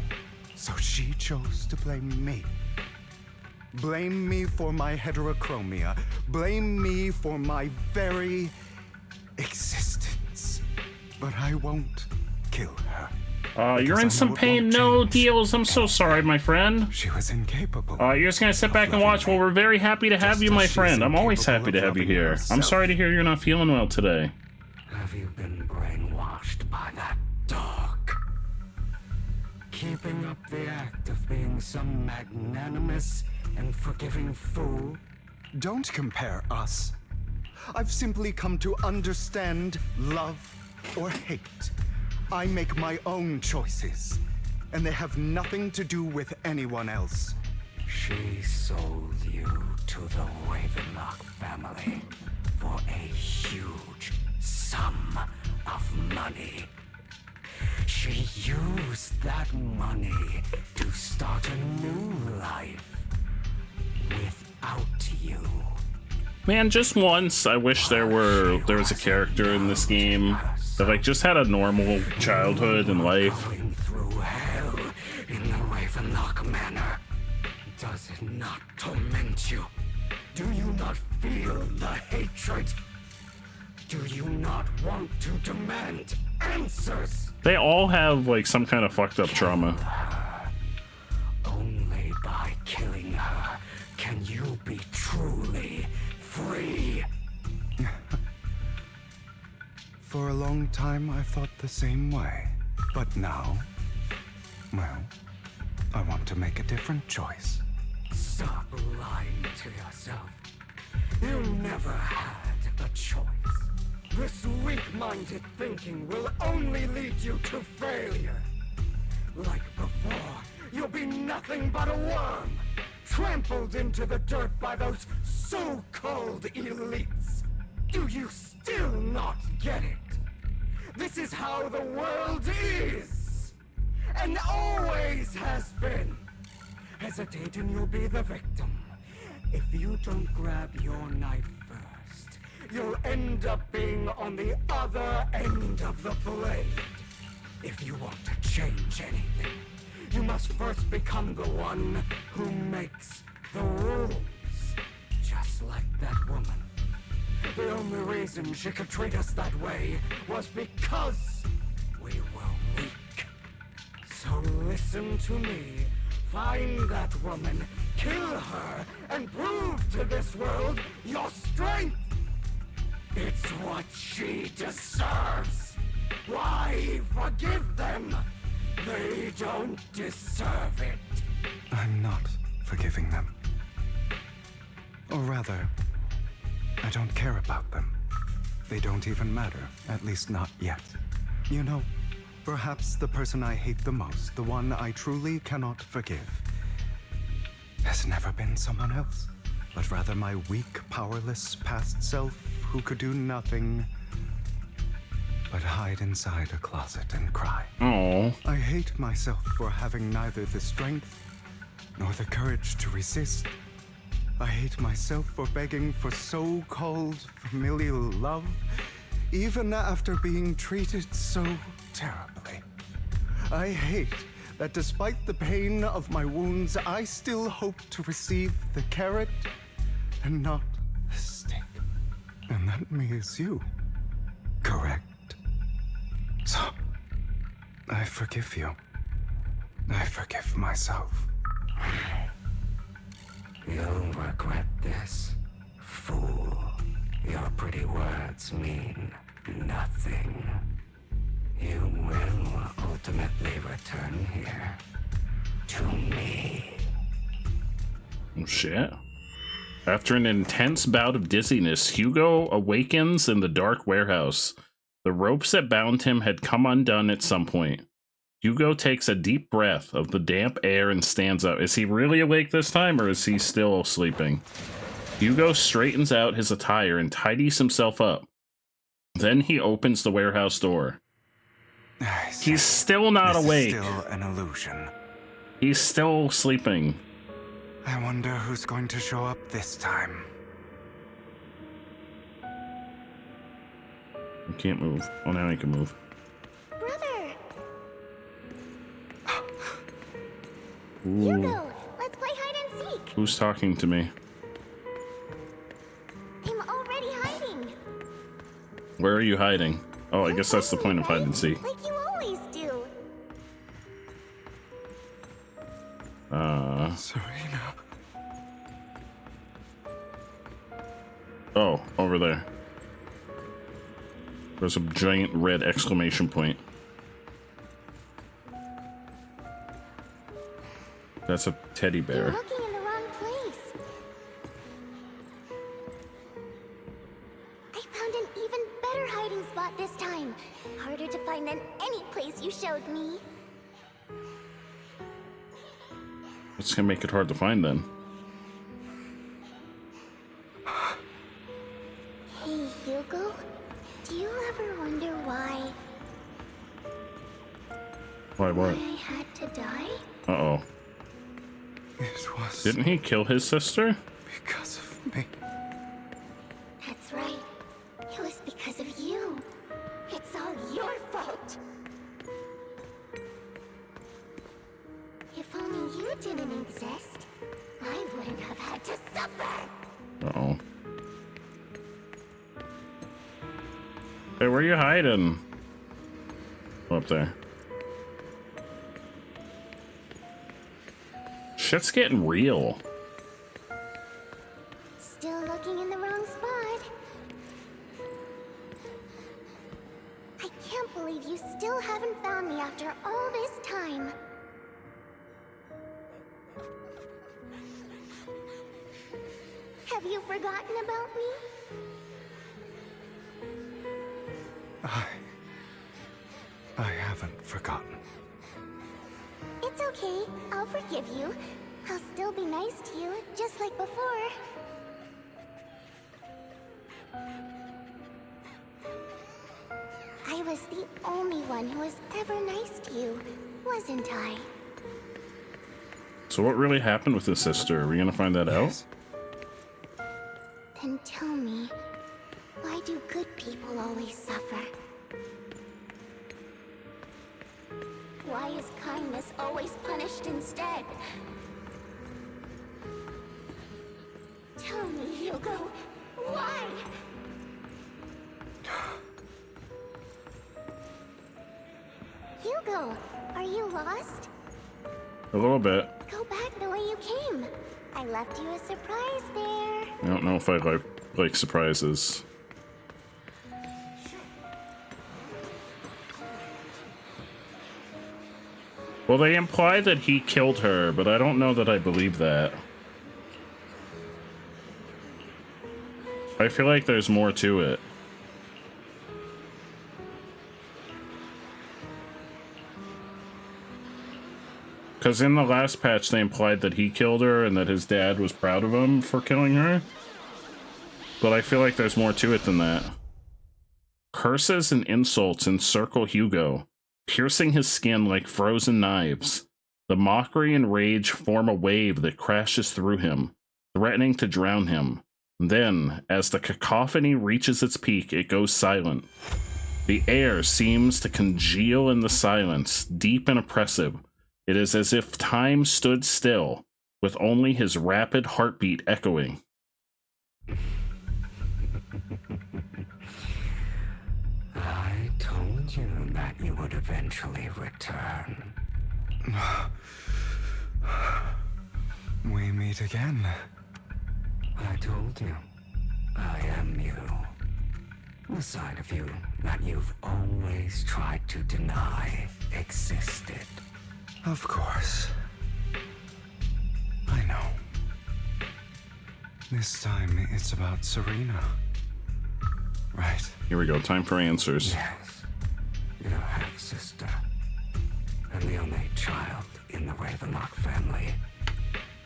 So she chose to blame me. Blame me for my heterochromia. Blame me for my very existence. But I won't kill her. You're in some pain. No, Deals. I'm so sorry, my friend. She was incapable. You're just gonna sit back and watch. Well, we're very happy to have you, my friend. I'm always happy to have you here. I'm sorry to hear you're not feeling well today. Have you been brainwashed by that dog? Keeping up the act of being some magnanimous and forgiving fool? Don't compare us. I've simply come to understand love or hate. I make my own choices, and they have nothing to do with anyone else. She sold you to the Ravenlock family for a huge sum of money. She used that money to start a new life without you. Man, just once, I wish there was a character in this game that like just had a normal childhood and life. Through hell in the Ravenlock Manor. Does it not torment you? Do you not feel the hatred? Do you not want to demand answers? They all have like some kind of fucked up trauma. Only by killing her can you be truly free. For a long time, I thought the same way. But now, well, I want to make a different choice. Stop lying to yourself. You never had a choice. This weak-minded thinking will only lead you to failure. Like before, you'll be nothing but a worm, trampled into the dirt by those so-called elites. Do you still not get it? This is how the world is. and always has been. Hesitate and you'll be the victim. If you don't grab your knife first, you'll end up being on the other end of the blade. If you want to change anything, you must first become the one who makes the rules. Just like that woman. The only reason she could treat us that way was because we were weak. So listen to me. Find that woman, kill her, and prove to this world your strength. It's what she deserves. Why forgive them? They don't deserve it. I'm not forgiving them. Or rather, I don't care about them. They don't even matter, at least not yet. You know, perhaps the person I hate the most, the one I truly cannot forgive, has never been someone else, but rather my weak, powerless past self who could do nothing but hide inside a closet and cry. Oh. I hate myself for having neither the strength nor the courage to resist. I hate myself for begging for so-called familial love, even after being treated so terribly. I hate that despite the pain of my wounds, I still hope to receive the carrot and not the stick. And that means you, correct? So, I forgive you. I forgive myself. You'll regret this, fool. Your pretty words mean nothing. You will ultimately return here to me. Oh, shit. After an intense bout of dizziness, Hugo awakens in the dark warehouse. The ropes that bound him had come undone at some point. Hugo takes a deep breath of the damp air and stands up. Is he really awake this time, or is he still sleeping? Hugo straightens out his attire and tidies himself up. Then he opens the warehouse door. He's still not awake. This is still an illusion. He's still sleeping. I wonder who's going to show up this time. I can't move. Oh, now I can move. Brother! Ooh. Hugo, let's play hide and seek. Who's talking to me? I'm already hiding. Where are you hiding? Oh, I guess that's the point of hide and seek. Like you always do. Serena. Oh, over there. There's a giant red exclamation point. That's a teddy You're bear. looking in the wrong place. I found an even better hiding spot this time. Harder to find than any place you showed me. It's gonna make it hard to find then. Hey, Hugo. Do you ever wonder why? Why what? Why I had to die? Uh-oh. It was Didn't he kill his sister? because of me. That's right. It was because of you. It's all your fault. If only you didn't exist, I wouldn't have had to suffer. Uh-oh. Hey, where are you hiding? Oh, up there. Shit's getting real. Still looking in the wrong spot. I can't believe you still haven't found me after all this time. Have you forgotten about me? I haven't forgotten. It's okay. I'll forgive you. I'll still be nice to you, just like before. I was the only one who was ever nice to you. wasn't I? So what really happened with his sister? Are we gonna find that out? Then tell me, why do good people always suffer? Why is kindness always punished instead? Tell me, Hugo, why? Hugo, are you lost? A little bit. Go back the way you came. I left you a surprise there. I don't know if I like surprises. Well, they imply that he killed her, but I don't know that I believe that. I feel like there's more to it. Because in the last patch, they implied that he killed her and that his dad was proud of him for killing her. But I feel like there's more to it than that. Curses and insults encircle Hugo, piercing his skin like frozen knives. The mockery and rage form a wave that crashes through him, threatening to drown him. Then, as the cacophony reaches its peak, it goes silent. The air seems to congeal in the silence, deep and oppressive. It is as if time stood still, with only his rapid heartbeat echoing. I told you that you would eventually return. We meet again. I told you, I am you. The side of you that you've always tried to deny existed. Of course. I know. This time it's about Serena. Right. Here we go, time for answers. Yes. Your half-sister. And the only child in the Ravenlock family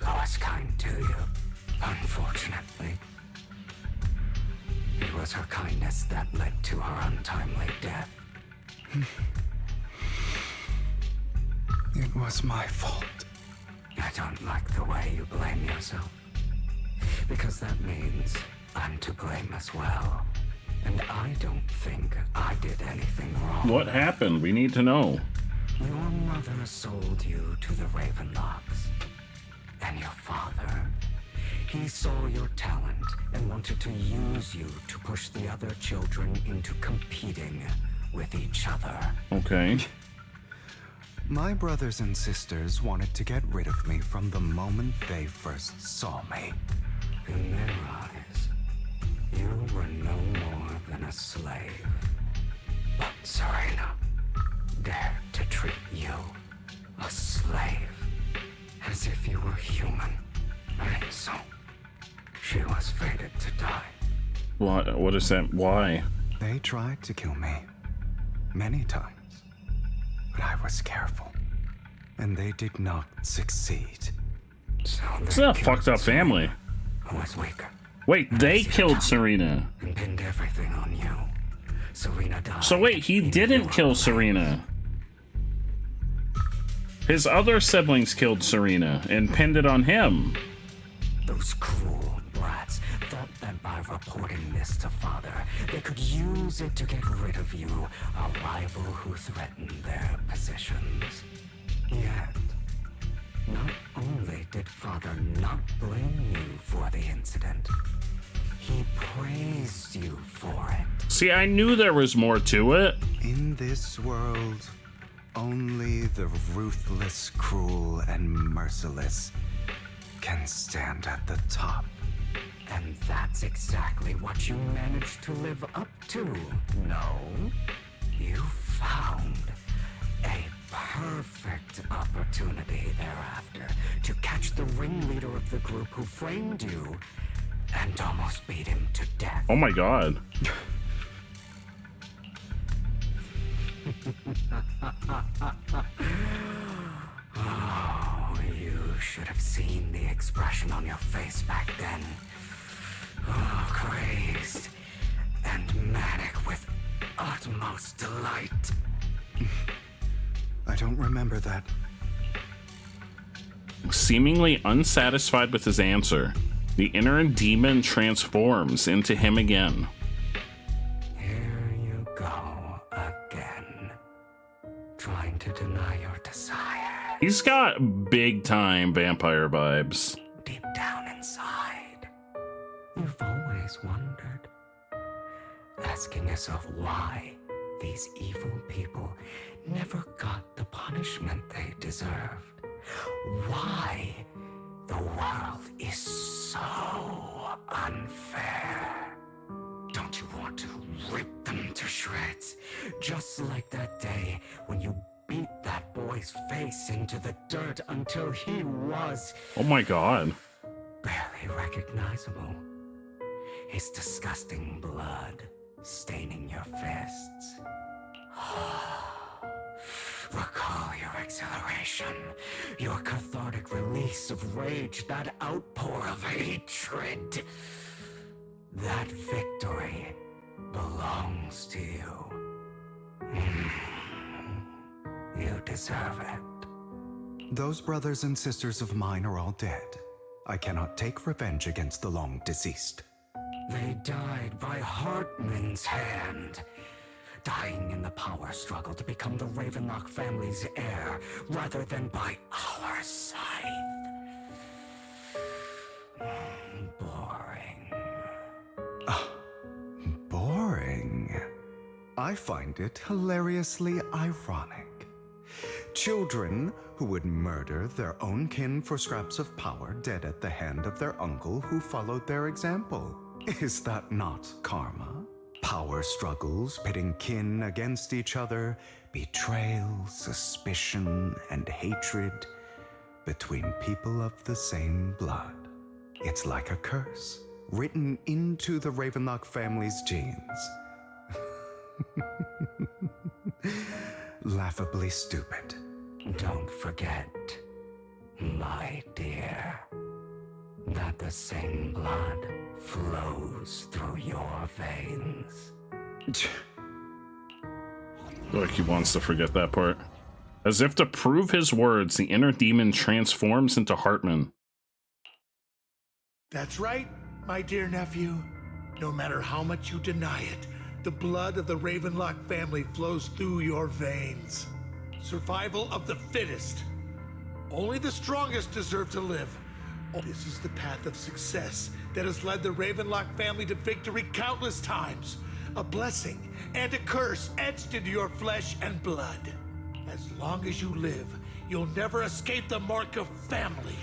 who was kind to you. Unfortunately. It was her kindness that led to her untimely death. It was my fault. I don't like the way you blame yourself. Because that means I'm to blame as well. And I don't think I did anything wrong. What happened? We need to know. Your mother sold you to the Ravenlocks. And your father, he saw your talent and wanted to use you to push the other children into competing with each other. Okay. My brothers and sisters wanted to get rid of me from the moment they first saw me. In their eyes, you were no more than a slave. But Serena dared to treat you, a slave, as if you were human. And so, she was fated to die. What is that? Why? They tried to kill me many times. But I was careful, and they did not succeed. So It's a fucked up family. Who was weaker. Wait, they killed Serena. And pinned everything on you. Serena died. So wait, he didn't kill Serena. His other siblings killed Serena and pinned it on him. Those cruel brats thought that by reporting this to Father, they could use it to get rid of you, a rival who threatened their positions. Yet, not only did Father not blame you for the incident, he praised you for it. See, I knew there was more to it. In this world, only the ruthless, cruel, and merciless can stand at the top. And that's exactly what you managed to live up to, no? You found a perfect opportunity thereafter to catch the ringleader of the group who framed you and almost beat him to death. Oh my god. Oh, you should have seen the expression on your face back then. Oh, crazed and manic with utmost delight. I don't remember that. Seemingly unsatisfied with his answer, the inner demon transforms into him again. Here you go again. Trying to deny your desire. He's got big time vampire vibes. Deep down inside, you've always wondered, asking yourself why these evil people never got the punishment they deserved. Why the world is so unfair. Don't you want to rip them to shreds? Just like that day when you beat that boy's face into the dirt until he was... Oh my god. barely recognizable. His disgusting blood staining your fists. Recall your exhilaration, your cathartic release of rage, that outpour of hatred. That victory belongs to you. You deserve it. Those brothers and sisters of mine are all dead. I cannot take revenge against the long deceased. They died by Hartman's hand. Dying in the power struggle to become the Ravenlock family's heir, rather than by our scythe. Boring. Boring? I find it hilariously ironic. Children who would murder their own kin for scraps of power dead at the hand of their uncle who followed their example. Is that not karma? Power struggles pitting kin against each other, betrayal, suspicion, and hatred between people of the same blood. It's like a curse, written into the Ravenlock family's genes. Laughably stupid. Don't forget, my dear, that the same blood flows through your veins. Like he wants to forget that part. As if to prove his words, the inner demon transforms into Hartman. That's right, my dear nephew. No matter how much you deny it, the blood of the Ravenlock family flows through your veins. Survival of the fittest. Only the strongest deserve to live. This is the path of success that has led the Ravenlock family to victory countless times. A blessing and a curse etched into your flesh and blood. As long as you live, you'll never escape the mark of family.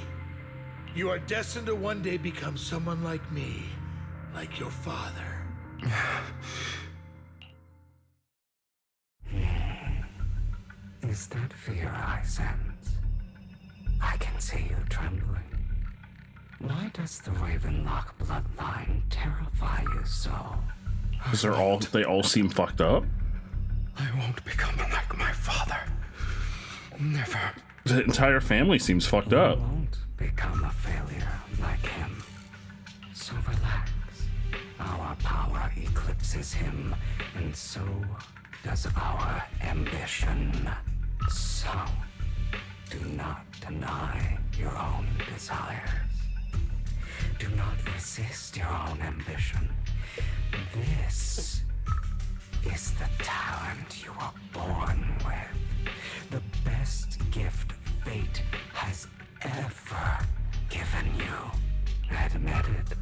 You are destined to one day become someone like me, like your father. Is that fear I sense? I can see you trembling. Why does the Ravenlock bloodline terrify you so? Because they all seem fucked up. I won't become like my father. Never. The entire family seems fucked up. You won't become a failure like him. So relax. Our power eclipses him, and so does our ambition. So, do not deny your own desires. Do not resist your own ambition. This is the talent you were born with. The best gift fate has ever given you. Admit it.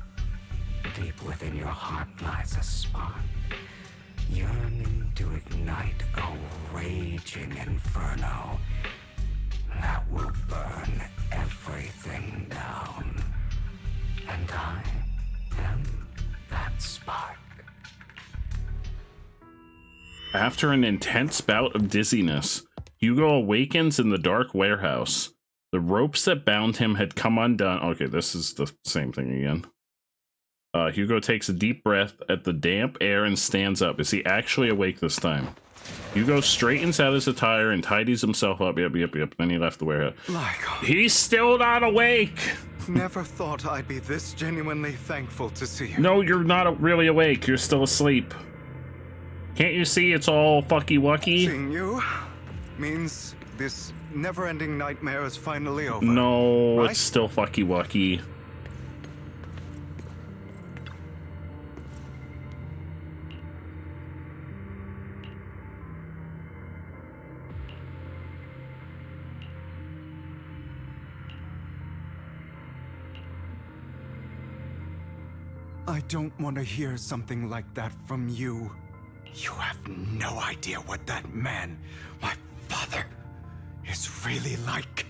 Deep within your heart lies a spark, yearning to ignite a raging inferno that will burn everything down. And I am that spark. After an intense bout of dizziness, Hugo awakens in the dark warehouse. The ropes that bound him had come undone. Okay, this is the same thing again. Hugo takes a deep breath at the damp air and stands up. Is he actually awake this time? Hugo straightens out his attire and tidies himself up. Yep. Then he left the warehouse. He's still not awake! Never thought I'd be this genuinely thankful to see you. No, you're not really awake. You're still asleep. Can't you see it's all fucky-wucky? Seeing you means This never-ending nightmare is finally over. No, right? it's still fucky wucky. I don't want to hear something like that from you. You have no idea what that man, my father, is really like.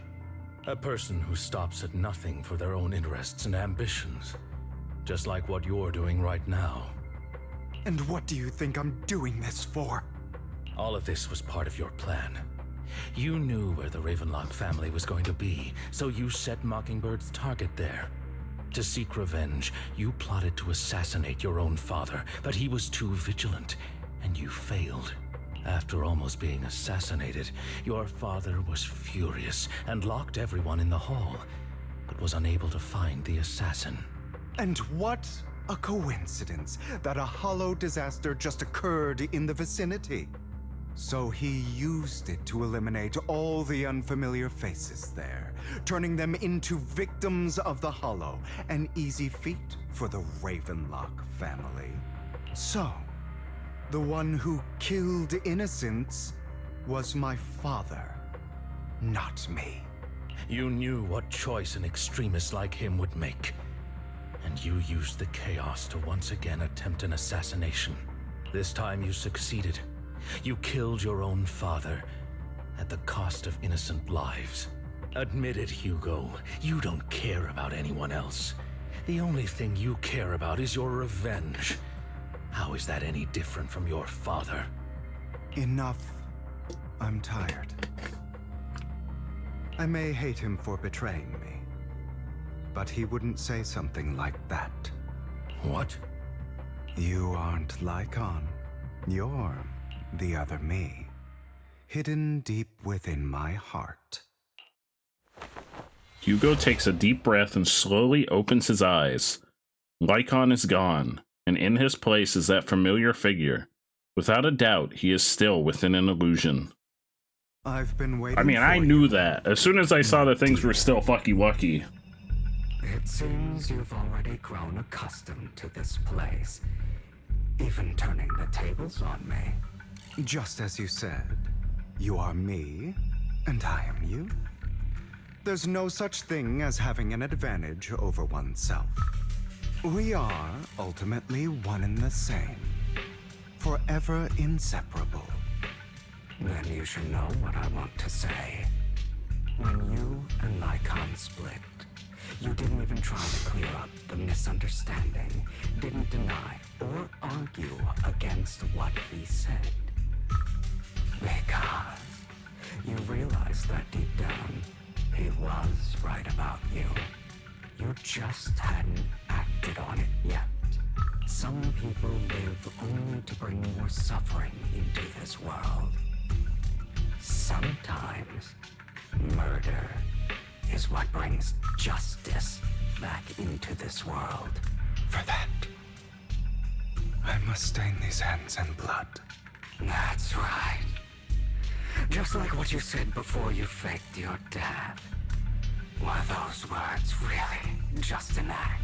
A person who stops at nothing for their own interests and ambitions. Just like what you're doing right now. And what do you think I'm doing this for? All of this was part of your plan. You knew where the Ravenlock family was going to be, so you set Mockingbird's target there. To seek revenge, you plotted to assassinate your own father, but he was too vigilant, and you failed. After almost being assassinated, your father was furious and locked everyone in the hall, but was unable to find the assassin. And what a coincidence that a hollow disaster just occurred in the vicinity. So he used it to eliminate all the unfamiliar faces there, turning them into victims of the hollow, an easy feat for the Ravenlock family. So, the one who killed innocents was my father, not me. You knew what choice an extremist like him would make. And you used the chaos to once again attempt an assassination. This time you succeeded. You killed your own father at the cost of innocent lives. Admit it, Hugo. You don't care about anyone else. The only thing you care about is your revenge. How is that any different from your father? Enough. I'm tired. I may hate him for betraying me, but he wouldn't say something like that. What? You aren't Lycon. You're the other me, hidden deep within my heart. Hugo takes a deep breath and slowly opens his eyes. Lycon is gone, and in his place is that familiar figure. Without a doubt, he is still within an illusion. I've been waiting. I mean, I knew that. As soon as I saw that things were still fucky wucky. It seems you've already grown accustomed to this place, even turning the tables on me. Just as you said, you are me, and I am you. There's no such thing as having an advantage over oneself. We are ultimately one and the same, forever inseparable. Then you should know what I want to say. When you and Lycon split, you didn't even try to clear up the misunderstanding, didn't deny or argue against what he said. Because you realized that deep down, he was right about you. You just hadn't acted on it yet. Some people live only to bring more suffering into this world. Sometimes, murder is what brings justice back into this world. For that, I must stain these hands in blood. That's right. Just like what you said before you faked your death. Were those words really just an act?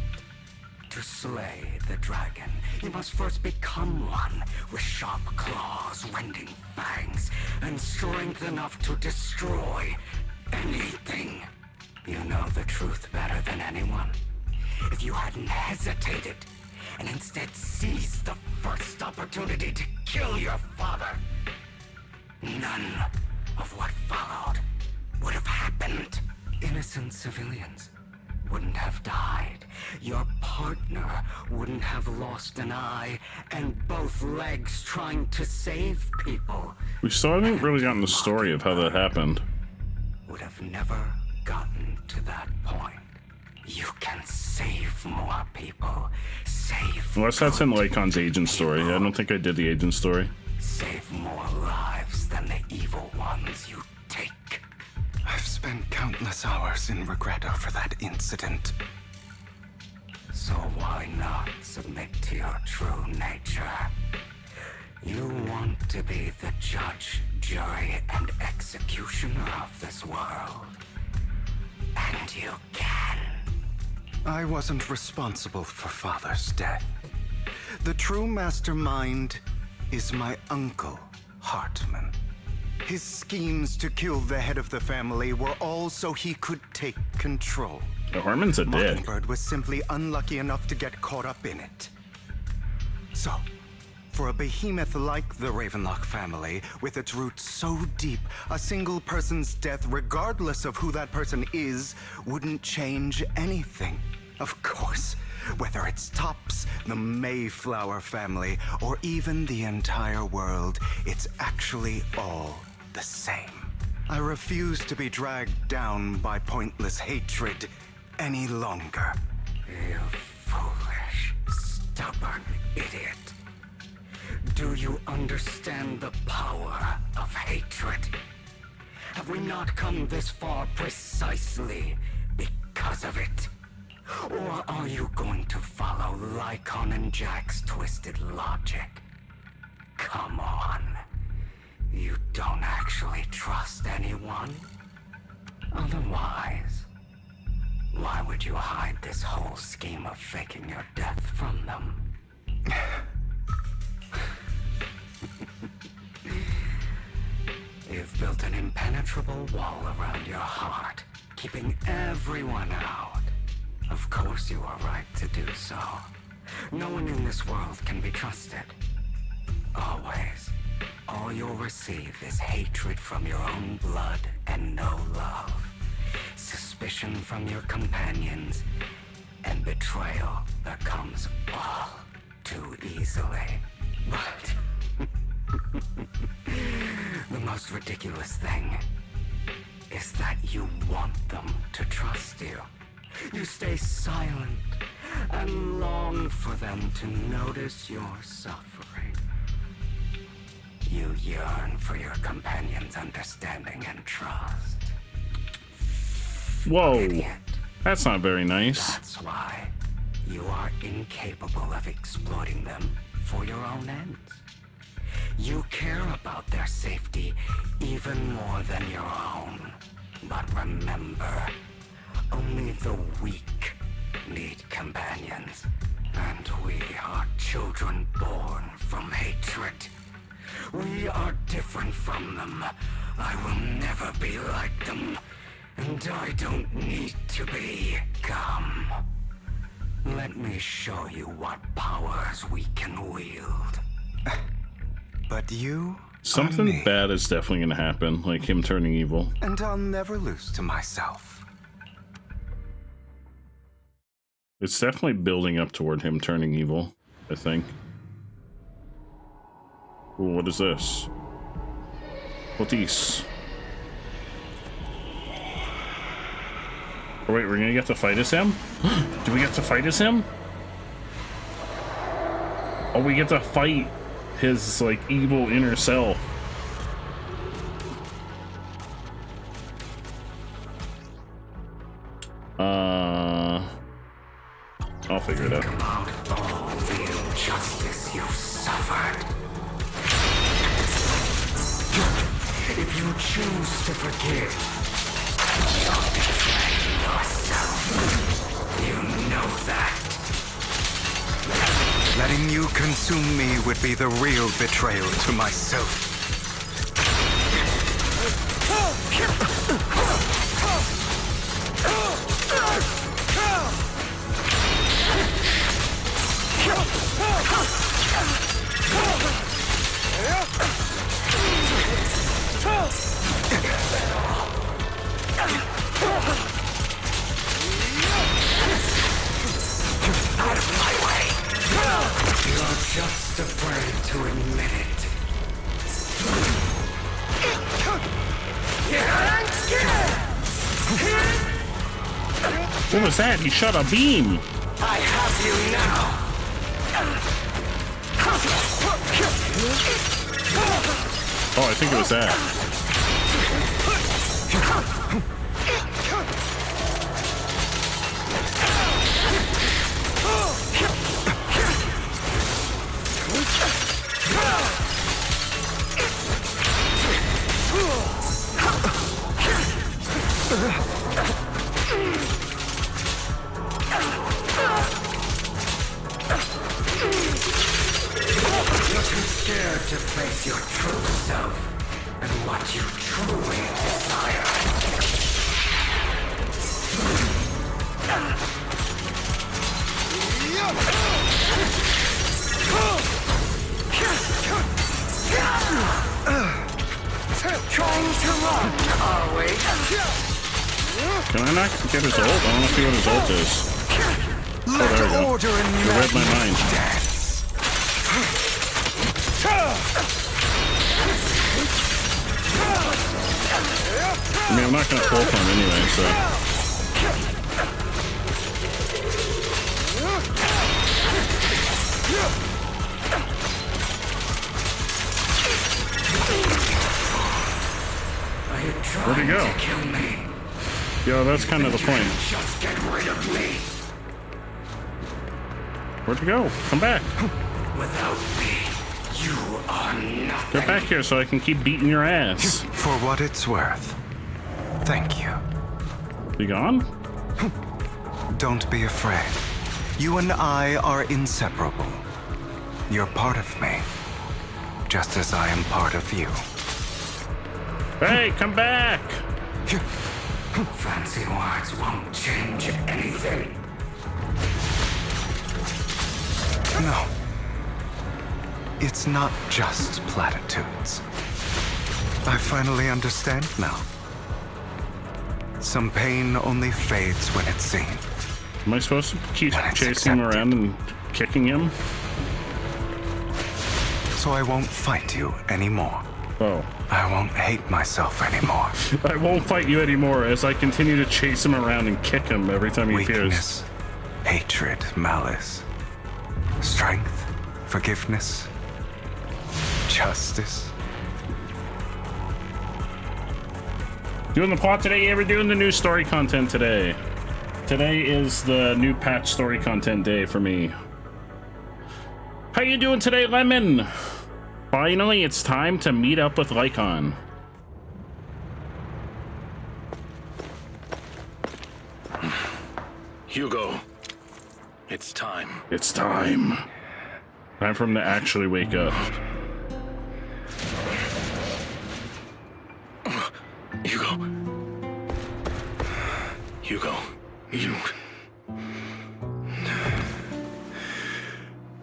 To slay the dragon, you must first become one with sharp claws, rending fangs, and strength enough to destroy anything. You know the truth better than anyone. If you hadn't hesitated and instead seized the first opportunity to kill your father, none of what followed would have happened. Innocent civilians wouldn't have died. Your partner wouldn't have lost an eye and both legs trying to save people. We still haven't really gotten the story of how that happened. Would have never gotten to that point. You can save more people. Save Unless that's in Lycon's agent story. I don't think I did the agent story. Save more lives than the evil ones you take. I've spent countless hours in regret over that incident. So why not submit to your true nature? You want to be the judge, jury and executioner of this world. And you can. I wasn't responsible for Father's death. The true mastermind is my uncle, Hartman. His schemes to kill the head of the family were all so he could take control. Hartman's a dick. Mockingbird was simply unlucky enough to get caught up in it. So, for a behemoth like the Ravenlock family, with its roots so deep, a single person's death, regardless of who that person is, wouldn't change anything. Of course, whether it's Tops, the Mayflower family, or even the entire world, it's actually all the same. I refuse to be dragged down by pointless hatred any longer. You foolish, stubborn idiot. Do you understand the power of hatred? Have we not come this far precisely because of it? Or are you going to follow Lycon and Jack's twisted logic? Come on. You don't actually trust anyone? Otherwise, why would you hide this whole scheme of faking your death from them? You've built an impenetrable wall around your heart, keeping everyone out. Of course you are right to do so. No one in this world can be trusted. Always. All you'll receive is hatred from your own blood and no love. Suspicion from your companions, and betrayal that comes all too easily. But the most ridiculous thing is that you want them to trust you. You stay silent and long for them to notice your suffering. You yearn for your companion's understanding and trust. Whoa. Idiot. That's not very nice. That's why you are incapable of exploiting them for your own ends. You care about their safety even more than your own. But remember, only the weak need companions. And we are children born from hatred. We are different from them. I will never be like them. And I don't need to be. Come. Let me show you what powers we can wield. But you Something bad is definitely gonna happen, like him turning evil. And I'll never lose to myself. It's definitely building up toward him turning evil, I think. Ooh, what is this? What is? Oh wait, we're gonna get to fight as him? Do we get to fight as him? Oh, we get to fight his, like, evil inner self. I'll figure it out. About all the injustice you've suffered. If you choose to forgive, you're betraying yourself. You know that. Letting you consume me would be the real betrayal to myself. Out of my way! You're just afraid to admit it. What was that? He shot a beam! I have you now! Oh, I think it was that. Dare to face your true self and what you truly desire. Trying to run, are we? Can I not get his ult? I want to see what his ult is. Oh, there we go. You read my mind. I mean, I'm not going to pull from him anyway, so... Where'd he go? Yo, that's kind of the point. Just get rid of me. Where'd he go? Come back. Without me, you are nothing. Get back here so I can keep beating your ass. For what it's worth, thank you. You gone? Don't be afraid. You and I are inseparable. You're part of me, just as I am part of you. Hey, come back! Fancy words won't change anything. No. It's not just platitudes. I finally understand now. Some pain only fades when it's seen. Am I supposed to keep chasing him around and kicking him? So I won't fight you anymore. Oh. I won't hate myself anymore. I won't fight you anymore as I continue to chase him around and kick him every time he appears. Hatred, malice, strength, forgiveness, justice. Doing the plot today, yeah, we're doing the new story content today. Today is the new patch story content day for me. How you doing today, Lemon? Finally, it's time to meet up with Lycon. Hugo, it's time. It's time. Time for him to actually wake up. Hugo. Hugo, you...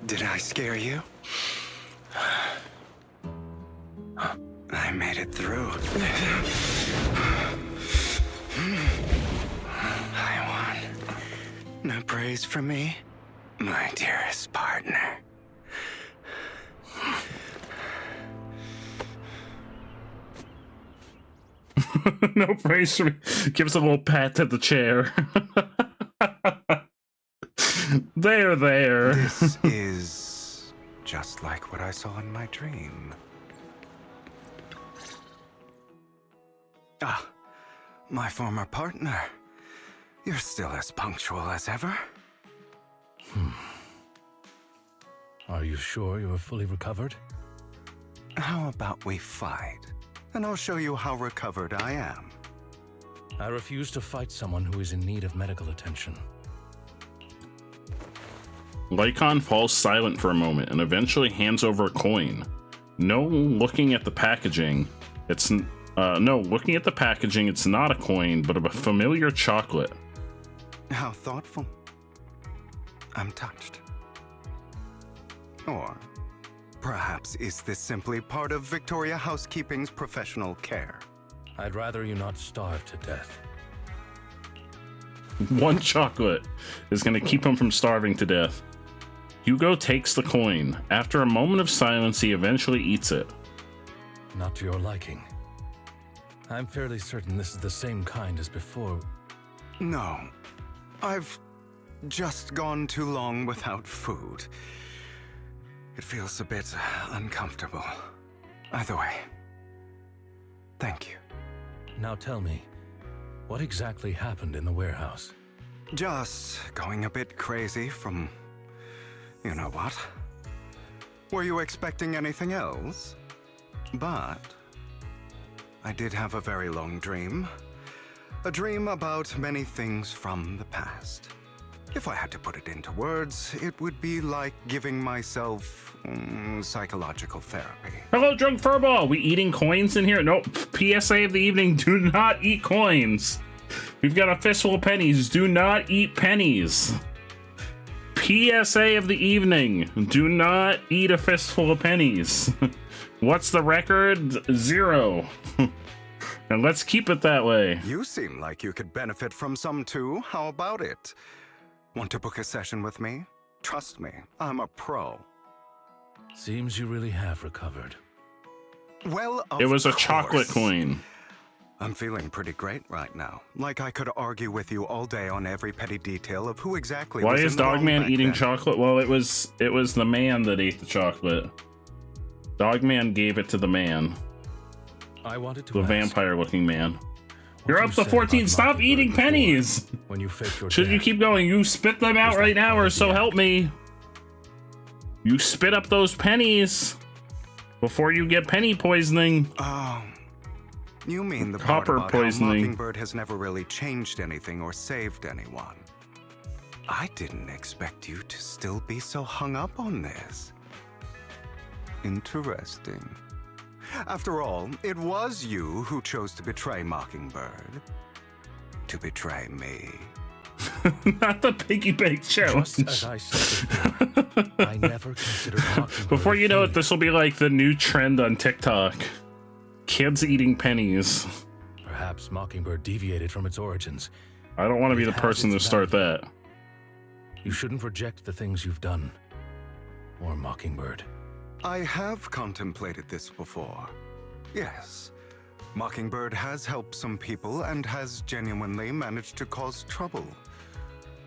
Did I scare you? I made it through. I won. No praise from me, my dearest partner. No praise for me. Gives a little pat to the chair. There. This is just like what I saw in my dream. Ah, my former partner. You're still as punctual as ever. Are you sure you're fully recovered? How about we fight? And I'll show you how recovered I am. I refuse to fight someone who is in need of medical attention. Lycon falls silent for a moment and eventually hands over a coin. Looking at the packaging, it's not a coin, but a familiar chocolate. How thoughtful. I'm touched. Or perhaps is this simply part of Victoria Housekeeping's professional care? I'd rather you not starve to death. One chocolate is going to keep him from starving to death. Hugo takes the coin. After a moment of silence, he eventually eats it. Not to your liking. I'm fairly certain this is the same kind as before. No. I've just gone too long without food. It feels a bit uncomfortable. Either way, thank you. Now tell me, what exactly happened in the warehouse? Just going a bit crazy from... you know what? Were you expecting anything else? But... I did have a very long dream. A dream about many things from the past. If I had to put it into words, it would be like giving myself psychological therapy. Hello, Drunk Furball. We eating coins in here? Nope. PSA of the evening, do not eat coins. We've got a fistful of pennies. Do not eat pennies. PSA of the evening, do not eat a fistful of pennies. What's the record? 0. And let's keep it that way. You seem like you could benefit from some too. How about it? Want to book a session with me? Trust me, I'm a pro. Seems you really have recovered. Well, It was a of chocolate course. coin. I'm feeling pretty great right now. Like I could argue with you all day on every petty detail of who exactly Why was is in the wrong Dogman back eating then. chocolate? Well, it was the man that ate the chocolate. Dogman gave it to the man. I wanted to The ask, vampire-looking man. what You're you up to said 14. about Stop Mockingbird eating before, pennies. When you faked your Should you death. keep going? You spit them out right now, or so help me. You spit up those pennies before you get penny poisoning. Oh, you mean the Copper part about poisoning. how Mockingbird has never really changed anything or saved anyone. I didn't expect you to still be so hung up on this. Interesting. After all, it was you who chose to betray Mockingbird. To betray me. Not the piggy bank challenge. Just as I said before, I never considered Mockingbird Before a you know it, failure. this will be like the new trend on TikTok. Kids eating pennies. Perhaps Mockingbird deviated from its origins. I don't want to be It the has person to its start value. that. You shouldn't reject the things you've done. Or Mockingbird. I have contemplated this before. Yes. Mockingbird has helped some people and has genuinely managed to cause trouble.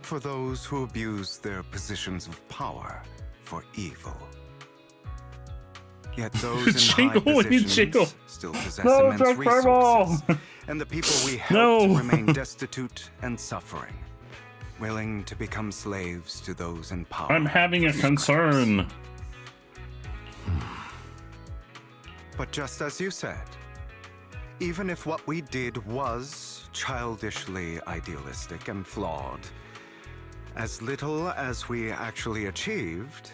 For those who abuse their positions of power for evil. Yet those in high Jingle when you positions jingle. still possess No, immense Drunk Fireball. resources. And the people we help No. remain destitute and suffering. Willing to become slaves to those in power. I'm having a concern. But just as you said, even if what we did was childishly idealistic and flawed, as little as we actually achieved,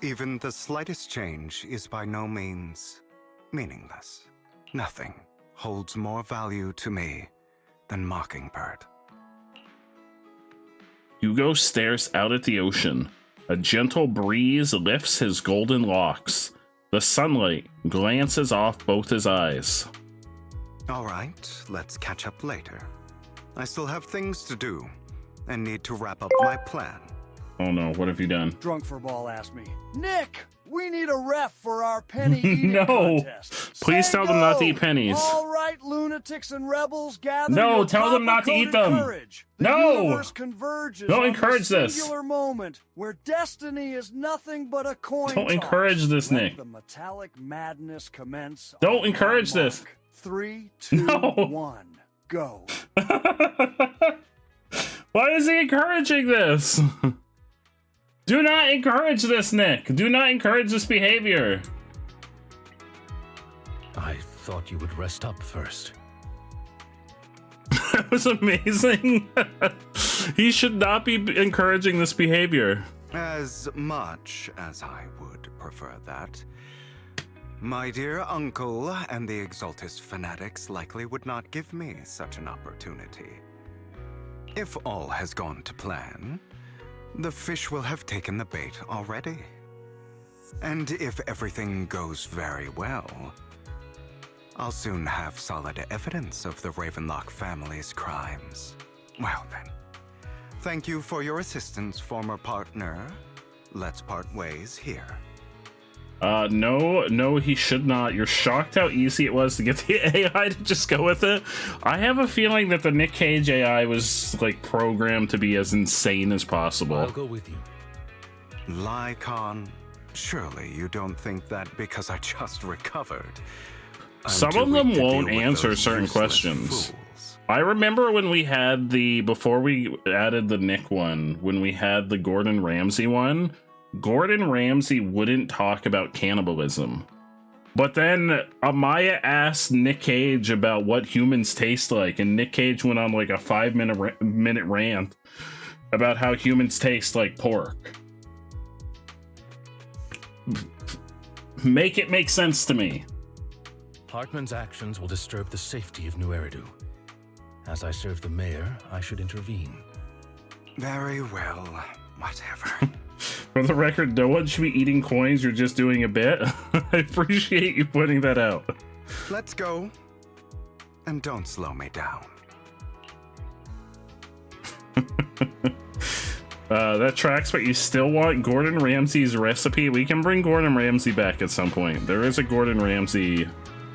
even the slightest change is by no means meaningless. Nothing holds more value to me than Mockingbird. Hugo stares out at the ocean. A gentle breeze lifts his golden locks. The sunlight glances off both his eyes. All right, let's catch up later. I still have things to do and need to wrap up my plan. Oh no, what have you done? Drunk for Ball asked me, Nick, we need a ref for our penny eating No. contest. Please Say tell them not to go. eat pennies. All right, lunatics and rebels, gather No, your tell them not to eat them. copper-coated courage. The No. universe converges Don't on encourage the this. singular moment where destiny is nothing but a coin Don't toss. encourage this, Let Nick. the metallic madness commence. Don't on encourage my this. mark. 3, 2, No. 1, go. Why is he encouraging this? Do not encourage this, Nick. Do not encourage this behavior. I thought you would rest up first. That was amazing. He should not be encouraging this behavior. As much as I would prefer that. My dear uncle and the Exaltist fanatics likely would not give me such an opportunity. If all has gone to plan, the fish will have taken the bait already. And if everything goes very well, I'll soon have solid evidence of the Ravenlock family's crimes. Well then, thank you for your assistance, former partner. Let's part ways here. No, he should not. You're shocked how easy it was to get the AI to just go with it. I have a feeling that the Nick Cage AI was like programmed to be as insane as possible. I'll go with you. Lycon, surely you don't think that because I just recovered. I'm Some too of them weak to won't deal with answer those certain useless questions. fools. I remember when we had before we added the Nick one, when we had the Gordon Ramsay one, Gordon Ramsay wouldn't talk about cannibalism. But then Amaya asked Nick Cage about what humans taste like, and Nick Cage went on like a 5-minute rant. about how humans taste like pork. Make it make sense to me. Hartman's actions will disturb the safety of New Eridu. As I serve the mayor, I should intervene. Very well, whatever. For the record, no one should be eating coins. You're just doing a bit. I appreciate you pointing that out. Let's go. And don't slow me down. That tracks, but you still want Gordon Ramsay's recipe? We can bring Gordon Ramsay back at some point. There is a Gordon Ramsay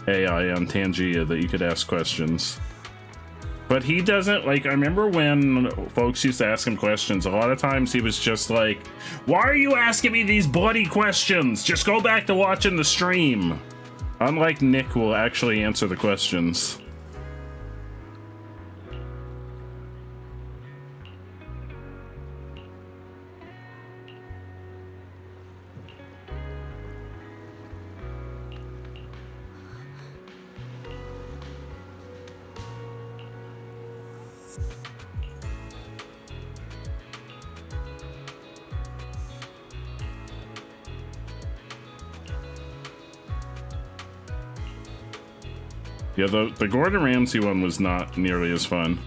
AI on Tangia that you could ask questions. But he doesn't, like, I remember when folks used to ask him questions, a lot of times he was just like, why are you asking me these bloody questions? Just go back to watching the stream. Unlike Nick, who will actually answer the questions. Yeah, the Gordon Ramsay one was not nearly as fun.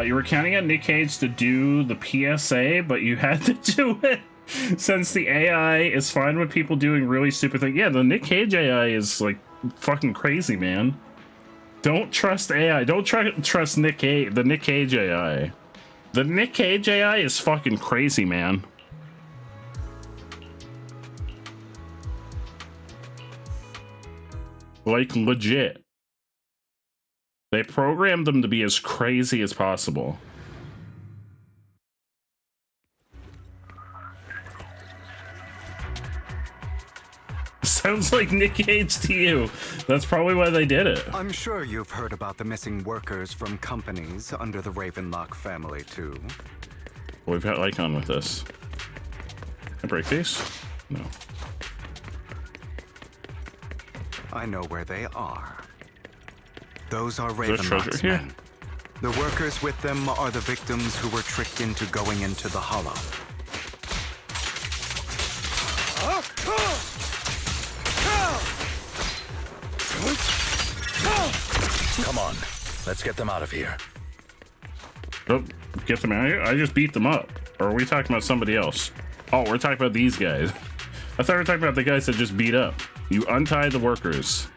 You were counting on Nick Cage to do the PSA, but you had to do it since the AI is fine with people doing really stupid things. Yeah, the Nick Cage AI is like fucking crazy, man. Don't trust AI. Don't trust the Nick Cage AI. The Nick Cage AI is fucking crazy, man. Like, legit. They programmed them to be as crazy as possible. Sounds like Nick Cage to you. That's probably why they did it. I'm sure you've heard about the missing workers from companies under the Ravenlock family, too. We've got Icon with us. Can I break these? No. I know where they are. Those are Is there treasure Ravenlock's here? men. The workers with them are the victims who were tricked into going into the Hollow. Come on, let's get them out of here. Oh, get them out of here? I just beat them up. Or are we talking about somebody else? Oh, we're talking about these guys. I thought we were talking about the guys that just beat up. You untied the workers.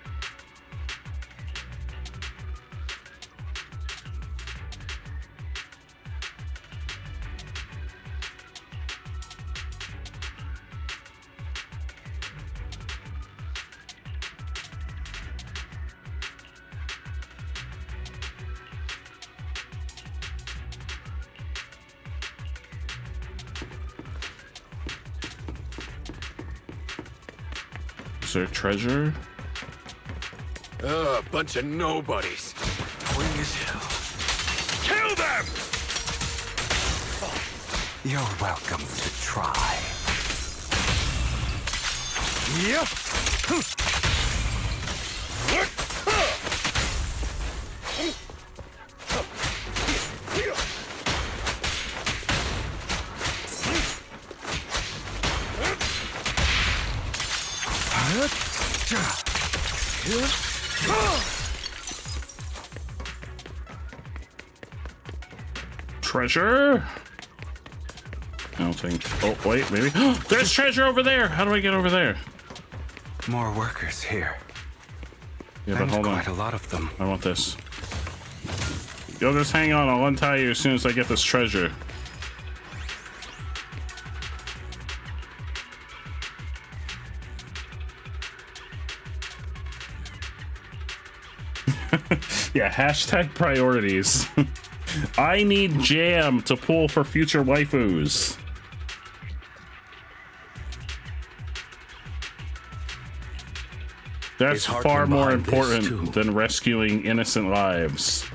Is there treasure? Bunch of nobodies. Boring as hell. Kill them! You're welcome to try. Yep. Treasure? I don't think. Oh, wait, maybe. There's treasure over there. How do I get over there? More workers here. Yeah, but And hold on. quite a lot of them. I want this. Yo, just hang on. I'll untie you as soon as I get this treasure. Yeah, hashtag priorities. I need jam to pull for future waifus. That's His heart far came more behind this, important too. than rescuing innocent lives.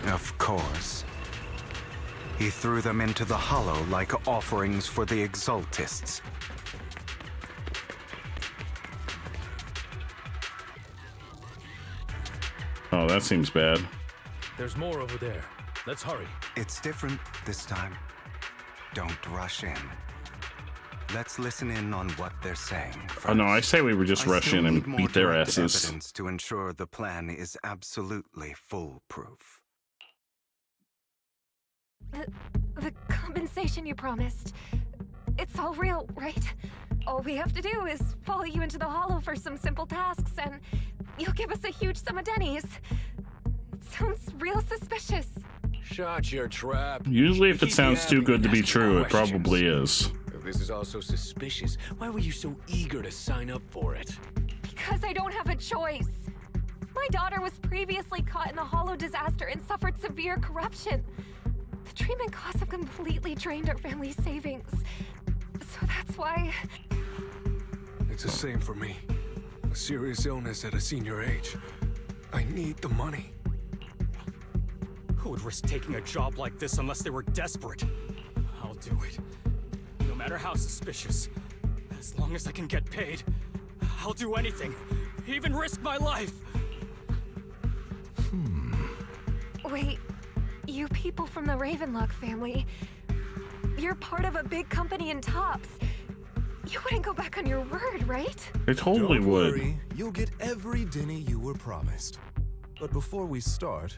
Of course. He threw them into the hollow like offerings for the exaltists. Oh, that seems bad. There's more over there. Let's hurry. It's different this time. Don't rush in. Let's listen in on what they're saying. Oh no, I say we would just rush in and beat their asses. Evidence to ensure the plan is absolutely foolproof. The compensation you promised. It's all real, right? All we have to do is follow you into the hollow for some simple tasks, and you'll give us a huge sum of dennies. It sounds real suspicious. Shut your trap. Usually if it Keep sounds too yapping good to and be ask true, it questions. probably is. If this is all so suspicious, why were you so eager to sign up for it? Because I don't have a choice. My daughter was previously caught in the hollow disaster and suffered severe corruption. The treatment costs have completely drained our family's savings. So that's why... It's the same for me. A serious illness at a senior age. I need the money. Who would risk taking a job like this unless they were desperate? I'll do it. No matter how suspicious. As long as I can get paid, I'll do anything. Even risk my life. Wait, you people from the Ravenlock family, you're part of a big company in Tops. You wouldn't go back on your word, right? They totally Don't would. worry, you'll get every denny you were promised. But before we start,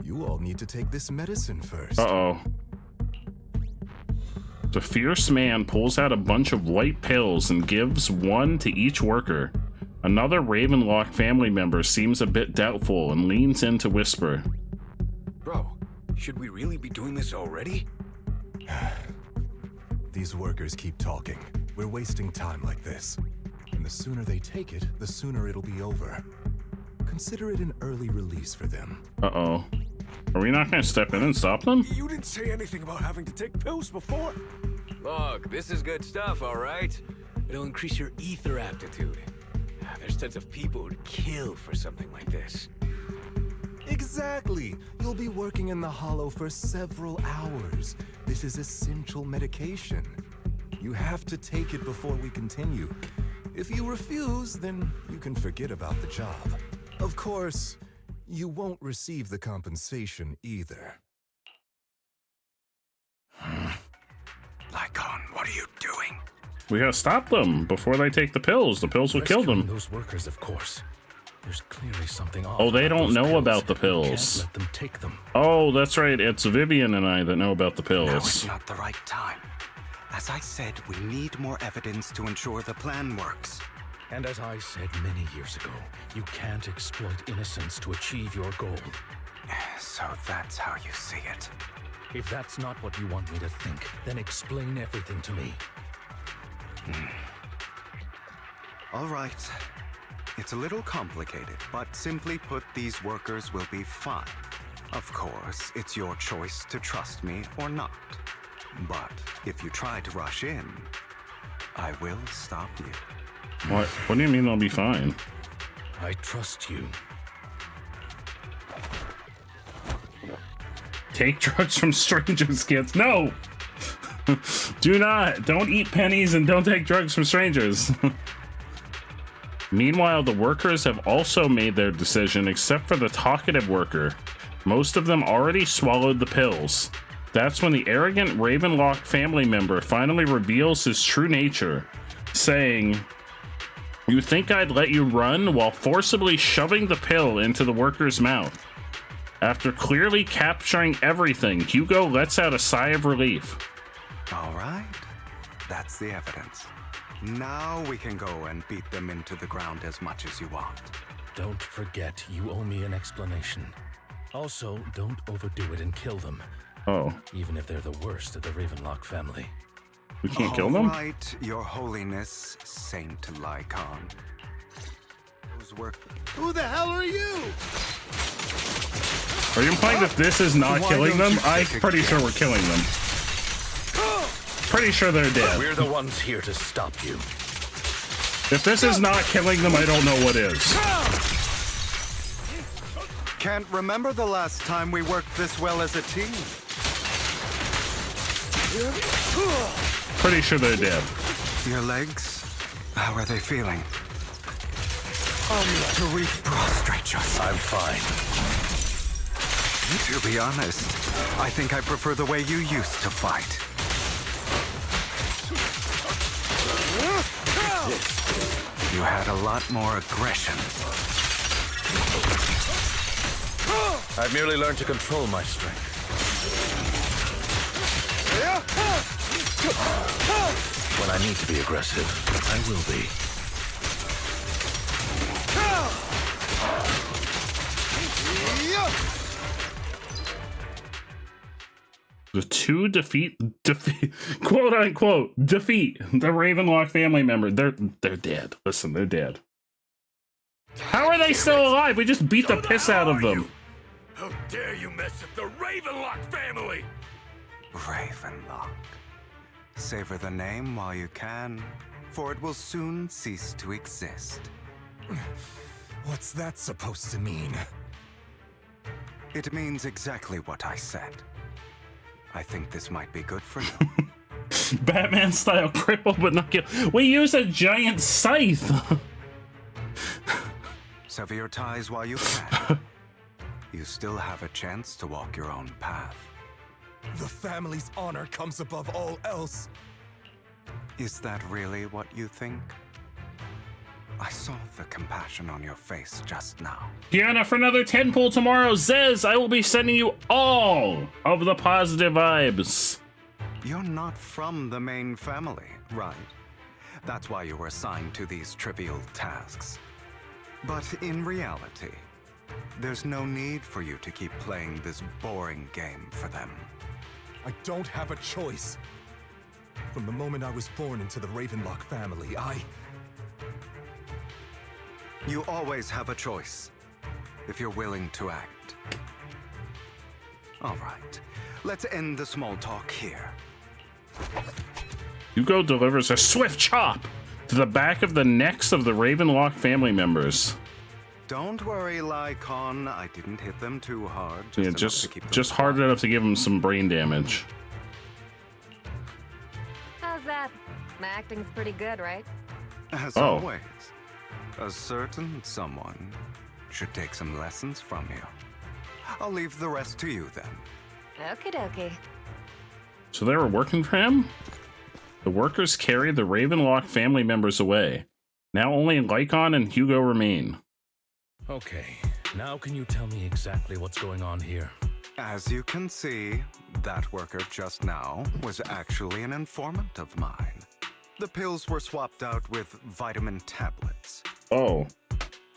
you all need to take this medicine first. Uh-oh. The fierce man pulls out a bunch of white pills and gives one to each worker. Another Ravenlock family member seems a bit doubtful and leans in to whisper. Bro, should we really be doing this already? These workers keep talking. We're wasting time like this. And the sooner they take it, the sooner it'll be over. Consider it an early release for them. Uh-oh. Are we not gonna step in and stop them? You didn't say anything about having to take pills before. Look, this is good stuff, all right? It'll increase your ether aptitude. There's tons of people who'd kill for something like this. Exactly! You'll be working in the hollow for several hours. This is essential medication. You have to take it before we continue. If you refuse, then you can forget about the job. Of course, you won't receive the compensation either. Lycon, what are you doing? We gotta stop them before they take the pills. The pills will kill Rescuing them. those workers, of course. There's clearly something off. Oh, they about don't those know pills. about the You pills. can't let them take them. Oh, that's right. It's Vivian and I that know about the Now pills. is not the right time. As I said, we need more evidence to ensure the plan works. And as I said many years ago, you can't exploit innocence to achieve your goal. So that's how you see it. If that's not what you want me to think, then explain everything to me. All right. It's a little complicated, but simply put, these workers will be fine. Of course, it's your choice to trust me or not. But if you try to rush in, I will stop you. What do you mean they'll be fine? I trust you. Take drugs from strangers, kids. No! Do not. Don't eat pennies and don't take drugs from strangers. Meanwhile, the workers have also made their decision except for the talkative worker. Most of them already swallowed the pills. That's when the arrogant Ravenlock family member finally reveals his true nature, saying, "You think I'd let you run?" while forcibly shoving the pill into the worker's mouth. After clearly capturing everything, Hugo lets out a sigh of relief. All right. That's the evidence. Now we can go and beat them into the ground as much as you want. Don't forget, you owe me an explanation. Also, don't overdo it and kill them. Oh. Even if they're the worst of the Ravenlock family. We can't kill them? All right, Your Holiness, Saint Lycon. Those were... Who the hell are you? Are you implying that this is not Why killing don't them? you I'm take a pretty sure we're killing them. Pretty sure they're dead. We're the ones here to stop you. If this is not killing them, I don't know what is. Can't remember the last time we worked this well as a team. Pretty sure they're dead. Your legs? How are they feeling? To re-prostrate yourself. I'm fine. To be honest, I think I prefer the way you used to fight. You had a lot more aggression. I've merely learned to control my strength. When I need to be aggressive, I will be. The two defeat, quote unquote, defeat the Ravenlock family member. They're dead. Listen, they're dead. How are they still alive? We just beat the piss out of them. How dare you mess with the Ravenlock family? Ravenlock. Savor the name while you can, for it will soon cease to exist. What's that supposed to mean? It means exactly what I said. I think this might be good for you. Batman style crippled but not killed. We use a giant scythe. Sever your ties while you can. You still have a chance to walk your own path. The family's honor comes above all else. Is that really what you think? I saw the compassion on your face just now. Kiana, for another 10 pull tomorrow. Zez, I will be sending you all of the positive vibes. You're not from the main family, right? That's why you were assigned to these trivial tasks. But in reality, there's no need for you to keep playing this boring game for them. I don't have a choice. From the moment I was born into the Ravenlock family, You always have a choice, if you're willing to act. All right, let's end the small talk here. Hugo delivers a swift chop to the back of the necks of the Ravenlock family members. Don't worry, Lycon, I didn't hit them too hard. Yeah, just hard enough to give them some brain damage. How's that? My acting's pretty good, right? As always, a certain someone should take some lessons from you. I'll leave the rest to you then. Okie dokie. So they were working for him? The workers carried the Ravenlock family members away. Now only Lycon and Hugo remain. Okay, now can you tell me exactly what's going on here? As you can see, that worker just now was actually an informant of mine. The pills were swapped out with vitamin tablets. Oh.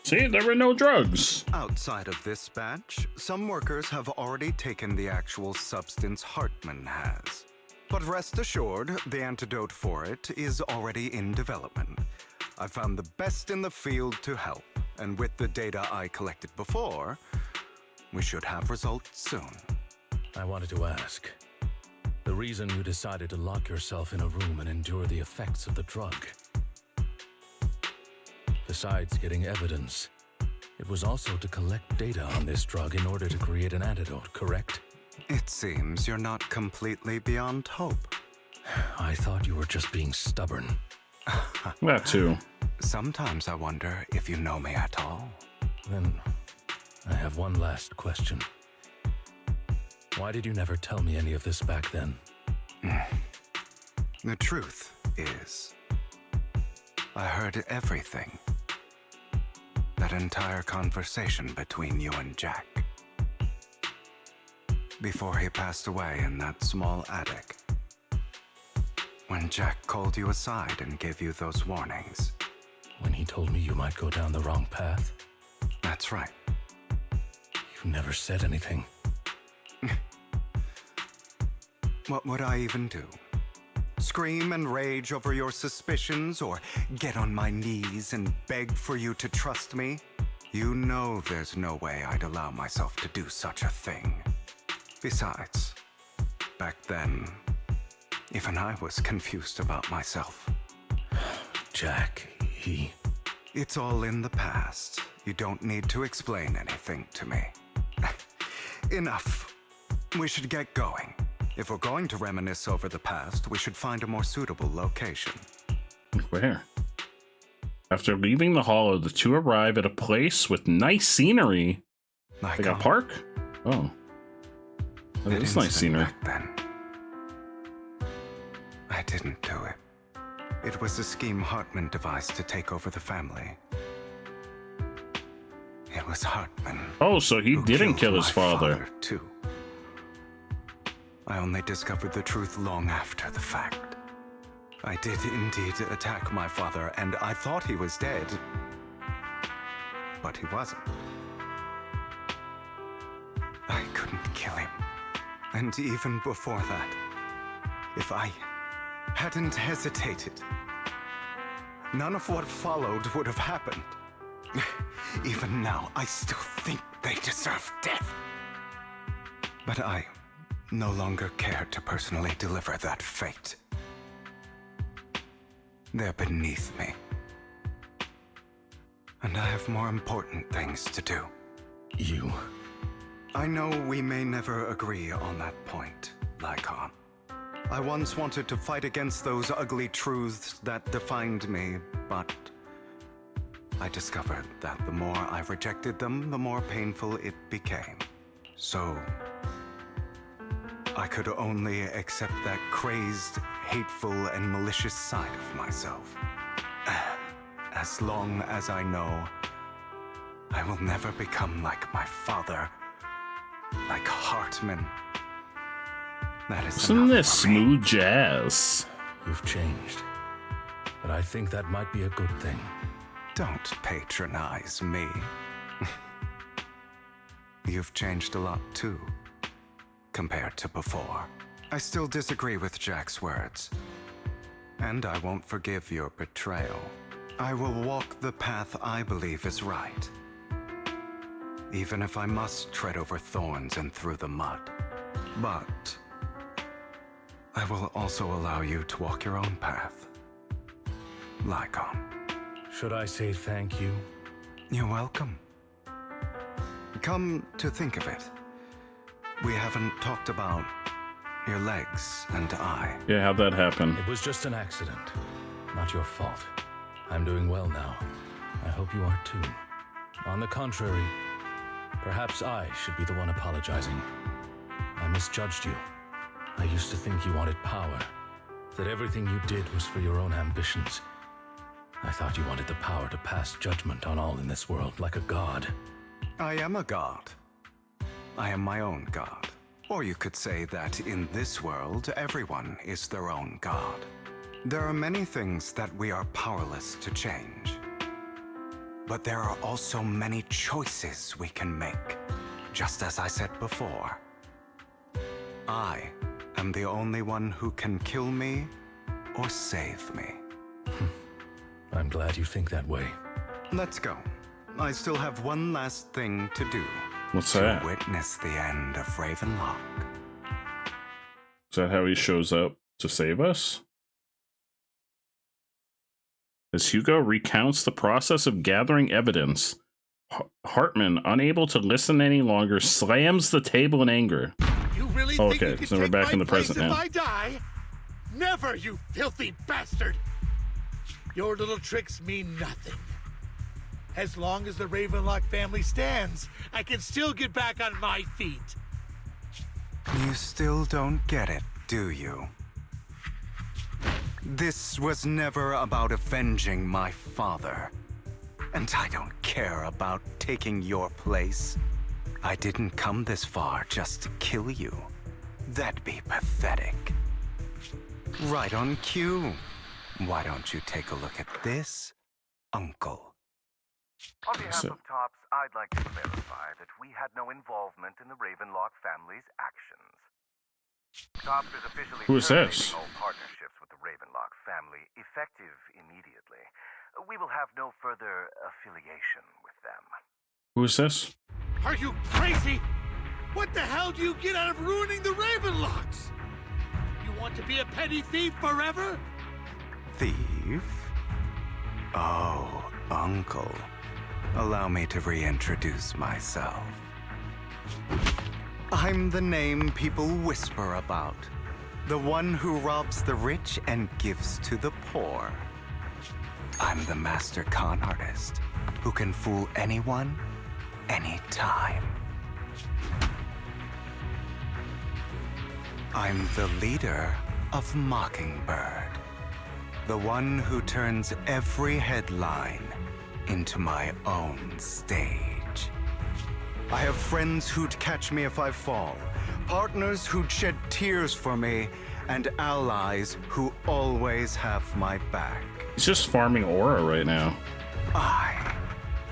See, there were no drugs. Outside of this batch, some workers have already taken the actual substance Hartman has. But rest assured, the antidote for it is already in development. I found the best in the field to help, and with the data I collected before, we should have results soon. I wanted to ask, the reason you decided to lock yourself in a room and endure the effects of the drug. Besides getting evidence, it was also to collect data on this drug in order to create an antidote, correct? It seems you're not completely beyond hope. I thought you were just being stubborn. That too. Sometimes I wonder if you know me at all. Then I have one last question. Why did you never tell me any of this back then? The truth is, I heard everything. That entire conversation between you and Jack. Before he passed away in that small attic. When Jack called you aside and gave you those warnings. When he told me you might go down the wrong path? That's right. You never said anything. What would I even do? Scream and rage over your suspicions, or get on my knees and beg for you to trust me? You know there's no way I'd allow myself to do such a thing. Besides, back then, even I was confused about myself. Jack, He... It's all in the past. You don't need to explain anything to me. Enough. We should get going. If we're going to reminisce over the past, we should find a more suitable location. Where? After leaving the hollow, the two arrive at a place with nice scenery. Like a park? Oh. That is nice scenery. Then. I didn't do it. It was a scheme Hartman devised to take over the family. It was Hartman. Oh, so he didn't kill his father. Too. I only discovered the truth long after the fact. I did indeed attack my father, and I thought he was dead. But he wasn't. I couldn't kill him. And even before that, if I hadn't hesitated, none of what followed would have happened. Even now, I still think they deserve death. But I no longer care to personally deliver that fate. They're beneath me. And I have more important things to do. You... I know we may never agree on that point, Lycon. I once wanted to fight against those ugly truths that defined me, but I discovered that the more I rejected them, the more painful it became. So I could only accept that crazed, hateful, and malicious side of myself. As long as I know I will never become like my father, like Hartman. That is Isn't this smooth jazz? You've changed. But I think that might be a good thing. Don't patronize me. You've changed a lot too, compared to before. I still disagree with Jack's words. And I won't forgive your betrayal. I will walk the path I believe is right. Even if I must tread over thorns and through the mud. But I will also allow you to walk your own path. Lycon. Should I say thank you? You're welcome. Come to think of it, we haven't talked about your legs and eye. Yeah, how'd that happen? It was just an accident. Not your fault. I'm doing well now. I hope you are too. On the contrary, perhaps I should be the one apologizing. I misjudged you. I used to think you wanted power, that everything you did was for your own ambitions. I thought you wanted the power to pass judgment on all in this world like a god. I am a god. I am my own god. Or you could say that in this world, everyone is their own god. There are many things that we are powerless to change. But there are also many choices we can make. Just as I said before, I am the only one who can kill me or save me. I'm glad you think that way. Let's go. I still have one last thing to do. What's that? To witness the end of Ravenlock. Is that how he shows up to save us? As Hugo recounts the process of gathering evidence, Hartman, unable to listen any longer, slams the table in anger. You really think you can so we're take back my in the place present if now. I die? Never, you filthy bastard! Your little tricks mean nothing. As long as the Ravenlock family stands, I can still get back on my feet. You still don't get it, do you? This was never about avenging my father. And I don't care about taking your place. I didn't come this far just to kill you. That'd be pathetic. Right on cue. Why don't you take a look at this, Uncle? On behalf of TOPS, I'd like to clarify that we had no involvement in the Ravenlock family's actions. TOPS is officially Who is this? terminating all partnerships with the Ravenlock family, effective immediately. We will have no further affiliation with them. Who is this? Are you crazy? What the hell do you get out of ruining the Ravenlocks? You want to be a petty thief forever? Thief? Oh, Uncle. Allow me to reintroduce myself. I'm the name people whisper about. The one who robs the rich and gives to the poor. I'm the master con artist who can fool anyone, anytime. I'm the leader of Mockingbird. The one who turns every headline into my own stage. I have friends who'd catch me if I fall, partners who'd shed tears for me, and allies who always have my back. He's just farming aura right now. I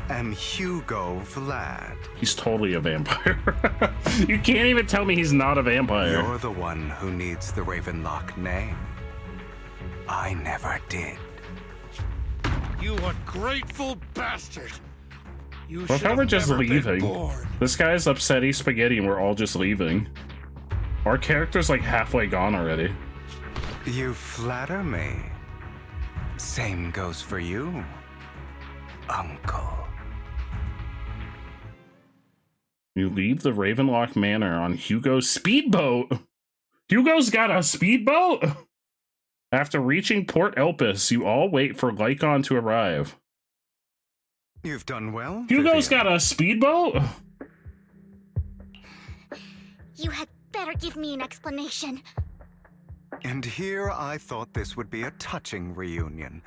am Hugo Vlad. He's totally a vampire. You can't even tell me he's not a vampire. You're the one who needs the Ravenlock name. I never did. You ungrateful bastard! You Well, should how we're have just never been leaving. born. This guy's upsetty spaghetti and we're all just leaving. Our character's like halfway gone already. You flatter me. Same goes for you, Uncle. You leave the Ravenlock Manor on Hugo's speedboat. Hugo's got a speedboat? After reaching Port Elpis, you all wait for Lycon to arrive. You've done well, Hugo's got a speedboat? You had better give me an explanation. And here I thought this would be a touching reunion.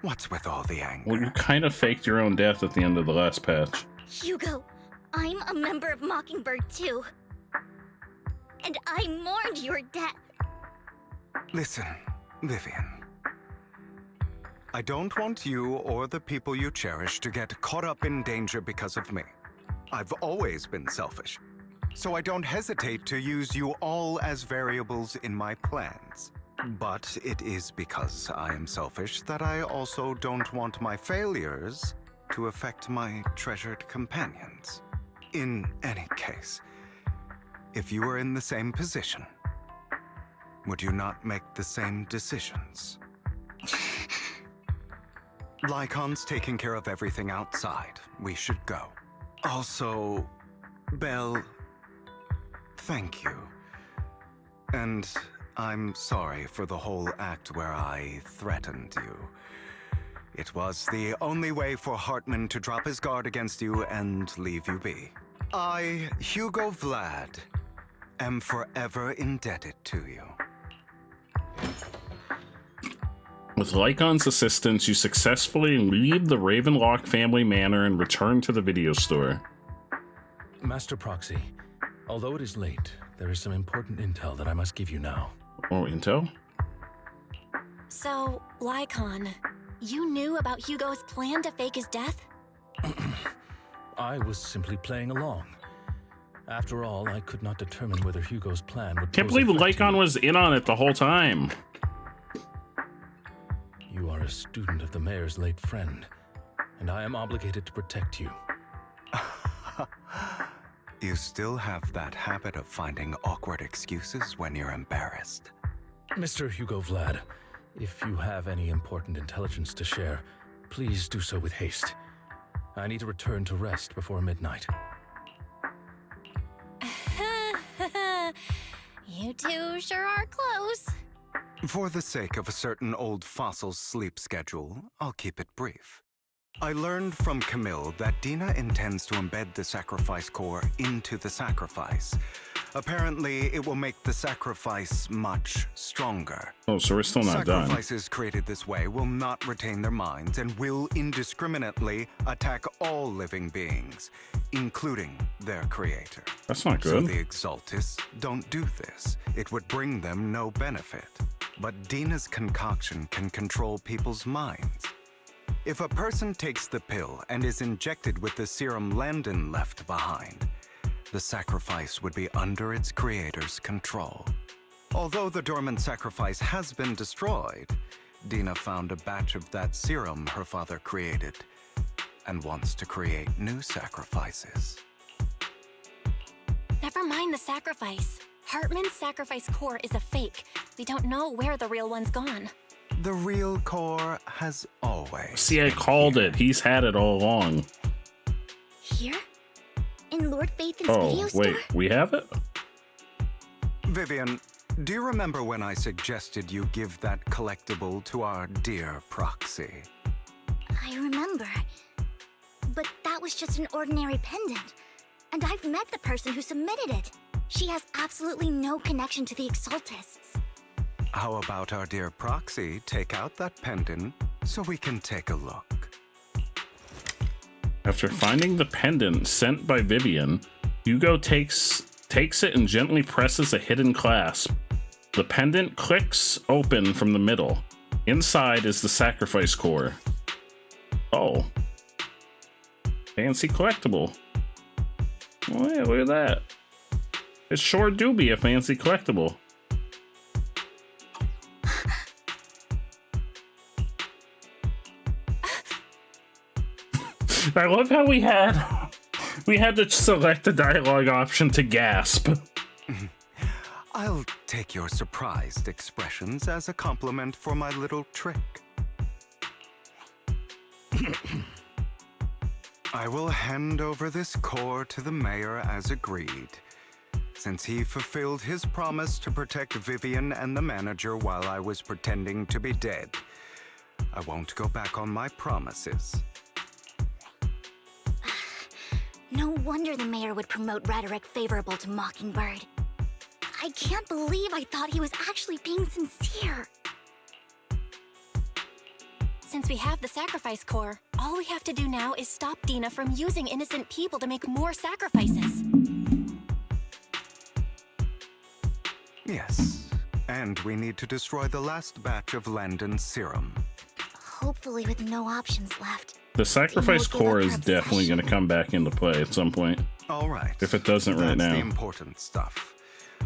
What's with all the anger? Well, you kind of faked your own death at the end of the last patch. Hugo, I'm a member of Mockingbird too. And I mourned your death. Listen, Vivian. I don't want you or the people you cherish to get caught up in danger because of me. I've always been selfish, so I don't hesitate to use you all as variables in my plans. But it is because I am selfish that I also don't want my failures to affect my treasured companions. In any case, if you were in the same position, would you not make the same decisions? Lycon's taking care of everything outside. We should go. Also, Belle, thank you. And I'm sorry for the whole act where I threatened you. It was the only way for Hartman to drop his guard against you and leave you be. I, Hugo Vlad, am forever indebted to you. With Lycon's assistance, you successfully leave the Ravenlock family manor and return to the video store. Master Proxy, although it is late, there is some important intel that I must give you now. Oh, intel? So, Lycon, you knew about Hugo's plan to fake his death? I was simply playing along. After all, I could not determine whether Hugo's plan would Can't pose a believe threat to Lycon was in on it the whole time. You are a student of the mayor's late friend, and I am obligated to protect you. You still have that habit of finding awkward excuses when you're embarrassed. Mr. Hugo Vlad, if you have any important intelligence to share, please do so with haste. I need to return to rest before midnight. You two sure are close. For the sake of a certain old fossil's sleep schedule, I'll keep it brief. I learned from Camille that Dina intends to embed the sacrifice core into the sacrifice. Apparently, it will make the sacrifice much stronger. Oh, so we're still not done. Sacrifices created this way will not retain their minds and will indiscriminately attack all living beings, including their creator. That's not So good. the Exaltists don't do this. It would bring them no benefit. But Dina's concoction can control people's minds. If a person takes the pill and is injected with the serum Landon left behind, the sacrifice would be under its creator's control. Although the dormant sacrifice has been destroyed, Dina found a batch of that serum her father created and wants to create new sacrifices. Never mind the sacrifice. Hartman's sacrifice core is a fake. We don't know where the real one's gone. The real core has always. See, I called it. He's had it all along. Here? In Lord Phaethon's video store? Wait, we have it? Vivian, do you remember when I suggested you give that collectible to our dear proxy? I remember. But that was just an ordinary pendant. And I've met the person who submitted it. She has absolutely no connection to the Exaltists. How about our dear proxy take out that pendant so we can take a look? After finding the pendant sent by Vivian, Hugo takes it and gently presses a hidden clasp. The pendant clicks open from the middle. Inside is the sacrifice core. Oh. Fancy collectible. Oh yeah, look at that. It sure do be a fancy collectible. I love how we had to select the dialogue option to gasp. I'll take your surprised expressions as a compliment for my little trick. I will hand over this core to the mayor as agreed. Since he fulfilled his promise to protect Vivian and the manager while I was pretending to be dead, I won't go back on my promises. No wonder the mayor would promote rhetoric favorable to Mockingbird. I can't believe I thought he was actually being sincere. Since we have the sacrifice core, all we have to do now is stop Dina from using innocent people to make more sacrifices. Yes, and we need to destroy the last batch of Landon's serum. Hopefully with no options left. The sacrifice core is definitely going to come back into play at some point. All right. If it doesn't right now. That's the important stuff.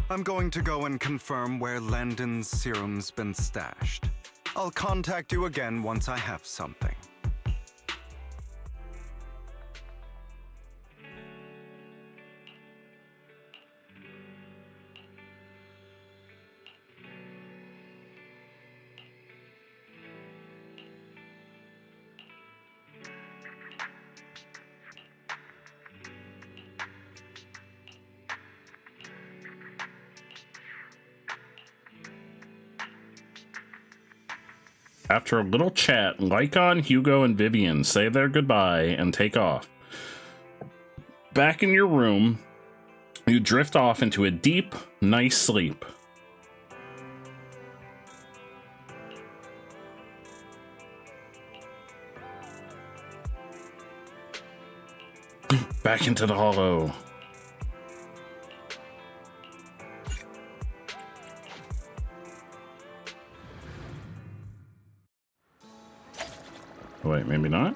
I'm going to go and confirm where Landon's serum's been stashed. I'll contact you again once I have something. After a little chat, Lycon, Hugo, and Vivian say their goodbye and take off. Back in your room, you drift off into a deep, nice sleep. Back into the hollow. Oh, wait, maybe not.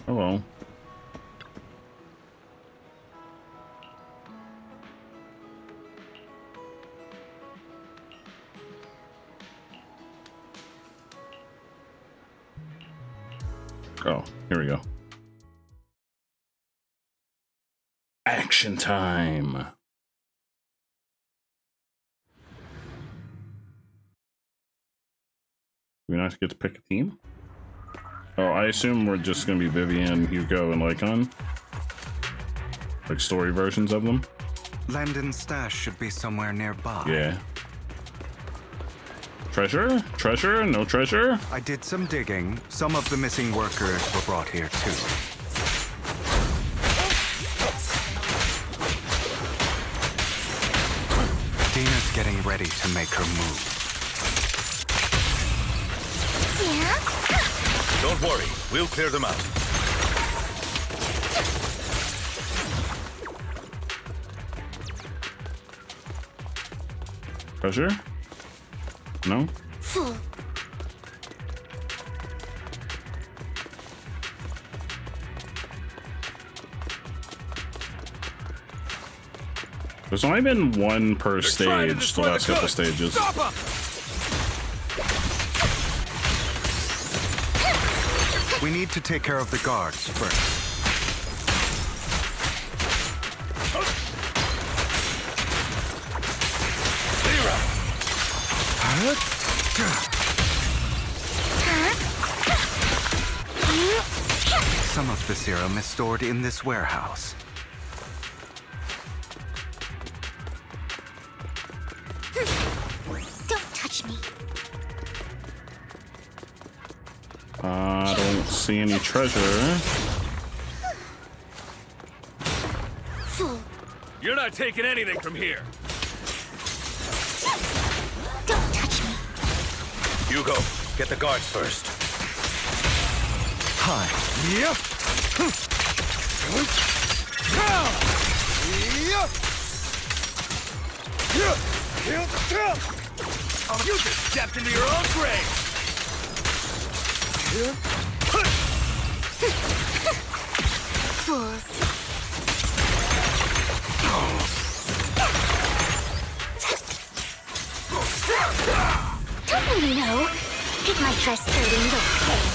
Hello. Oh, here we go. Action time. We not get to pick a team? Oh, I assume we're just gonna be Vivian, Hugo, and Lycon. Like story versions of them. Landon's stash should be somewhere nearby. Yeah. Treasure? Treasure? No treasure? I did some digging. Some of the missing workers were brought here too. Dina's getting ready to make her move. Don't worry, we'll clear them out. Treasure? No? Full. There's only been one per stage the last couple stages. We need to take care of the guards first. Some of the serum is stored in this warehouse. Don't touch me. I don't see any treasure. Fool. You're not taking anything from here. Don't touch me. Hugo, get the guards first. Hi. Yep. Oh, you just stepped into your own grave. Fools. Don't really know. Get my dress dirty and okay.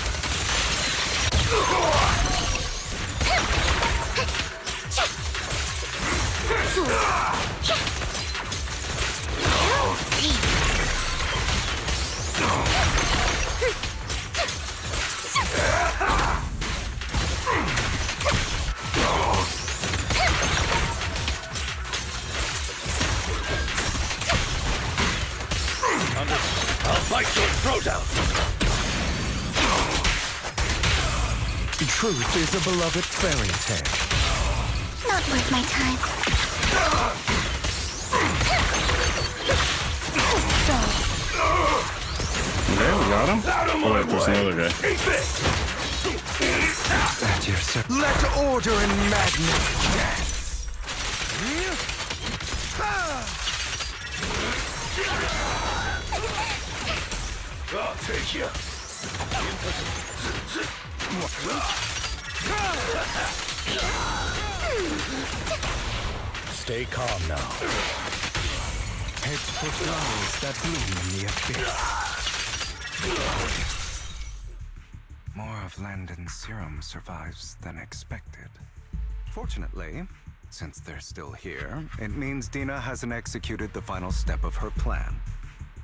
I'll bite your throat out. Truth is a beloved fairy tale. Not worth my time. Okay, we got him. Oh wait, there's another guy. Let order and madness dance. I'll take you. Stay calm now. Heads for flowers that bloom in the abyss. More of Landon's serum survives than expected. Fortunately, since they're still here, it means Dina hasn't executed the final step of her plan.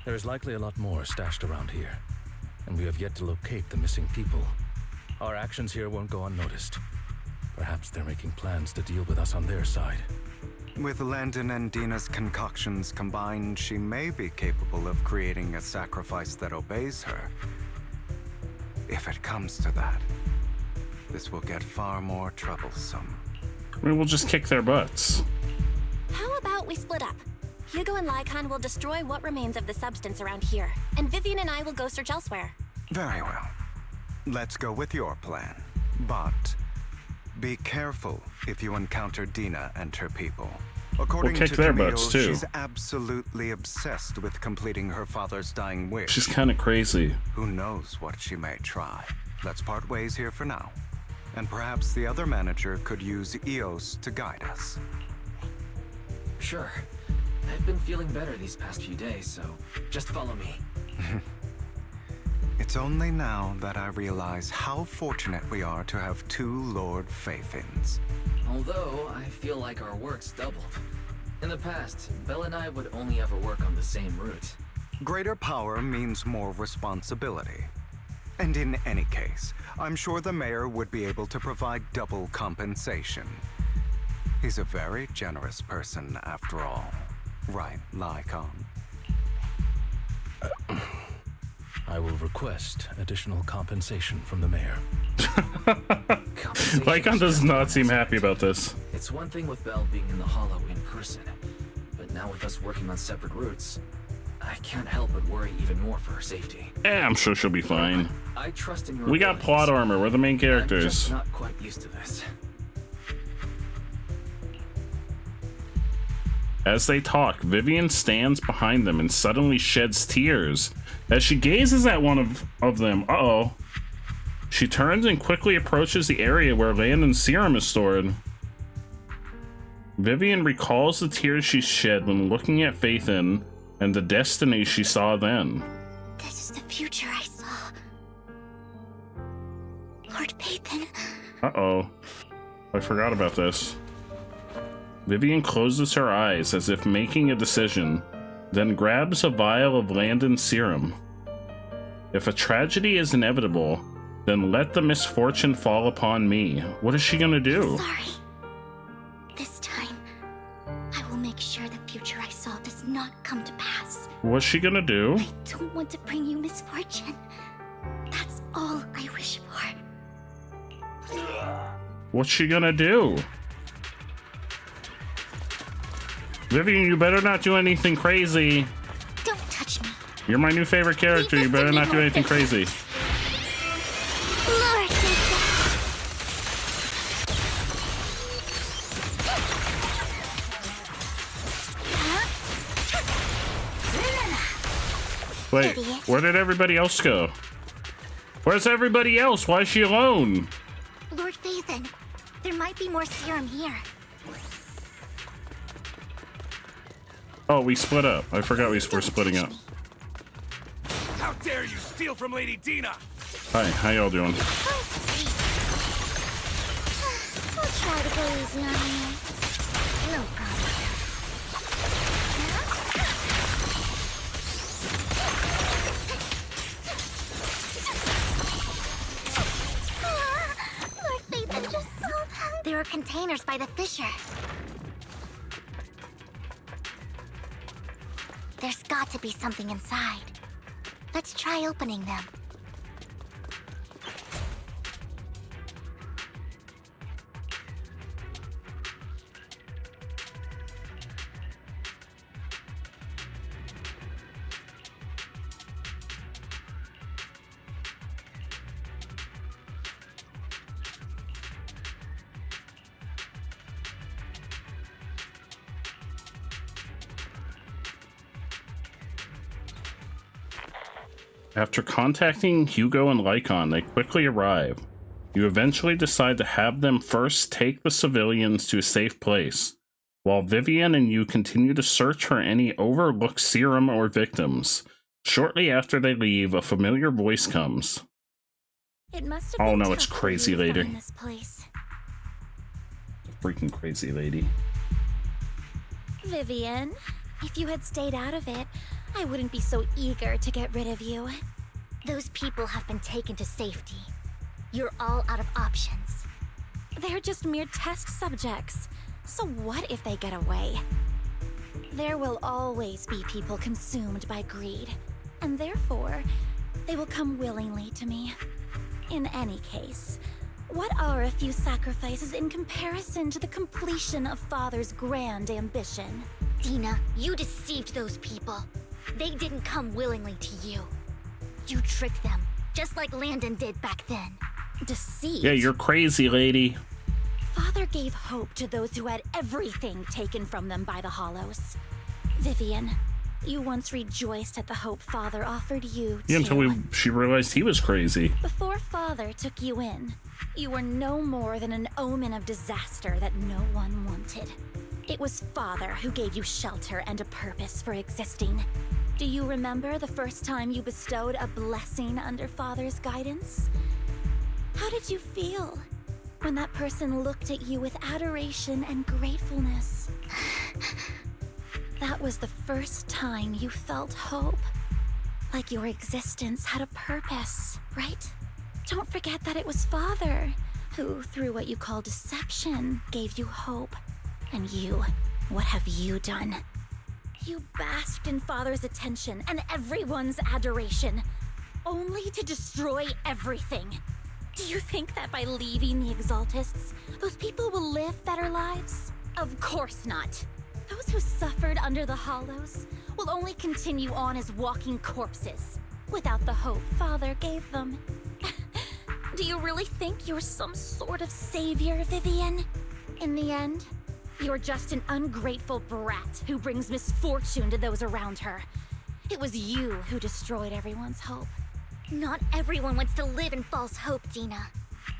There is likely a lot more stashed around here, and we have yet to locate the missing people. Our actions here won't go unnoticed. Perhaps they're making plans to deal with us on their side. With Landon and Dina's concoctions combined, she may be capable of creating a sacrifice that obeys her. If it comes to that, this will get far more troublesome. I mean, we'll just kick their butts. How about we split up? Hugo and Lycon will destroy what remains of the substance around here, and Vivian and I will go search elsewhere. Very well. Let's go with your plan. But be careful if you encounter Dina and her people. According We'll kick to their Camille, butts, too. she's absolutely obsessed with completing her father's dying wish. She's kind of crazy. Who knows what she may try. Let's part ways here for now. And perhaps the other manager could use EOS to guide us. Sure. I've been feeling better these past few days, so just follow me. It's only now that I realize how fortunate we are to have two Lord Faithins. Although, I feel like our work's doubled. In the past, Belle and I would only ever work on the same route. Greater power means more responsibility. And in any case, I'm sure the mayor would be able to provide double compensation. He's a very generous person after all. Right, Lycon? I will request additional compensation from the mayor. Lycon does not seem happy about this. It's one thing with Belle being in the Hollow in person, but now with us working on separate routes, I can't help but worry even more for her safety. Yeah, I'm sure she'll be fine. I trust in your We got abilities. plot armor. We're the main I'm characters. just not quite used to this. As they talk, Vivian stands behind them and suddenly sheds tears. As she gazes at one of them, uh-oh. She turns and quickly approaches the area where Landon's serum is stored. Vivian recalls the tears she shed when looking at Faithin and the destiny she saw then. This is the future I saw. Lord Pathan. Uh-oh. I forgot about this. Vivian closes her eyes as if making a decision. then grabs a vial of Landon's serum. If a tragedy is inevitable, then let the misfortune fall upon me. What is she gonna do? Sorry. This time, I will make sure the future I saw does not come to pass. What's she gonna do? I don't want to bring you misfortune. That's all I wish for. What's she gonna do? Vivian, you better not do anything crazy. Don't touch me. You're my new favorite character. You better not do anything crazy. Lord, Wait, where did everybody else go? Where's everybody else? Why is she alone? Lord Phaethon, there might be more serum here. Oh, we split up. I forgot we were splitting up. How dare you steal from Lady Dina? Hi, how y'all doing? I'll try to go easy on you. No problem. Lord Phaethon just saw them. There are containers by the fissure. There's got to be something inside. Let's try opening them. After contacting Hugo and Lycon, they quickly arrive. You eventually decide to have them first take the civilians to a safe place, while Vivian and you continue to search for any overlooked serum or victims. Shortly after they leave, a familiar voice comes. It must have Oh been no, tough it's for Crazy you to Lady. find this place. Freaking Crazy Lady. Vivian, if you had stayed out of it, I wouldn't be so eager to get rid of you. Those people have been taken to safety. You're all out of options. They're just mere test subjects. So what if they get away? There will always be people consumed by greed, and therefore, they will come willingly to me. In any case, what are a few sacrifices in comparison to the completion of Father's grand ambition? Dina, you deceived those people. They didn't come willingly to you. You tricked them, just like Landon did back then. Deceived? Yeah, you're crazy, lady. Father gave hope to those who had everything taken from them by the Hollows. Vivian, you once rejoiced at the hope Father offered you, Yeah, too. until she realized he was crazy. Before Father took you in, you were no more than an omen of disaster that no one wanted. It was Father who gave you shelter and a purpose for existing. Do you remember the first time you bestowed a blessing under Father's guidance? How did you feel when that person looked at you with adoration and gratefulness? That was the first time you felt hope. Like your existence had a purpose, right? Don't forget that it was Father who, through what you call deception, gave you hope. And you, what have you done? You basked in Father's attention and everyone's adoration, only to destroy everything. Do you think that by leaving the Exaltists, those people will live better lives? Of course not. Those who suffered under the Hollows will only continue on as walking corpses, without the hope Father gave them. Do you really think you're some sort of savior, Vivian? In the end, you're just an ungrateful brat who brings misfortune to those around her. It was you who destroyed everyone's hope. Not everyone wants to live in false hope, Dina.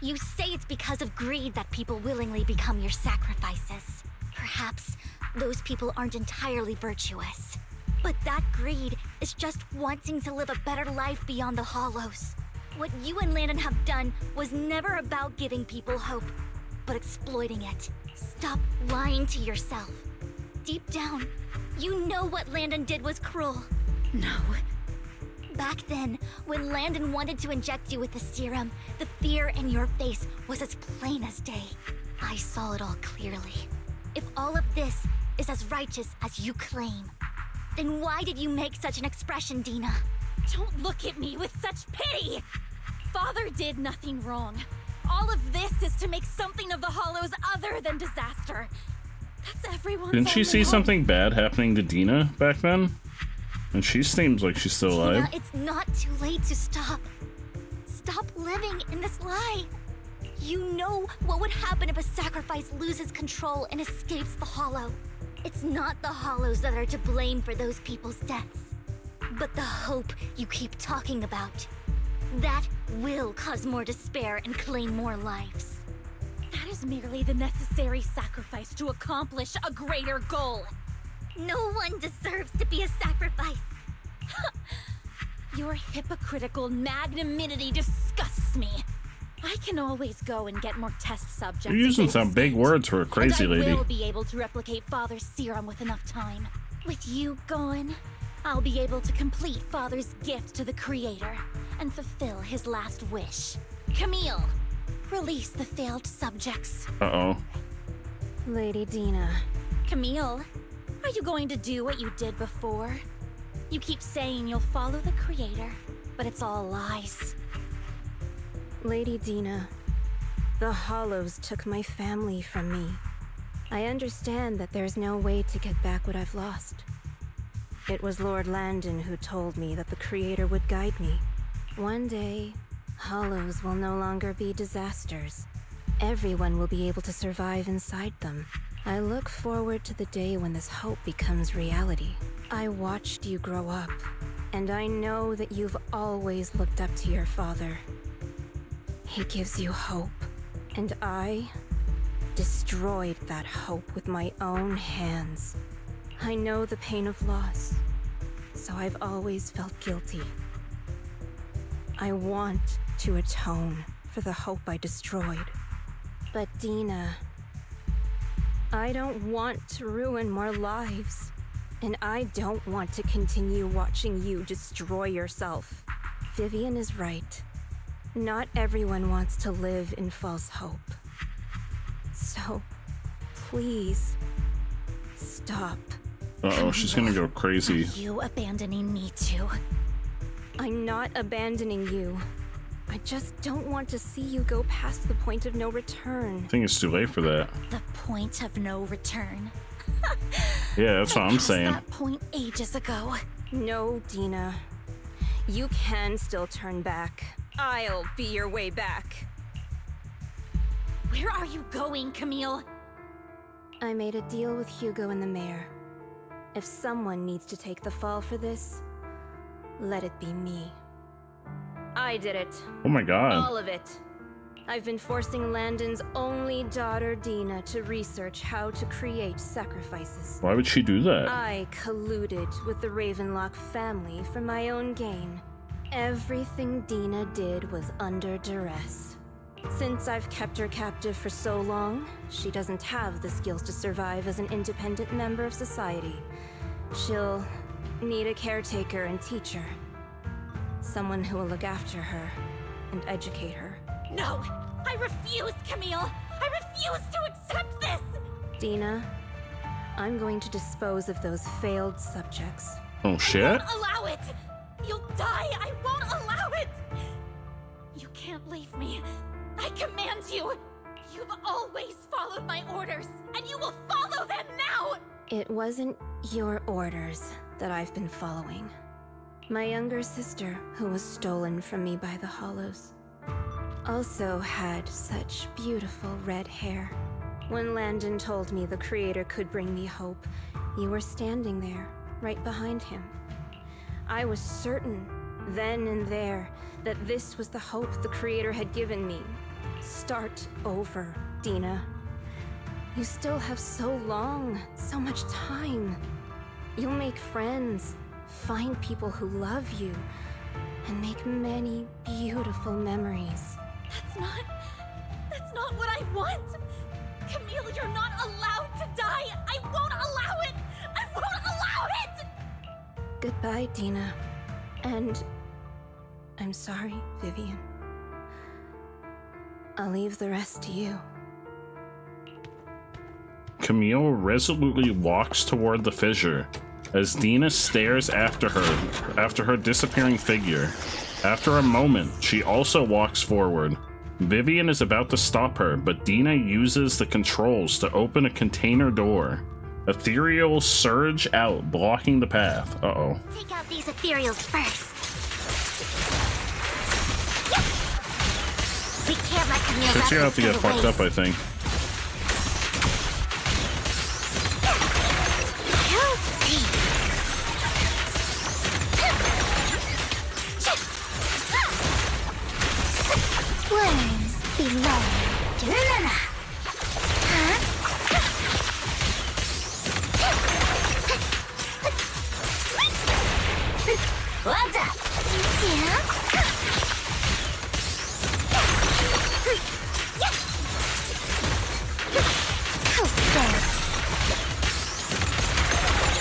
You say it's because of greed that people willingly become your sacrifices. Perhaps those people aren't entirely virtuous. But that greed is just wanting to live a better life beyond the Hollows. What you and Landon have done was never about giving people hope, but exploiting it. Stop lying to yourself. deep down, you know what Landon did was cruel. No. Back then, when Landon wanted to inject you with the serum, the fear in your face was as plain as day. I saw it all clearly. If all of this is as righteous as you claim, then why did you make such an expression, Dina? Don't look at me with such pity! Father did nothing wrong. All of this is to make something of the Hollows other than disaster. That's everyone's Didn't she only see hope. something bad happening to Dina back then? And she seems like she's still alive. Dina, it's not too late to stop. Stop living in this lie. You know what would happen if a sacrifice loses control and escapes the Hollow. It's not the Hollows that are to blame for those people's deaths, but the hope you keep talking about. That will cause more despair and claim more lives. That is merely the necessary sacrifice to accomplish a greater goal. No one deserves to be a sacrifice. Your hypocritical magnanimity disgusts me. I can always go and get more test subjects. You're using some big words for a crazy lady. I will be able to replicate Father's serum with enough time. With you gone, I'll be able to complete Father's gift to the Creator and fulfill his last wish. Camille, release the failed subjects. Uh-oh. Lady Dina. Camille, are you going to do what you did before? You keep saying you'll follow the Creator, but it's all lies. Lady Dina, the Hollows took my family from me. I understand that there's no way to get back what I've lost. It was Lord Landon who told me that the Creator would guide me. One day, Hollows will no longer be disasters. Everyone will be able to survive inside them. I look forward to the day when this hope becomes reality. I watched you grow up, and I know that you've always looked up to your father. He gives you hope, and I destroyed that hope with my own hands. I know the pain of loss, so I've always felt guilty. I want to atone for the hope I destroyed. But Dina, I don't want to ruin more lives, and I don't want to continue watching you destroy yourself. Vivian is right. Not everyone wants to live in false hope. So, please, stop. Uh-oh, she's gonna go crazy. Are you abandoning me too? I'm not abandoning you. I just don't want to see you go past the point of no return. I think it's too late for that. The point of no return. Yeah, that's what I'm saying. That point ages ago. No, Dina. You can still turn back. I'll be your way back. Where are you going, Camille? I made a deal with Hugo and the mayor. If someone needs to take the fall for this, let it be me. I did it. Oh my god. All of it. I've been forcing Landon's only daughter, Dina, to research how to create sacrifices. Why would she do that? I colluded with the Ravenlock family for my own gain. Everything Dina did was under duress. Since I've kept her captive for so long, she doesn't have the skills to survive as an independent member of society. She'll need a caretaker and teacher. Someone who will look after her and educate her. No! I refuse, Camille! I refuse to accept this! Dina, I'm going to dispose of those failed subjects. Oh shit. I won't allow it! You'll die! I won't allow it! You can't leave me. I command you! You've always followed my orders, and you will follow them now! It wasn't your orders that I've been following. My younger sister, who was stolen from me by the Hollows, also had such beautiful red hair. When Landon told me the Creator could bring me hope, you were standing there, right behind him. I was certain, then and there, that this was the hope the Creator had given me. Start over, Dina. You still have so long, so much time. You'll make friends, find people who love you, and make many beautiful memories. That's not what I want! Camille, you're not allowed to die! I won't allow it! Goodbye, Dina. And I'm sorry, Vivian. I'll leave the rest to you. Camille resolutely walks toward the fissure as Dina stares after her disappearing figure. After a moment, she also walks forward. Vivian is about to stop her, but Dina uses the controls to open a container door. Ethereals surge out, blocking the path. Uh-oh. Take out these ethereals first. We can't let Camille Shit's about to get fucked up, I think. Worms belong to Luna. What's up?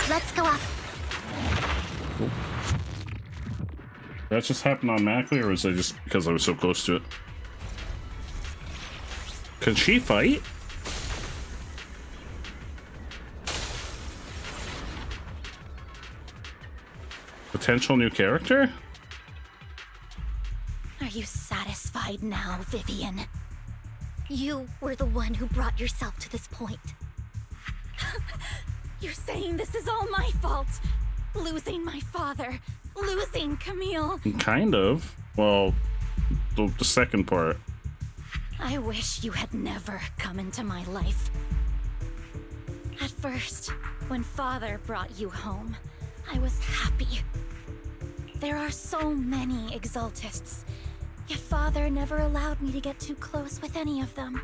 Let's go up. That just happened automatically, or was that just because I was so close to it? Can she fight? Potential new character? Are you satisfied now, Vivian? You were the one who brought yourself to this point. You're saying this is all my fault? Losing my father, losing Camille. Kind of. Well, the second part. I wish you had never come into my life. At first, when Father brought you home, I was happy. There are so many Exaltists, yet Father never allowed me to get too close with any of them.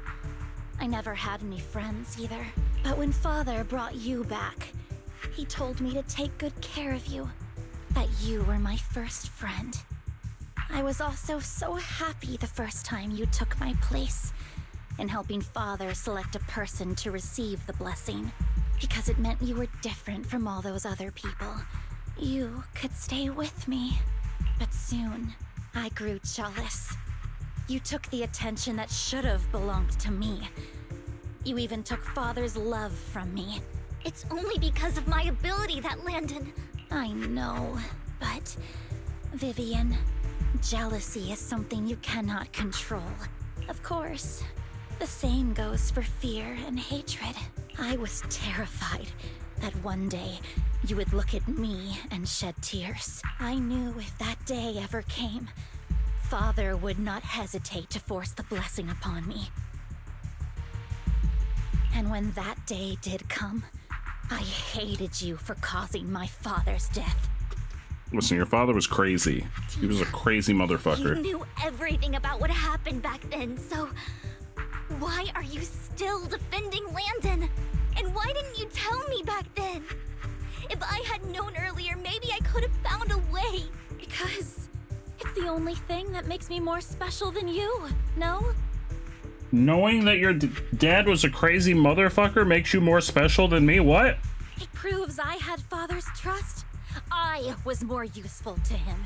I never had any friends either. But when Father brought you back, he told me to take good care of you, that you were my first friend. I was also so happy the first time you took my place in helping Father select a person to receive the blessing, because it meant you were different from all those other people. You could stay with me, but soon I grew jealous. You took the attention that should have belonged to me. You even took Father's love from me. It's only because of my ability that Landon... I know, but... Vivian, jealousy is something you cannot control. Of course, the same goes for fear and hatred. I was terrified that one day you would look at me and shed tears. I knew if that day ever came, Father would not hesitate to force the blessing upon me. And when that day did come, I hated you for causing my father's death. Listen, your father was crazy. He was a crazy motherfucker. You knew everything about what happened back then, so... why are you still defending Landon? And why didn't you tell me back then? If I had known earlier, maybe I could have found a way. Because it's the only thing that makes me more special than you, no? Knowing that your dad was a crazy motherfucker makes you more special than me? What? It proves I had Father's trust. I was more useful to him.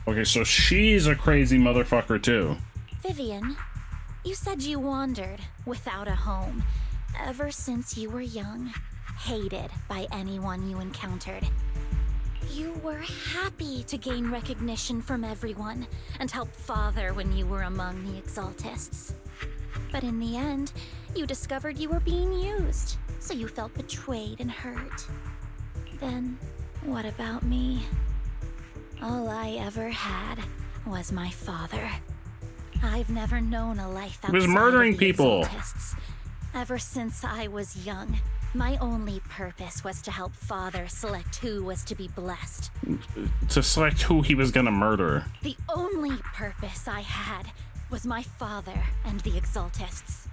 Okay, so she's a crazy motherfucker too. Vivian, you said you wandered without a home ever since you were young, hated by anyone you encountered. You were happy to gain recognition from everyone and help Father when you were among the Exaltists. But in the end, you discovered you were being used, so you felt betrayed and hurt. Then, what about me? All I ever had was my father. I've never known a life outside He was murdering of the people. Exaltists. Ever since I was young, my only purpose was to help Father select who was to be blessed. To select who he was gonna murder. The only purpose I had was my father and the Exaltists.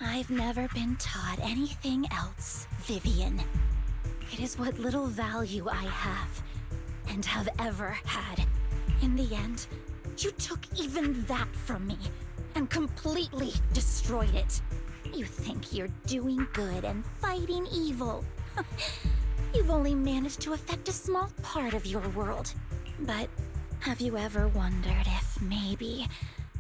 I've never been taught anything else, Vivian. It is what little value I have, and have ever had. In the end, you took even that from me, and completely destroyed it. You think you're doing good and fighting evil. You've only managed to affect a small part of your world. But have you ever wondered if maybe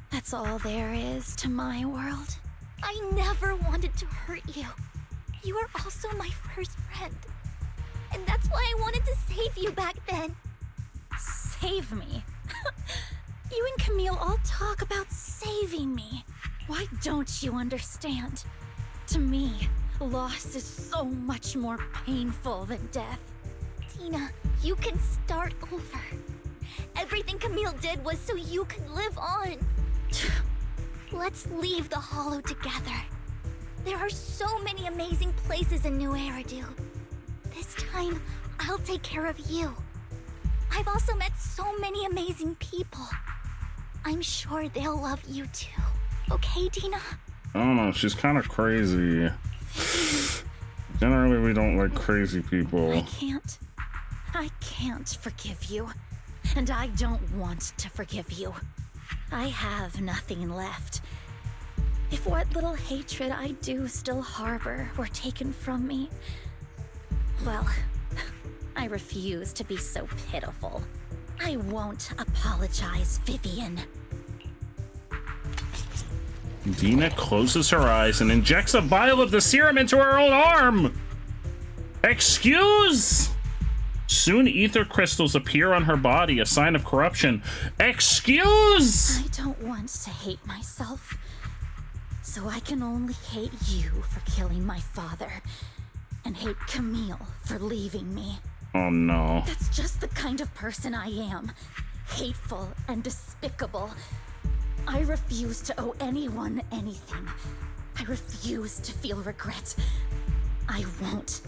that's all there is to my world? I never wanted to hurt you. You were also my first friend. And that's why I wanted to save you back then. Save me? You and Camille all talk about saving me. Why don't you understand? To me, loss is so much more painful than death. Tina, you can start over. Everything Camille did was so you could live on. Let's leave the Hollow together. There are so many amazing places in New Eridu. This time, I'll take care of you. I've also met so many amazing people. I'm sure they'll love you too. Okay, Tina? I don't know, she's kind of crazy. Generally, we don't like crazy people. I can't forgive you. And I don't want to forgive you. I have nothing left. If what little hatred I do still harbor were taken from me, well, I refuse to be so pitiful. I won't apologize, Vivian. Dina closes her eyes and injects a vial of the serum into her own arm. Excuse? Soon ether crystals appear on her body, a sign of corruption. Excuse? I don't want to hate myself. So I can only hate you for killing my father, and hate Camille for leaving me. Oh no. That's just the kind of person I am. Hateful and despicable. I refuse to owe anyone anything. I refuse to feel regret. I won't.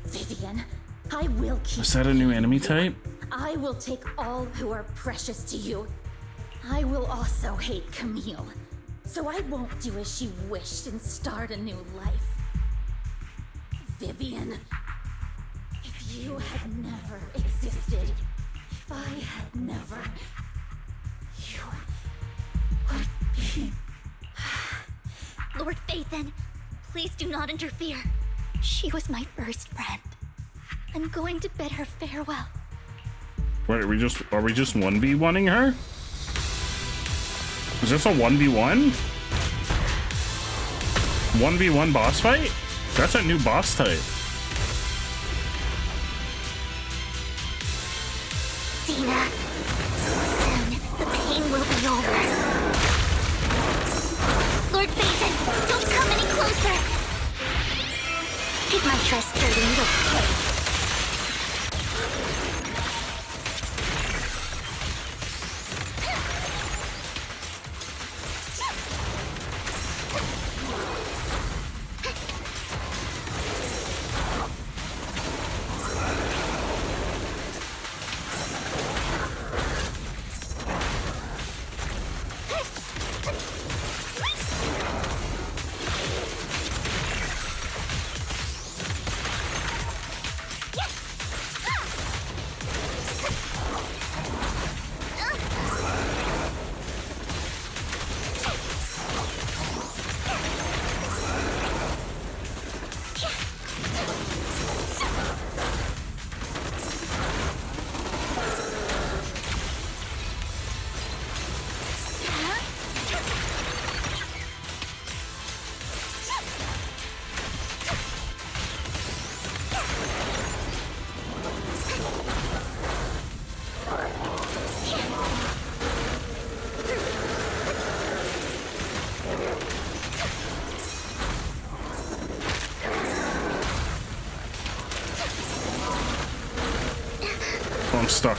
Vivian, I will keep. Is that a new enemy type? I will take all who are precious to you. I will also hate Camille, so I won't do as she wished and start a new life. Vivian, if you had never existed, if I had never, you would be... Lord Phaethon, please do not interfere. She was my first friend. I'm going to bid her farewell. Wait, are we just 1v1ing her? Is this a 1v1? 1v1 boss fight? That's a new boss type. Dina, soon the pain will be over. Lord Phaethon, don't come any closer. Take my trust, dirty little pig. I'm stuck.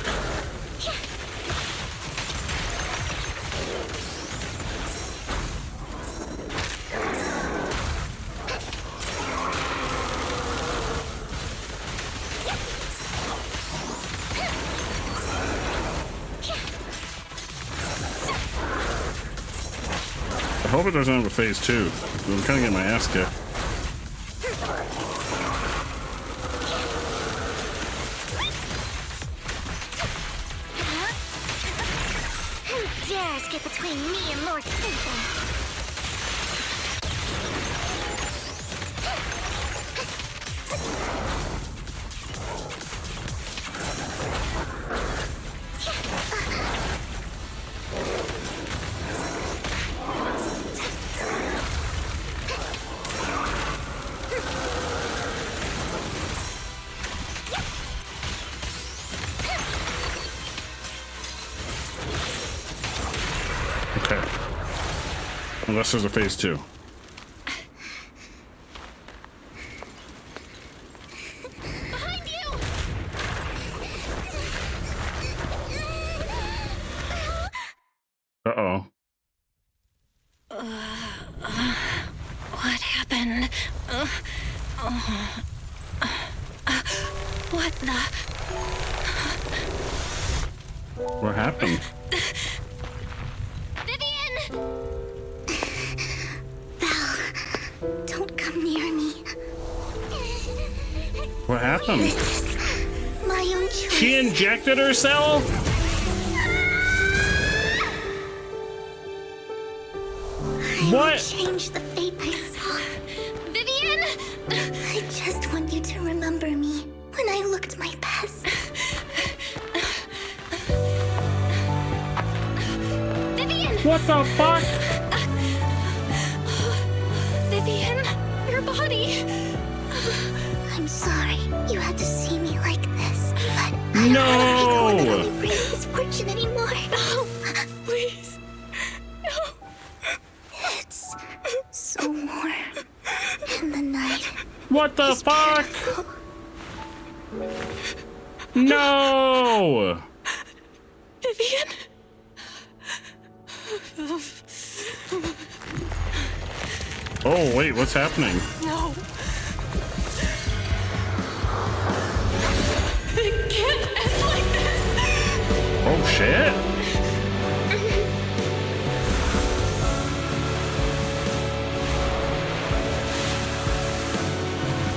I hope it doesn't have a phase 2. I'm kind of getting my ass kicked. Who dares get between me and Lord Phaethon? Unless there's a phase 2. Behind you! Uh-oh. What happened? What the? What happened? Vivian! Belle, don't come near me. What happened? My own choice. She injected herself? What? Change the fate I saw. Vivian! I just want you to remember me when I looked my best. Vivian! What the fuck? Vivian, your body. I'm sorry you had to see me like this, but No! I don't want to be the one that only brings misfortune anymore. No, please. No. It's so warm in the night. What the fuck? No! Vivian. Oh, wait, what's happening? No. It can't end like this. Oh, shit.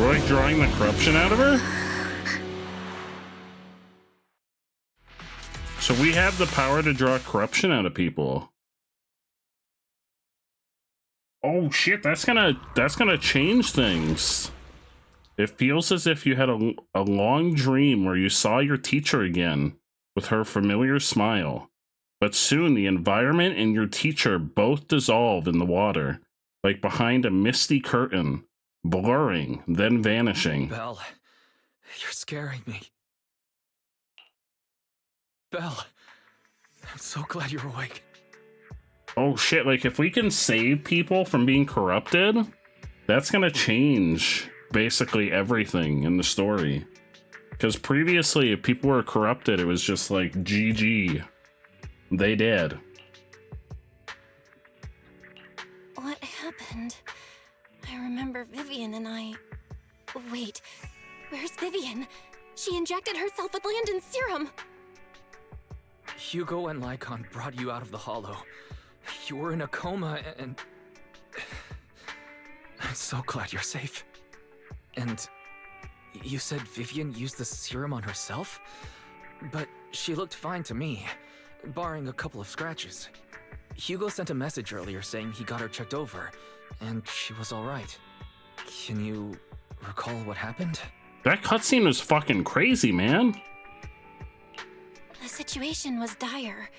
We're like drawing the corruption out of her? So we have the power to draw corruption out of people. Oh shit, that's gonna change things. It feels as if you had a long dream where you saw your teacher again with her familiar smile. But soon the environment and your teacher both dissolve in the water, like behind a misty curtain, blurring, then vanishing. Belle, you're scaring me. Belle, I'm so glad you're awake. Oh shit, like if we can save people from being corrupted, that's gonna change basically everything in the story. Because previously, if people were corrupted, it was just like GG. They did. What happened? I remember Vivian and I... Wait, where's Vivian? She injected herself with Landon's serum. Hugo and Lycon brought you out of the hollow. You were in a coma and... I'm so glad you're safe. And you said Vivian used the serum on herself? But she looked fine to me, barring a couple of scratches. Hugo sent a message earlier saying he got her checked over, and she was alright. Can you recall what happened? That cutscene was fucking crazy, man. The situation was dire,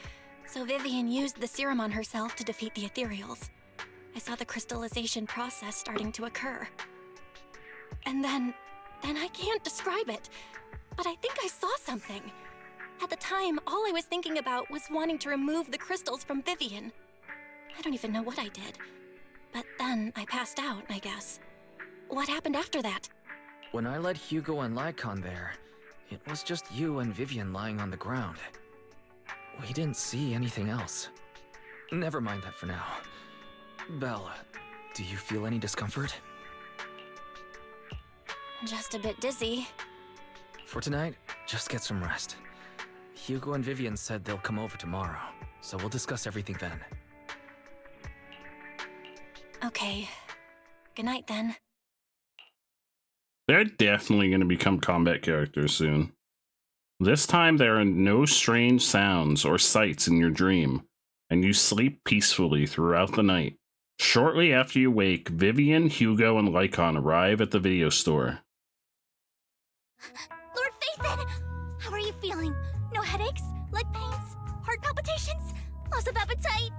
so Vivian used the serum on herself to defeat the ethereals. I saw the crystallization process starting to occur. And then I can't describe it, but I think I saw something. At the time, all I was thinking about was wanting to remove the crystals from Vivian. I don't even know what I did. But then I passed out, I guess. What happened after that? When I led Hugo and Lycon there, it was just you and Vivian lying on the ground. We didn't see anything else. Never mind that for now. Belle, do you feel any discomfort? Just a bit dizzy. For tonight, just get some rest. Hugo and Vivian said they'll come over tomorrow, so we'll discuss everything then. Okay. Good night then. They're definitely going to become combat characters soon. This time there are no strange sounds or sights in your dream, and you sleep peacefully throughout the night. Shortly after you wake, Vivian, Hugo, and Lycon arrive at the video store. Lord Phaethon! How are you feeling? No headaches? Leg pains? Heart palpitations? Loss of appetite?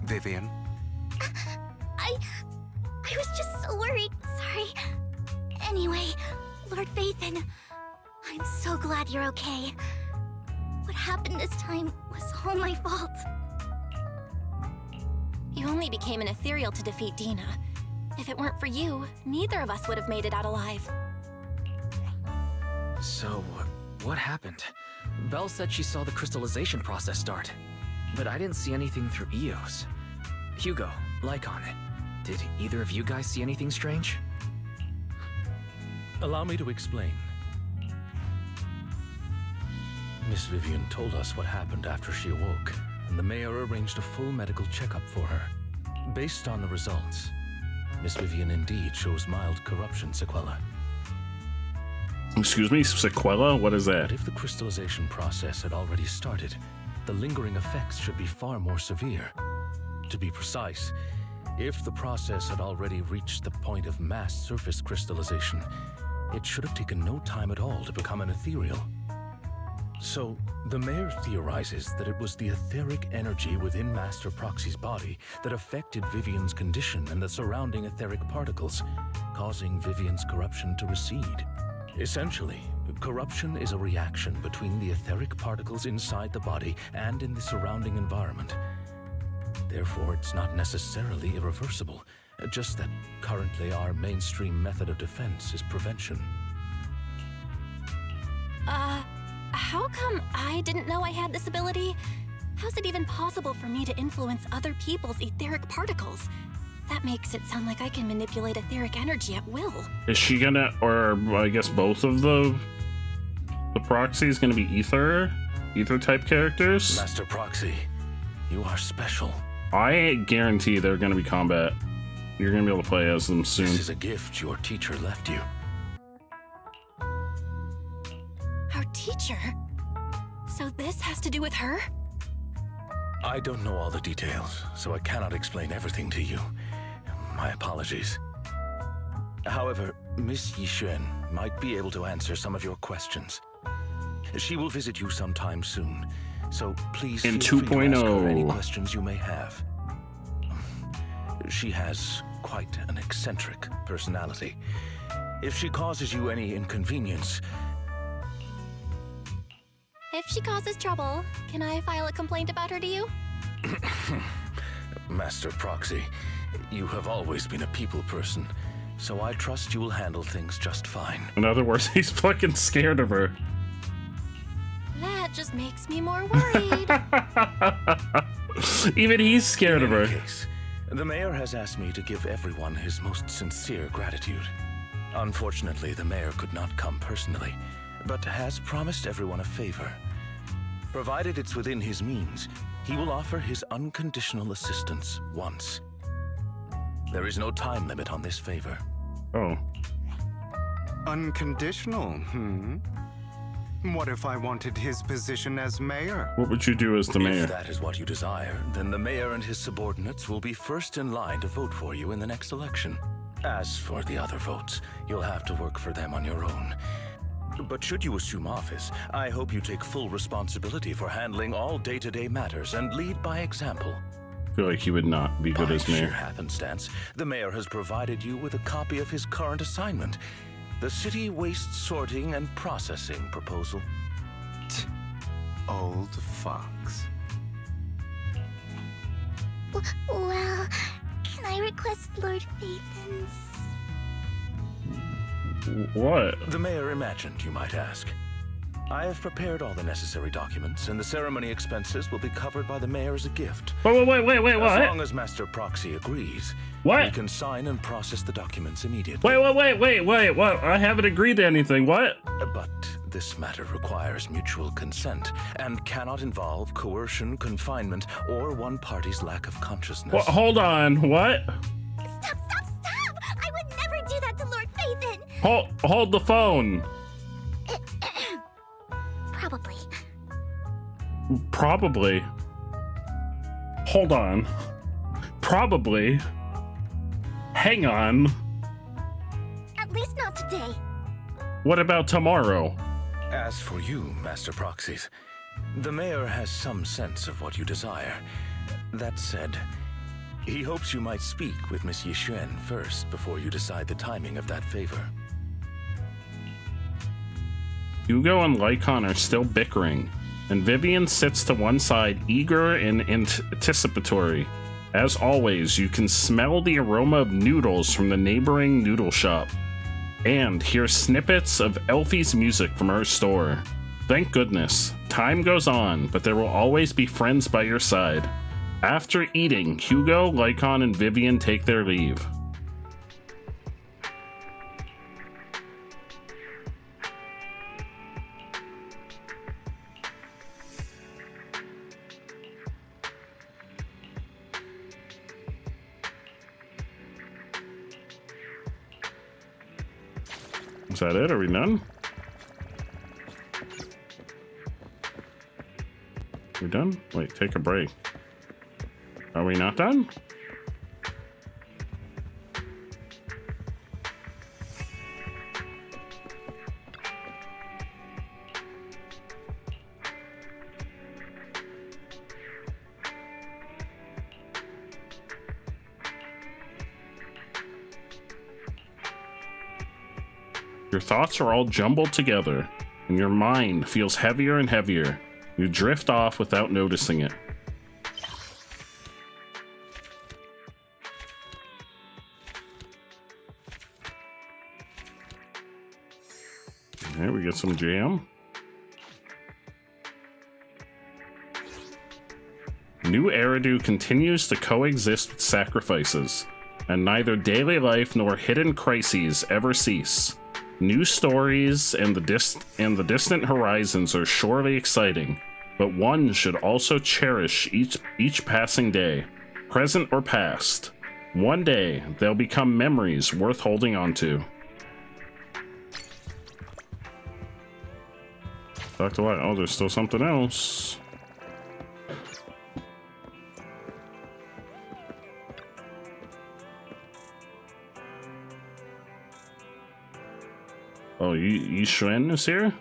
Vivian? I was just so worried. Sorry. Anyway, Lord Phaethon, I'm so glad you're okay. What happened this time was all my fault. You only became an ethereal to defeat Dina. If it weren't for you, neither of us would have made it out alive. So, what happened? Belle said she saw the crystallization process start, but I didn't see anything through Eos. Hugo, Lycon, did either of you guys see anything strange? Allow me to explain. Miss Vivian told us what happened after she awoke, and the mayor arranged a full medical checkup for her. Based on the results, Miss Vivian indeed shows mild corruption sequela. Excuse me, sequela? What is that? But if the crystallization process had already started, the lingering effects should be far more severe. To be precise, if the process had already reached the point of mass surface crystallization, it should have taken no time at all to become an ethereal. So, the mayor theorizes that it was the etheric energy within Master Proxy's body that affected Vivian's condition and the surrounding etheric particles, causing Vivian's corruption to recede. Essentially, corruption is a reaction between the etheric particles inside the body and in the surrounding environment. Therefore, it's not necessarily irreversible, just that currently our mainstream method of defense is prevention. How come I didn't know I had this ability? How's it even possible for me to influence other people's etheric particles? That makes it sound like I can manipulate etheric energy at will. Is she gonna, or I guess both of the proxies gonna be ether type characters? Master Proxy, you are special. I guarantee they're gonna be combat. You're gonna be able to play as them soon. This is a gift your teacher left you. Our teacher? So this has to do with her? I don't know all the details, so I cannot explain everything to you. My apologies. However, Miss Yixuan might be able to answer some of your questions. She will visit you sometime soon, so please in feel free to ask her any 2.0. questions you may have. She has quite an eccentric personality. If she causes you any inconvenience... If she causes trouble, can I file a complaint about her to you? Master Proxy, you have always been a people person, so I trust you will handle things just fine. In other words, he's fucking scared of her. That just makes me more worried. Even he's scared of her. In any case, the mayor has asked me to give everyone his most sincere gratitude. Unfortunately, the mayor could not come personally, but has promised everyone a favor. Provided it's within his means, he will offer his unconditional assistance once. There is no time limit on this favor. Oh. Unconditional, What if I wanted his position as mayor? What would you do as the mayor? If that is what you desire, then the mayor and his subordinates will be first in line to vote for you in the next election. As for the other votes, you'll have to work for them on your own. But should you assume office, I hope you take full responsibility for handling all day-to-day matters and lead by example. I feel like he would not be good as By sheer mayor. happenstance, the mayor has provided you with a copy of his current assignment, the City Waste Sorting and Processing proposal. Old fox. Well, can I request Lord Phaethon's? What? The mayor imagined you might ask. I have prepared all the necessary documents, and the ceremony expenses will be covered by the mayor as a gift. Wait, what? As long as Master Proxy agrees, What? we can sign and process the documents immediately. Wait, what? I haven't agreed to anything, what? But this matter requires mutual consent and cannot involve coercion, confinement, or one party's lack of consciousness. Well, hold on, what? Stop! I would never do that to Lord Phaethon! Hold the phone. Probably. Hold on. Probably. Hang on. At least not today. What about tomorrow? As for you, Master Proxies, the mayor has some sense of what you desire. That said, he hopes you might speak with Miss Yixuan first before you decide the timing of that favor. Hugo and Lycon are still bickering, and Vivian sits to one side, eager and anticipatory. As always, you can smell the aroma of noodles from the neighboring noodle shop, and hear snippets of Elfie's music from her store. Thank goodness. Time goes on, but there will always be friends by your side. After eating, Hugo, Lycon, and Vivian take their leave. Is that it? Are we done? We done? Wait, take a break. Are we not done? Your thoughts are all jumbled together, and your mind feels heavier and heavier. You drift off without noticing it. Okay, we get some jam. New Eridu continues to coexist with sacrifices, and neither daily life nor hidden crises ever cease. New stories and the distant horizons are surely exciting, but one should also cherish each passing day, present or past. One day, they'll become memories worth holding on to. Talked a lot. Oh, there's still something else. Oh, Yi Xuan is here?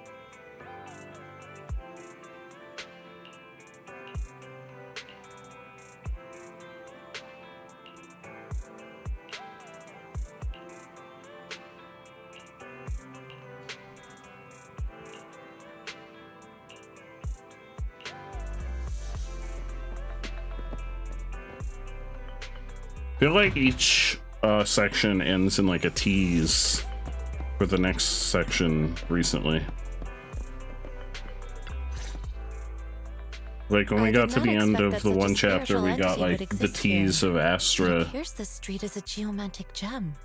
I feel like each section ends in like a tease for the next section recently. Like when we got to the end of the one chapter, we got like the tease of Astra. Here's the street as a geomantic gem.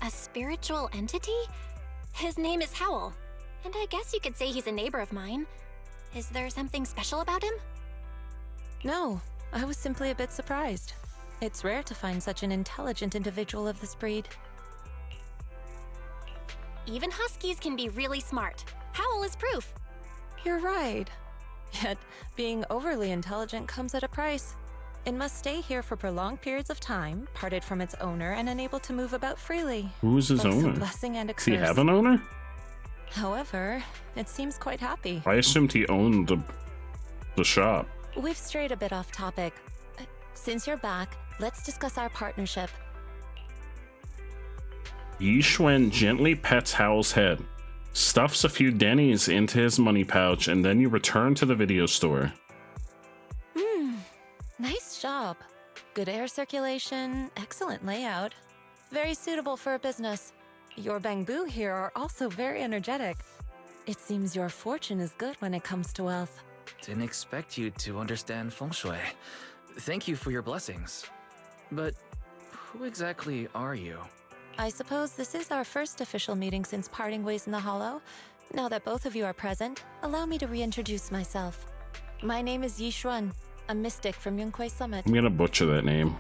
A spiritual entity? His name is Howl, and I guess you could say he's a neighbor of mine. Is there something special about him? No, I was simply a bit surprised. It's rare to find such an intelligent individual of this breed. Even huskies can be really smart. Howl is proof. You're right. Yet, being overly intelligent comes at a price. It must stay here for prolonged periods of time, parted from its owner, and unable to move about freely. Who's his Both owner? A blessing and a curse. Does he have an owner? However, it seems quite happy. I assumed he owned the shop. We've strayed a bit off topic. Since you're back, let's discuss our partnership. Yi Xuan gently pets Howl's head, stuffs a few dennies into his money pouch, and then you return to the video store. Nice job. Good air circulation, excellent layout. Very suitable for a business. Your bamboo here are also very energetic. It seems your fortune is good when it comes to wealth. Didn't expect you to understand feng shui. Thank you for your blessings. But who exactly are you? I suppose this is our first official meeting since parting ways in the Hollow. Now that both of you are present, allow me to reintroduce myself. My name is Yi Xuan, a mystic from Yunquei Summit. I'm gonna butcher that name.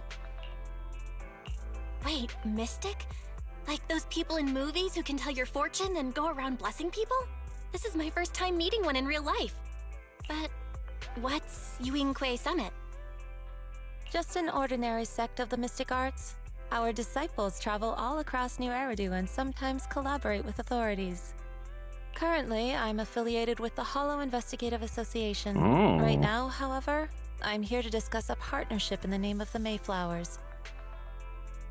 Wait, mystic? Like those people in movies who can tell your fortune and go around blessing people? This is my first time meeting one in real life. But what's Yunquei Summit? Just an ordinary sect of the mystic arts. Our disciples travel all across New Eridu and sometimes collaborate with authorities. Currently, I'm affiliated with the Hollow Investigative Association. Oh. Right now, however, I'm here to discuss a partnership in the name of the Mayflowers.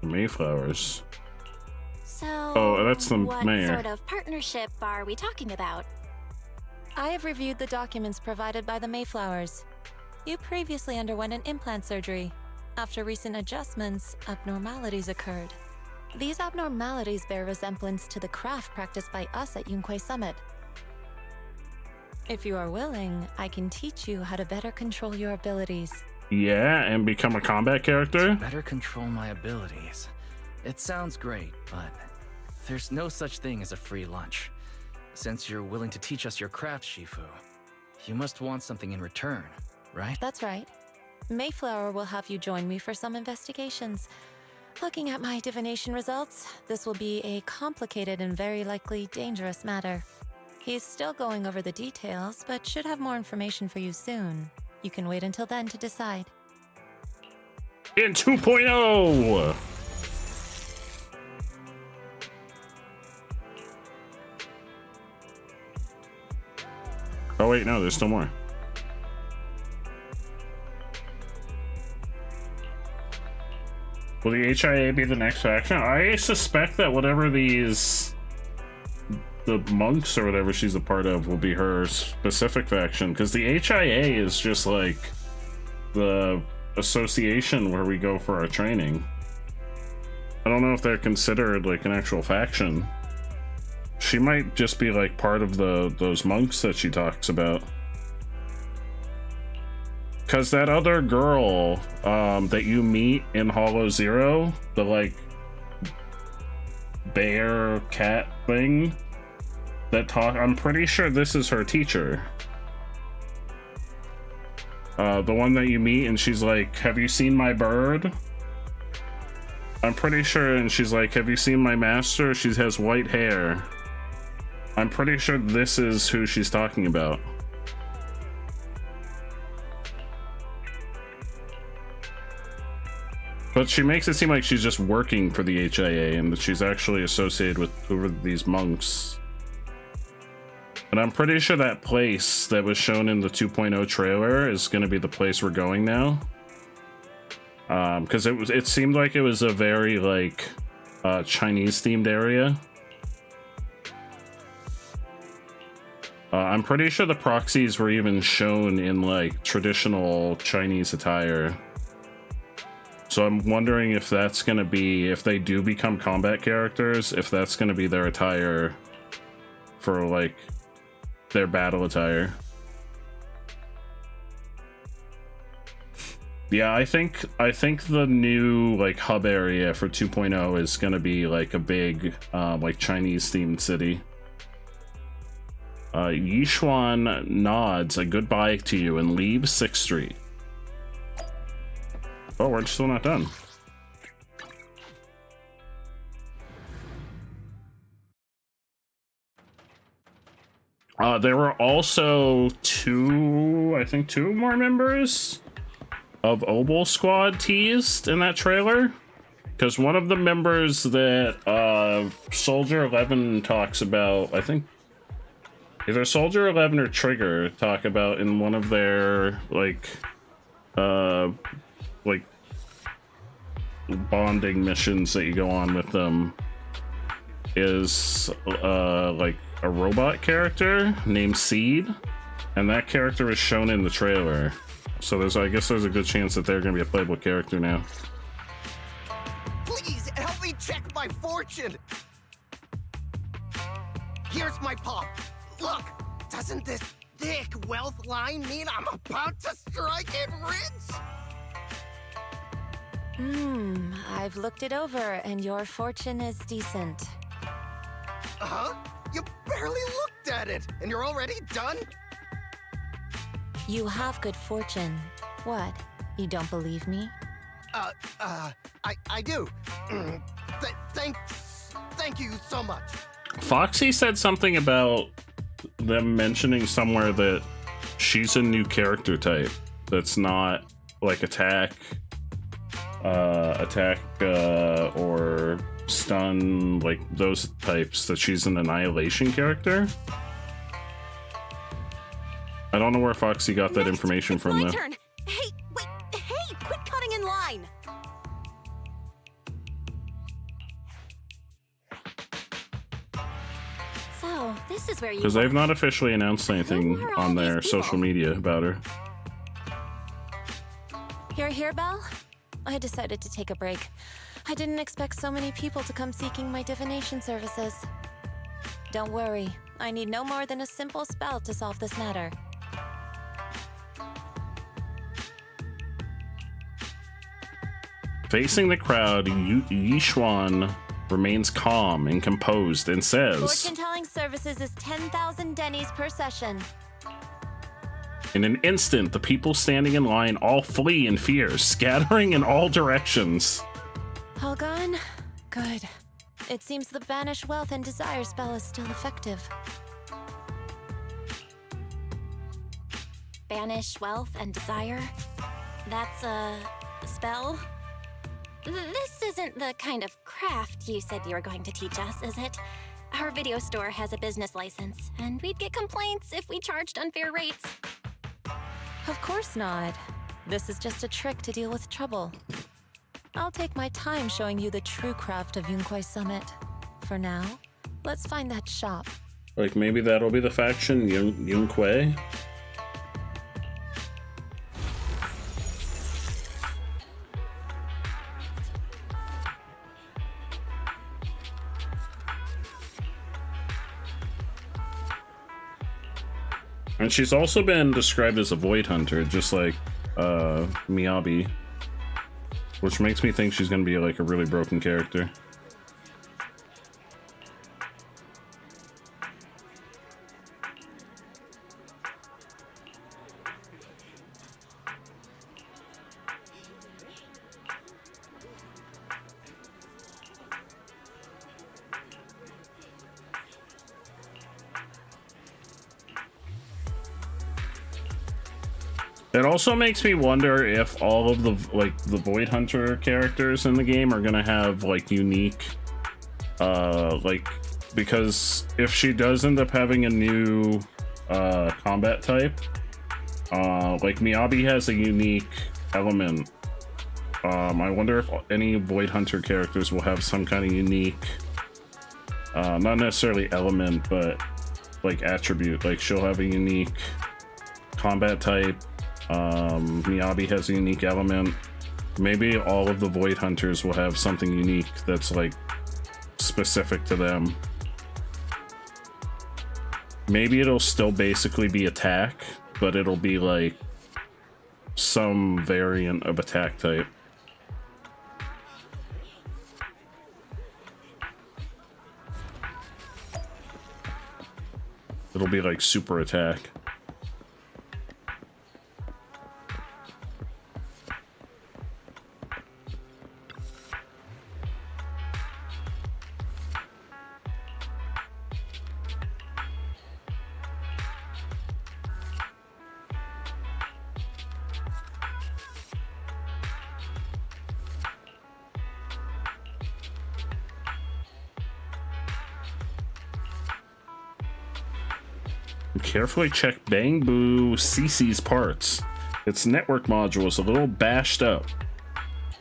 Mayflowers. So, Oh, that's the what mayor. sort of partnership are we talking about? I have reviewed the documents provided by the Mayflowers. You previously underwent an implant surgery. After recent adjustments, abnormalities occurred. These abnormalities bear resemblance to the craft practiced by us at Yunquei Summit. If you are willing, I can teach you how to better control your abilities. Yeah, and become a combat character? Better control my abilities. It sounds great, but there's no such thing as a free lunch. Since you're willing to teach us your craft, Shifu, you must want something in return, right? That's right. Mayflower will have you join me for some investigations. Looking at my divination results, this will be a complicated and very likely dangerous matter. He's still going over the details, but should have more information for you soon. You can wait until then to decide. In 2.0! Oh wait, no, there's still more. Will the HIA be the next faction? I suspect that whatever the monks or whatever she's a part of will be her specific faction, because the HIA is just like the association where we go for our training. I don't know if they're considered like an actual faction. She might just be like part of those monks that she talks about. Because that other girl that you meet in Hollow Zero, the like bear cat thing that talk, I'm pretty sure this is her teacher. The one that you meet and she's like, have you seen my bird? I'm pretty sure, and she's like, have you seen my master? She has white hair. I'm pretty sure this is who she's talking about. But she makes it seem like she's just working for the HIA and that she's actually associated with these monks. And I'm pretty sure that place that was shown in the 2.0 trailer is going to be the place we're going now. Because it seemed like it was a very like Chinese themed area. I'm pretty sure the proxies were even shown in like traditional Chinese attire. So I'm wondering if that's going to be, if they do become combat characters, if that's going to be their attire for like their battle attire. Yeah, I think the new like hub area for 2.0 is going to be like a big like Chinese themed city. Yishuan nods a goodbye to you and leaves 6th Street. Oh, we're still not done. There were also two more members of Obel Squad teased in that trailer. Because one of the members that Soldier 11 talks about, I think either Soldier 11 or Trigger talk about in one of their like bonding missions that you go on with them, is like a robot character named Seed, and that character is shown in the trailer. So I guess there's a good chance that they're gonna be a playable character now. Please help me check my fortune. Here's my palm. Look, doesn't this thick wealth line mean I'm about to strike it rich? I've looked it over and your fortune is decent. Uh-huh? You barely looked at it, and you're already done? You have good fortune. What? You don't believe me? I do. Thank you so much. Foxy said something about them mentioning somewhere that she's a new character type that's not like attack or stun, like those types, that she's an annihilation character. I don't know where Foxy got that information from though. Turn. Hey, wait, hey, quit cutting in line. So, this is where you Because they've not officially announced anything on their social media about her. You're here, Belle? I decided to take a break. I didn't expect so many people to come seeking my divination services. Don't worry, I need no more than a simple spell to solve this matter. Facing the crowd, Yishuan remains calm and composed and says, Fortune-telling services is 10,000 dennies per session. in an instant, the people standing in line all flee in fear, scattering in all directions. All gone? Good. It seems the Banish Wealth and Desire spell is still effective. Banish wealth and desire? That's a spell? This isn't the kind of craft you said you were going to teach us, is it? Our video store has a business license, and we'd get complaints if we charged unfair rates. Of course not. This is just a trick to deal with trouble. I'll take my time showing you the true craft of Yunquai Summit. For now, let's find that shop. Like, maybe that'll be the faction, Yunquai? And she's also been described as a void hunter, just like Miyabi, which makes me think she's gonna be like a really broken character. It also makes me wonder if all of the Void Hunter characters in the game are gonna have like unique because if she does end up having a new combat type, like Miyabi has a unique element. I wonder if any Void Hunter characters will have some kind of unique not necessarily element, but like attribute. Like she'll have a unique combat type. Miyabi has a unique element. Maybe all of the Void Hunters will have something unique that's like specific to them. Maybe it'll still basically be attack, but it'll be like some variant of attack type. It'll be like super attack. Carefully check Bangbu CC's parts. Its network module is a little bashed up,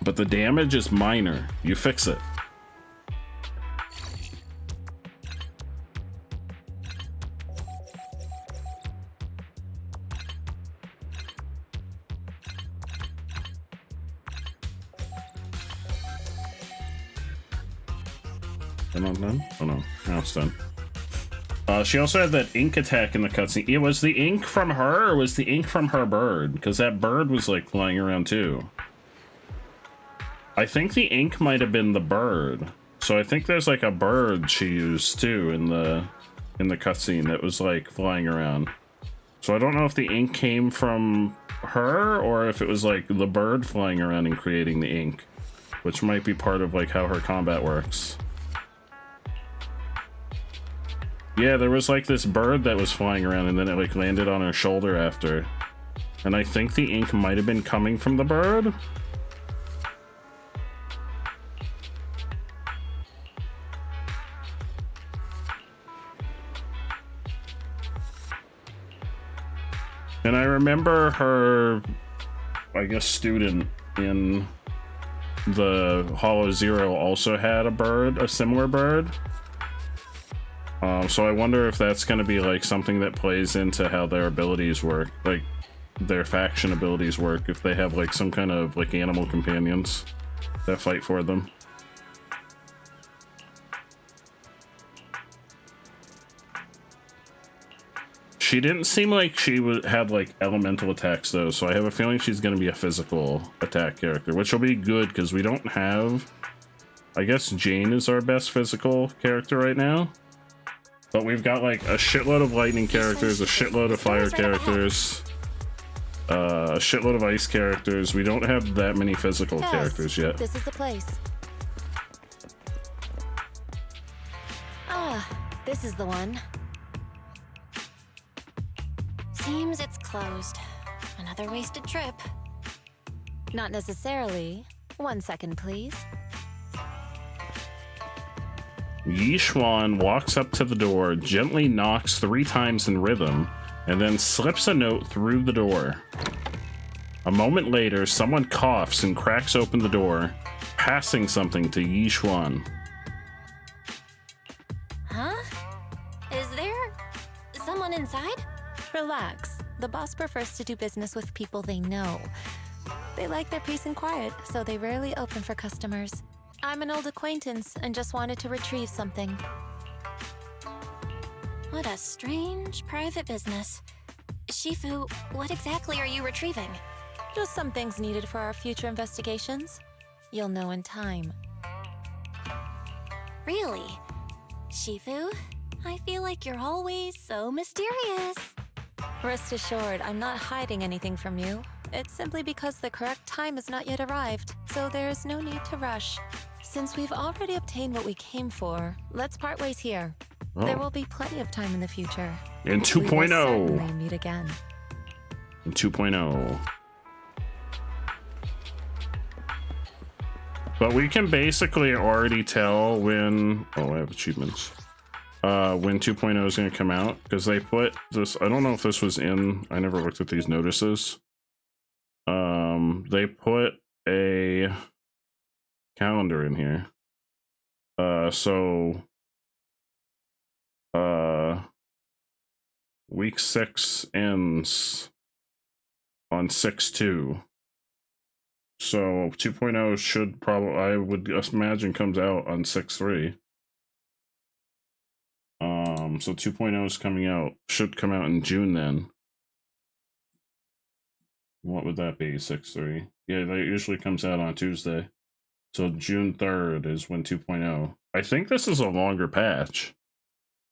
but the damage is minor. You fix it. Done? Oh no, now it's done. She also had that ink attack in the cutscene. It was the ink from her, or was the ink from her bird? Because that bird was like flying around too. I think the ink might have been the bird. So I think there's like a bird she used too in the cutscene that was like flying around. So I don't know if the ink came from her or if it was like the bird flying around and creating the ink, which might be part of like how her combat works. Yeah, there was like this bird that was flying around and then it like landed on her shoulder after. And I think the ink might have been coming from the bird. And I remember her, I guess, student in the Hollow Zero also had a bird, a similar bird. So I wonder if that's going to be like something that plays into how their abilities work. Like, their faction abilities work if they have like some kind of like animal companions that fight for them. She didn't seem like she had like elemental attacks though, so I have a feeling she's going to be a physical attack character, which will be good because we don't have... I guess Jane is our best physical character right now, but we've got like a shitload of lightning characters, a shitload of fire characters, a shitload of ice characters. We don't have that many physical characters yet. This is the place. Ah, this is the one. Seems it's closed. Another wasted trip. Not necessarily. 1 second, please. Yishuan walks up to the door, gently knocks 3 times in rhythm, and then slips a note through the door. A moment later, someone coughs and cracks open the door, passing something to Yishuan. Huh? Is there someone inside? Relax. The boss prefers to do business with people they know. They like their peace and quiet, so they rarely open for customers. I'm an old acquaintance and just wanted to retrieve something. What a strange private business. Shifu, what exactly are you retrieving? Just some things needed for our future investigations. You'll know in time. Really? Shifu, I feel like you're always so mysterious. Rest assured, I'm not hiding anything from you. It's simply because the correct time has not yet arrived, so there is no need to rush. Since we've already obtained what we came for, let's part ways here. Oh. There will be plenty of time in the future. In We will 2.0. certainly meet again. In 2.0. But we can basically already tell when... Oh, I have achievements. When 2.0 is going to come out, because they put this... I don't know if this was in... I never looked at these notices. They put a calendar in here. Week 6 ends on 6/2. So 2.0 should probably, I would imagine, comes out on 6/3. So 2.0 is coming out, should come out in June then. What would that be? 6/3? Yeah, that usually comes out on Tuesday. So June 3rd is when 2.0. I think this is a longer patch.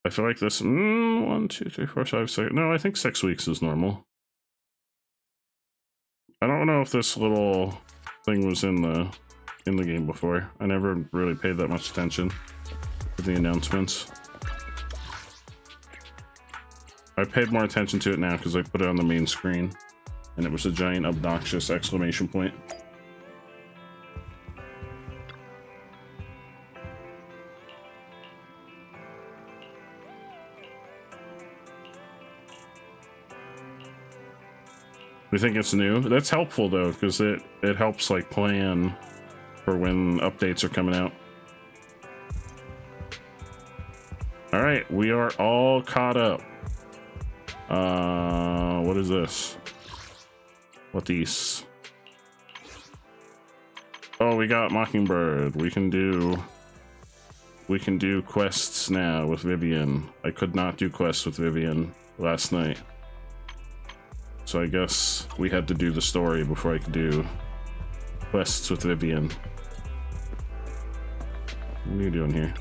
I feel like this, 1, 2, 3, 4, 5, 6. No, I think 6 weeks is normal. I don't know if this little thing was in the game before. I never really paid that much attention to the announcements. I paid more attention to it now because I put it on the main screen and it was a giant obnoxious exclamation point. You think it's new? That's helpful though, because it helps like plan for when updates are coming out. All right, we are all caught up. What is this? What these? Oh, we got Mockingbird. We can do quests now with Vivian. I could not do quests with Vivian last night. So I guess we had to do the story before I could do quests with Vivian. What are you doing here?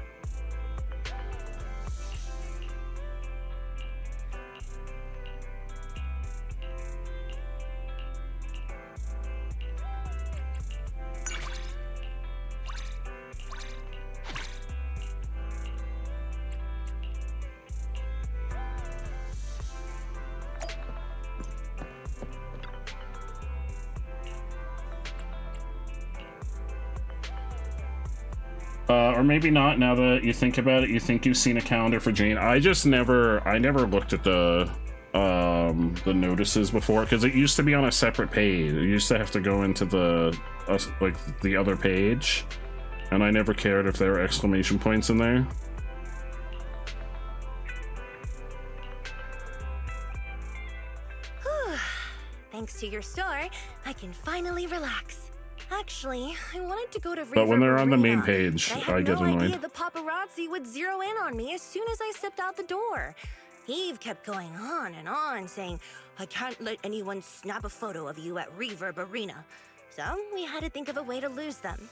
Or maybe not, now that you think about it. You think you've seen a calendar for Jane. I never looked at the notices before, because it used to be on a separate page. You used to have to go into the other page, and I never cared if there were exclamation points in there. thanks to your store, I can finally relax. Actually, I wanted to go to But when they're on the main Reverb page, Arena, but I I had get no idea annoyed. the paparazzi would zero in on me as soon as I stepped out the door. Eve kept going on and on, saying, I can't let anyone snap a photo of you at Reverb Arena. So we had to think of a way to lose them.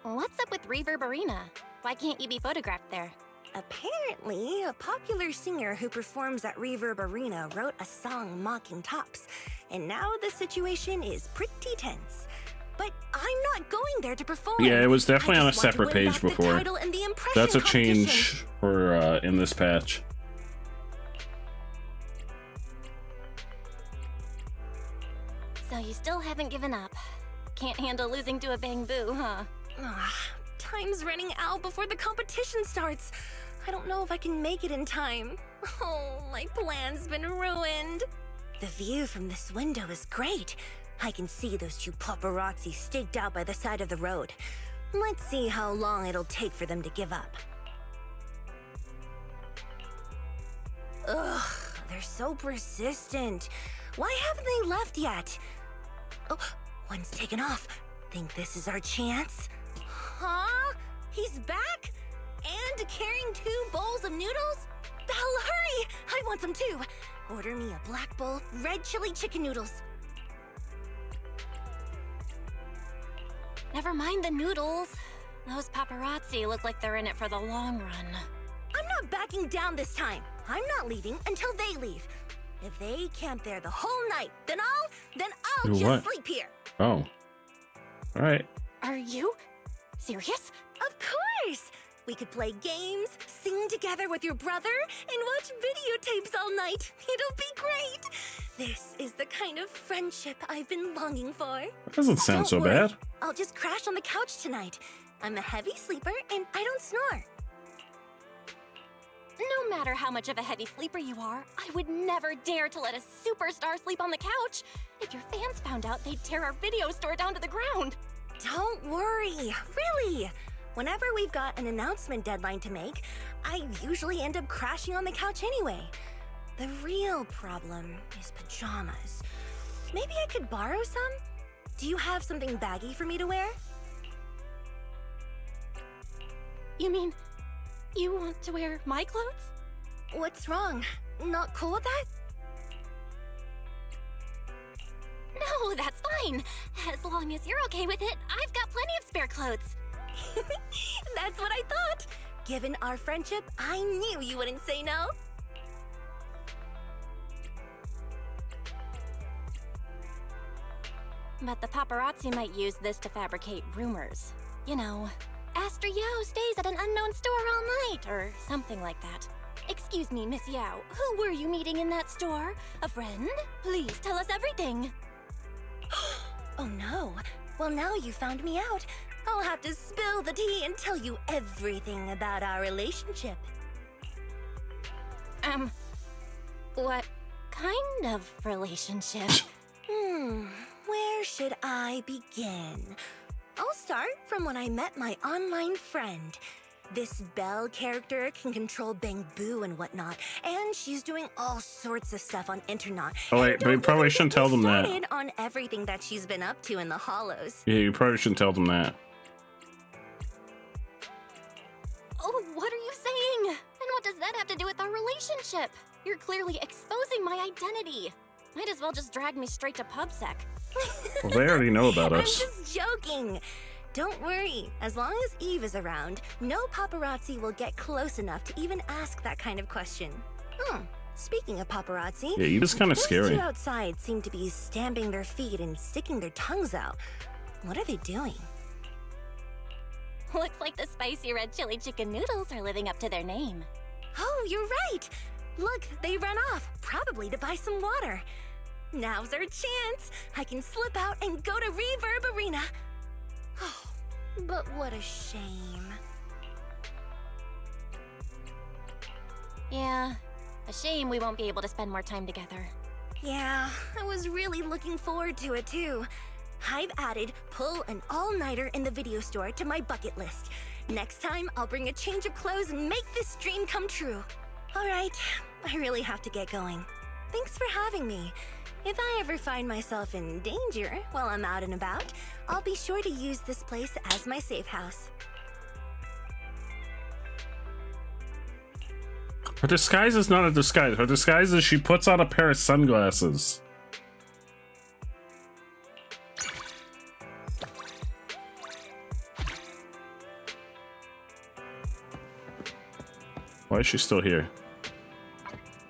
What's up with Reverb Arena? Why can't you be photographed there? Apparently, a popular singer who performs at Reverb Arena wrote a song mocking Tops, and now the situation is pretty tense. But I'm not going there to perform. Yeah, it was definitely I on a just want to separate win page back the before. title and the impression That's a competition. change for in this patch. So you still haven't given up. Can't handle losing to a Bang Boo, huh? Time's running out before the competition starts. I don't know if I can make it in time. Oh, my plan's been ruined. The view from this window is great. I can see those two paparazzi staked out by the side of the road. Let's see how long it'll take for them to give up. Ugh, they're so persistent. Why haven't they left yet? Oh, one's taken off. Think this is our chance? Huh? He's back? And carrying 2 bowls of noodles? Belle, hurry! I want some too. Order me a black bowl, red chili chicken noodles. Never mind the noodles. Those paparazzi look like they're in it for the long run. I'm not backing down this time. I'm not leaving until they leave. If they camp there the whole night, then I'll Do just what? sleep here. Oh. Alright. Are you serious? Of course! We could play games, sing together with your brother, and watch videotapes all night. It'll be great! This is the kind of friendship I've been longing for. That doesn't sound Don't so worry, bad. I'll just crash on the couch tonight. I'm a heavy sleeper and I don't snore. No matter how much of a heavy sleeper you are, I would never dare to let a superstar sleep on the couch. If your fans found out, they'd tear our video store down to the ground. Don't worry, really. Whenever we've got an announcement deadline to make, I usually end up crashing on the couch anyway. The real problem is pajamas. Maybe I could borrow some? Do you have something baggy for me to wear? You mean, you want to wear my clothes? What's wrong? Not cool with that? No, that's fine. As long as you're okay with it, I've got plenty of spare clothes. That's what I thought. Given our friendship, I knew you wouldn't say no. But the paparazzi might use this to fabricate rumors. You know, Astra Yao stays at an unknown store all night, or something like that. Excuse me, Miss Yao, who were you meeting in that store? A friend? Please tell us everything. Oh no. Well, now you found me out. I'll have to spill the tea and tell you everything about our relationship. What kind of relationship? Where should I begin? I'll start from when I met my online friend. This Belle character can control Bang Boo and whatnot, and she's doing all sorts of stuff on internet. Oh wait, but you probably shouldn't tell them that. Started on everything that she's been up to in the hollows. Yeah, you probably shouldn't tell them that. Oh, what are you saying? And what does that have to do with our relationship? You're clearly exposing my identity. Might as well just drag me straight to PubSec. Well, they already know about I'm us. just joking. Don't worry. As long as Eve is around, no paparazzi will get close enough to even ask that kind of question. Speaking of paparazzi, Yeah, Eve is kind of those scary. two outside seem to be stamping their feet and sticking their tongues out. What are they doing? Looks like the spicy red chili chicken noodles are living up to their name. Oh, you're right. Look, they ran off, probably to buy some water. Now's our chance. I can slip out and go to Reverb Arena. Oh, but what a shame. Yeah, a shame we won't be able to spend more time together. Yeah, I was really looking forward to it too. I've added pull an all-nighter in the video store to my bucket list. Next time, I'll bring a change of clothes and make this dream come true. All right, I really have to get going. Thanks for having me. If I ever find myself in danger while I'm out and about, I'll be sure to use this place as my safe house. Her disguise is not a disguise. Her disguise is she puts on a pair of sunglasses. Why is she still here?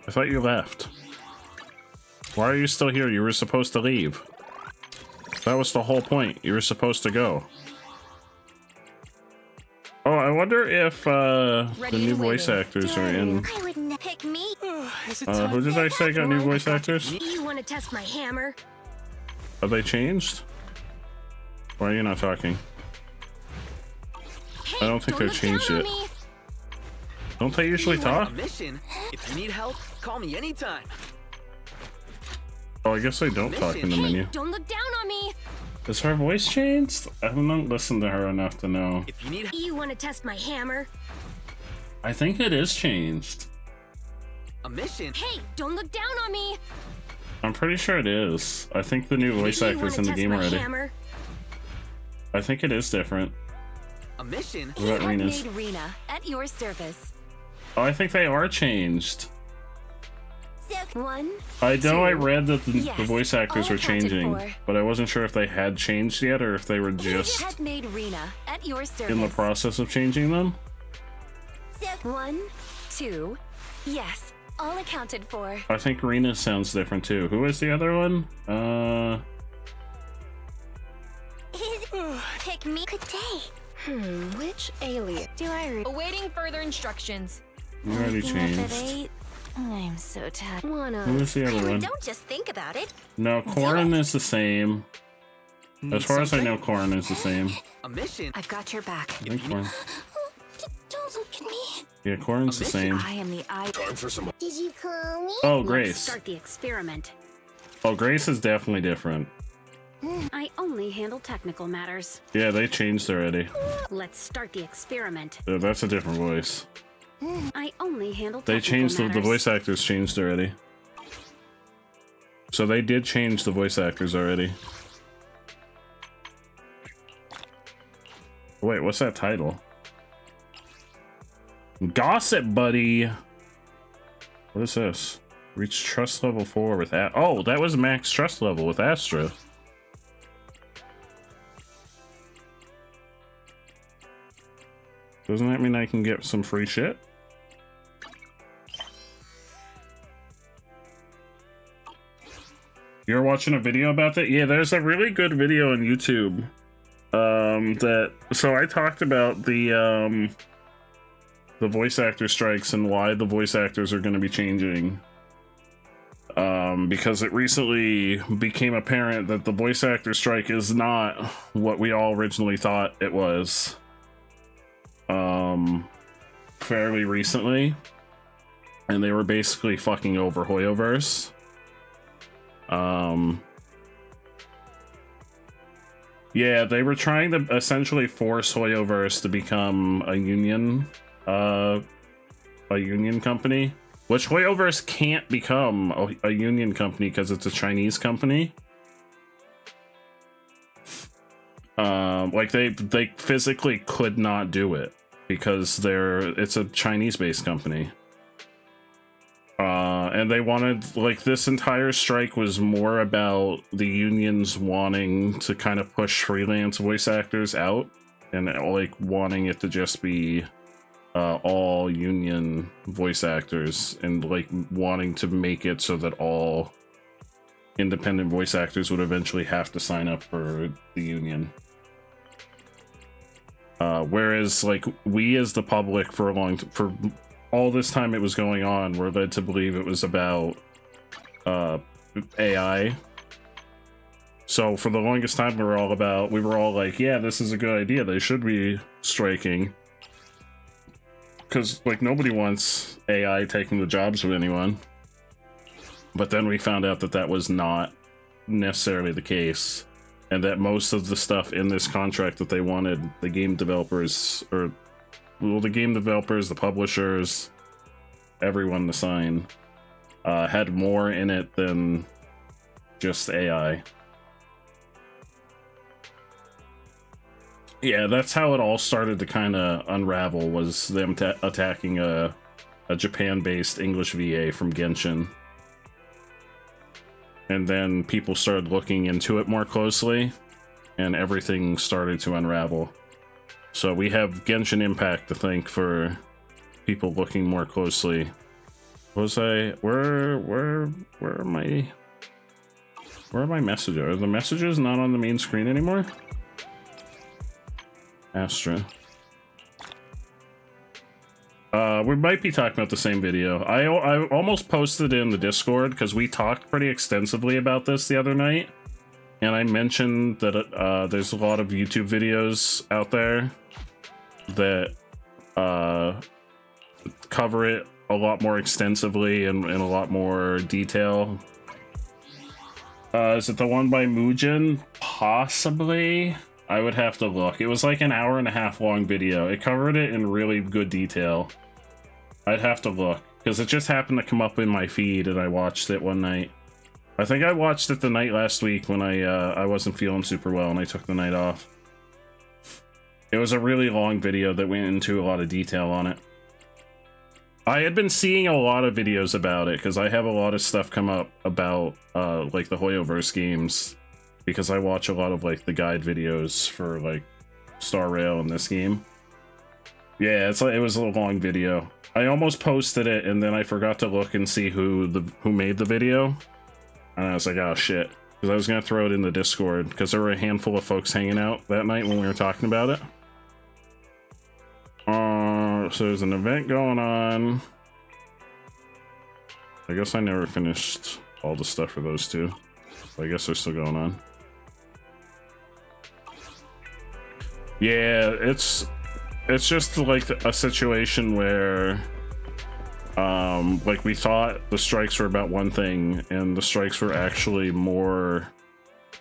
I thought you left. Why are you still here? You were supposed to leave. That was the whole point. You were supposed to go. Oh, I wonder if the new voice actors are in. I wouldn't pick me. Who did I say got new voice actors? You want to test my hammer? Have they changed? Why are you not talking? I don't think they've changed yet. Don't they usually talk? A mission? If you need help, call me anytime. Oh, I guess they don't talk in the menu. Don't look down on me. Is her voice changed? I haven't listened to her enough to know. If you need, you want to test my hammer? I think it is changed. A mission? Hey, don't look down on me. I'm pretty sure it is. I think the new voice actor's in the game already. Hammer? I think it is different. A mission? What about Rena's? Rena at your service. Oh, I think they are changed. One. I know I read that the Yes, voice actors all were changing, accounted for. but I wasn't sure if they had changed yet or if they were just Handmaid Rena at your service. in the process of changing them. 1, 2. Yes, all accounted for. I think Rena sounds different too. Who is the other one? Pick me. Good day. Which alien do I awaiting further instructions. You already changed. I'm so tired. Who is the other one? Don't just think about it. No, Corin is the same. As far as I know, Corin is the same. A mission? I've got your back. I think Corin. Don't look at me. Yeah, Corin's the same. I am the eye. Time for some. Did you call me? Oh, Let's Grace. start the experiment. Oh, Grace is definitely different. I only handle technical matters. Yeah, they changed already. Let's start the experiment. Yeah, that's a different voice. I only handle They technical changed the matters. voice actors changed already. So they did change the voice actors already. Wait, what's that title? Gossip Buddy. What is this? Reach trust level 4 with oh, that was max trust level with Astra. Doesn't that mean I can get some free shit? You're watching a video about that? Yeah, there's a really good video on YouTube. So I talked about the voice actor strikes and why the voice actors are going to be changing. Because it recently became apparent that the voice actor strike is not what we all originally thought it was. Fairly recently. And they were basically fucking over Hoyoverse. Yeah, they were trying to essentially force Hoyoverse to become a union company, which Hoyoverse can't become a union company because it's a Chinese company. Like they physically could not do it because it's a Chinese-based company. And they wanted, like, this entire strike was more about the unions wanting to kind of push freelance voice actors out and, like, wanting it to just be all union voice actors and, like, wanting to make it so that all independent voice actors would eventually have to sign up for the union. Whereas, like, we as the public for all this time it was going on, we're led to believe it was about AI. So for the longest time we were all like, yeah, this is a good idea, they should be striking. Because, like, nobody wants AI taking the jobs of anyone. But then we found out that that was not necessarily the case. And that most of the stuff in this contract that they wanted the game developers, the game developers, the publishers, everyone to sign had more in it than just AI. Yeah, that's how it all started to kind of unravel, was them attacking a Japan-based English VA from Genshin. And then people started looking into it more closely, and everything started to unravel. So we have Genshin Impact to thank for people looking more closely. Where are my messages? Are the messages not on the main screen anymore? Astra. We might be talking about the same video. I almost posted it in the Discord because we talked pretty extensively about this the other night, and I mentioned that there's a lot of YouTube videos out there that cover it a lot more extensively and in a lot more detail. Is it the one by Mugen? Possibly. I would have to look. It was like an 1.5 hour long video. It covered it in really good detail. I'd have to look, because it just happened to come up in my feed and I watched it one night. I think I watched it the night last week when I wasn't feeling super well and I took the night off. It was a really long video that went into a lot of detail on it. I had been seeing a lot of videos about it because I have a lot of stuff come up about like the Hoyoverse games, because I watch a lot of like the guide videos for like Star Rail in this game. Yeah, it was a long video. I almost posted it and then I forgot to look and see who made the video, and I was like, oh shit, because I was gonna throw it in the Discord because there were a handful of folks hanging out that night when we were talking about it. So there's an event going on. I guess I never finished all the stuff for those two. I guess they're still going on. Yeah, it's just like a situation where like we thought the strikes were about one thing and the strikes were actually more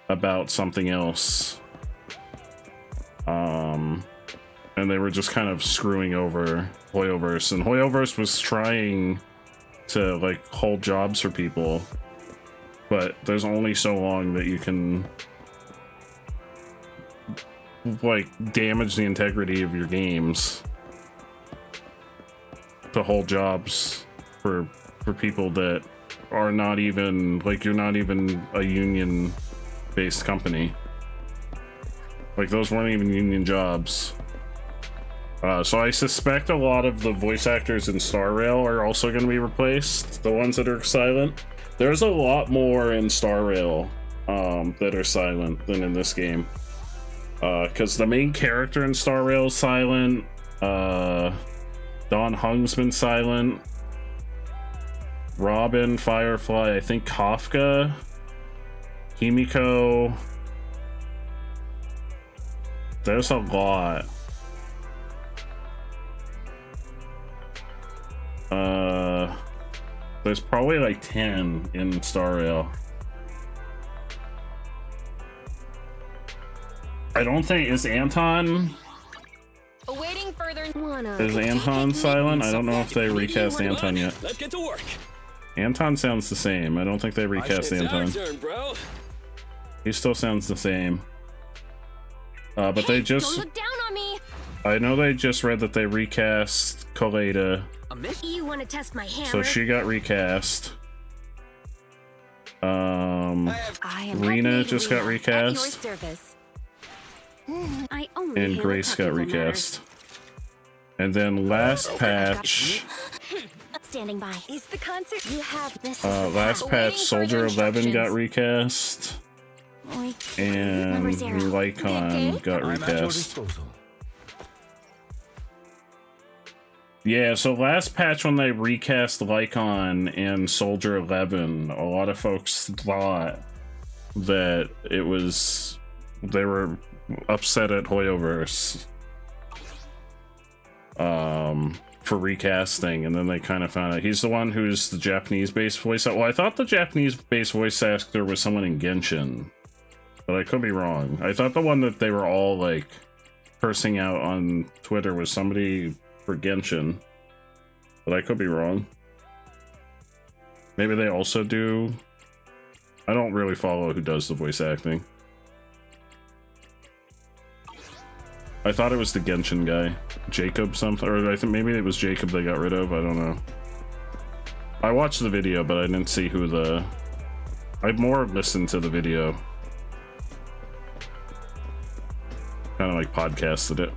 about something else. And they were just kind of screwing over Hoyoverse, and Hoyoverse was trying to like hold jobs for people, but there's only so long that you can like damage the integrity of your games to hold jobs for people that are not even like, you're not even a union based company. Like those weren't even union jobs. So I suspect a lot of the voice actors in Star Rail are also going to be replaced, the ones that are silent. There's a lot more in Star Rail that are silent than in this game. Because the main character in Star Rail is silent. Don Hung's been silent. Robin, Firefly, I think Kafka, Himiko. There's a lot. There's probably like 10 in Star Rail. I don't think, is Anton Awaiting further. Is Anton silent? I don't know if they recast Anton yet. Let's get to work. Anton sounds the same. I don't think they recast Anton. Turn, bro. He still sounds the same. But they just... Don't look down on me. I know they just read that they recast Kaleda. You want to test my hammer? So she got recast. Rena just got recast. And Grace got recast. And then last patch... Standing by. Is the concert you have this? Last patch, Soldier 11 got recast. And Lycon got recast. Yeah, so last patch when they recast Lycon and Soldier 11, a lot of folks thought that it was... they were upset at Hoyoverse for recasting, and then they kind of found out he's the one who's the Japanese-based voice actor. Well, I thought the Japanese-based voice actor was someone in Genshin, but I could be wrong. I thought the one that they were all like cursing out on Twitter was somebody for Genshin, but I could be wrong. Maybe they also do... I don't really follow who does the voice acting. I thought it was the Genshin guy. Jacob something, or I think maybe it was Jacob they got rid of, I don't know. I watched the video, but I didn't see who the... I more listened to the video. Kind of like podcasted it.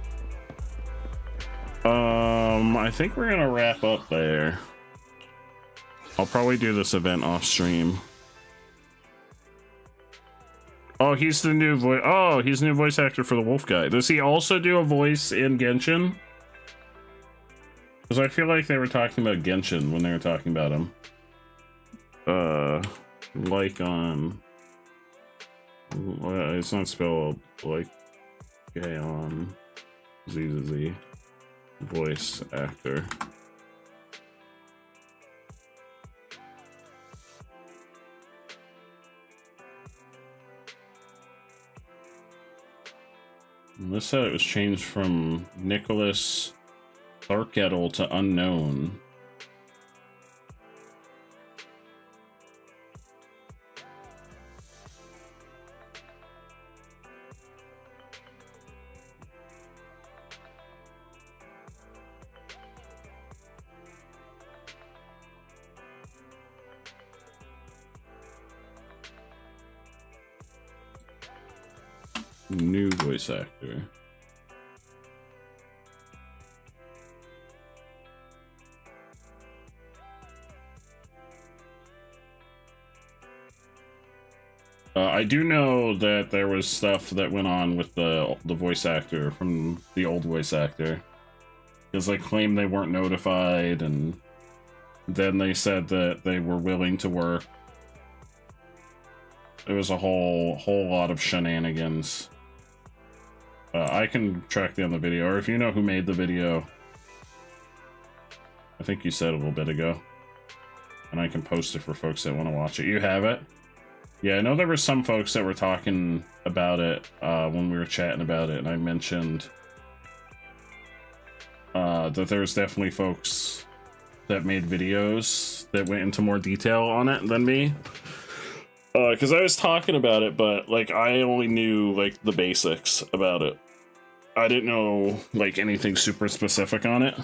I think we're gonna wrap up there. I'll probably do this event off stream. Oh, he's the new voice. Oh, he's the new voice actor for the wolf guy. Does he also do a voice in Genshin? Because I feel like they were talking about Genshin when they were talking about him. Like on... It's not spelled like... Okay, on... Z. Voice actor. This said it was changed from Nicholas Clarkettle to unknown. New voice actor. I do know that there was stuff that went on with the voice actor from the old voice actor, because they claimed they weren't notified, and then they said that they were willing to work. It was a whole lot of shenanigans. I can track down the video, or if you know who made the video, I think you said a little bit ago, and I can post it for folks that want to watch it. You have it? Yeah, I know there were some folks that were talking about it when we were chatting about it, and I mentioned that there's definitely folks that made videos that went into more detail on it than me. Because I was talking about it, but like I only knew like the basics about it. I didn't know like anything super specific on it.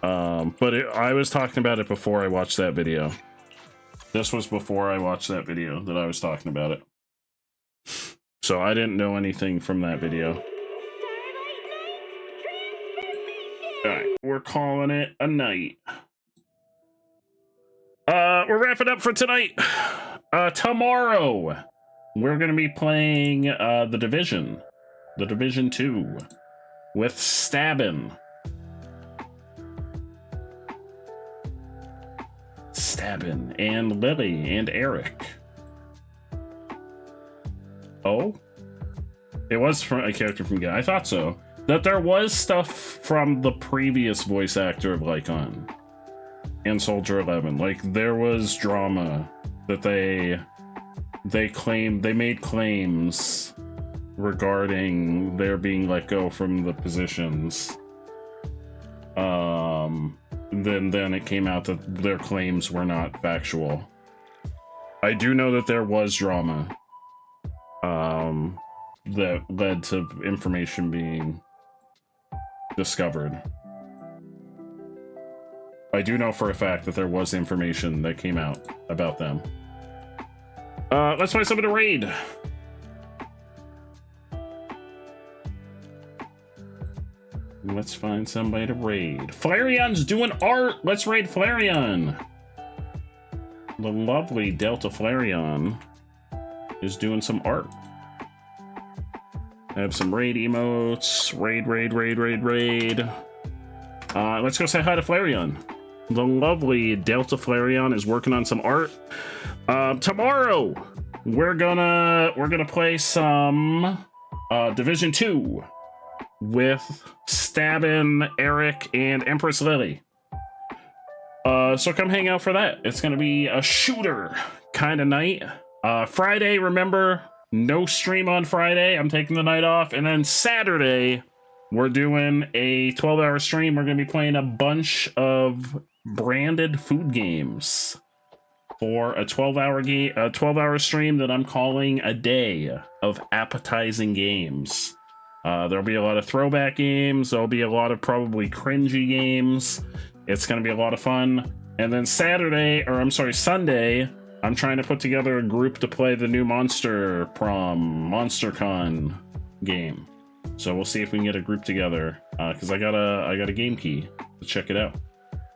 But I was talking about it before I watched that video. This was before I watched that video that I was talking about it. So I didn't know anything from that video. Alright, we're calling it a night. We're wrapping up for tonight. Tomorrow, we're going to be playing The Division 2 with Stabbin' and Lily and Eric. Oh? It was from a character from Guy. I thought so. That there was stuff from the previous voice actor of Lycon and Soldier 11. Like, there was drama that they made claims regarding their being let go from the positions. Then it came out that their claims were not factual. I do know that there was drama that led to information being discovered. I do know for a fact that there was information that came out about them. Let's find somebody to raid. Let's find somebody to raid. Flarion's doing art! Let's raid Flareon! The lovely Delta Flareon is doing some art. I have some raid emotes. Raid. Let's go say hi to Flareon. The lovely Delta Flareon is working on some art. Tomorrow, we're gonna play some Division 2 with Stabbin', Eric, and Empress Lily. So come hang out for that. It's gonna be a shooter kind of night. Friday, remember, no stream on Friday. I'm taking the night off. And then Saturday, we're doing a 12-hour stream. We're gonna be playing a bunch of branded food games. for a 12-hour stream that I'm calling a day of appetizing games. There'll be a lot of throwback games. There'll be a lot of probably cringy games. It's going to be a lot of fun. And then Sunday, I'm trying to put together a group to play the new MonsterCon game. So we'll see if we can get a group together, because I got a game key to check it out.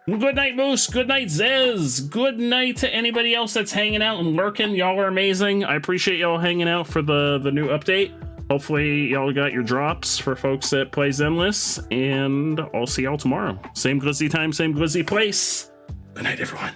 Good night, Moose. Good night, Zez. Good night to anybody else that's hanging out and lurking. Y'all are amazing. I appreciate y'all hanging out for the new update. Hopefully y'all got your drops for folks that play Zenless, and I'll see y'all tomorrow. Same glizzy time, same glizzy place. Good night, everyone.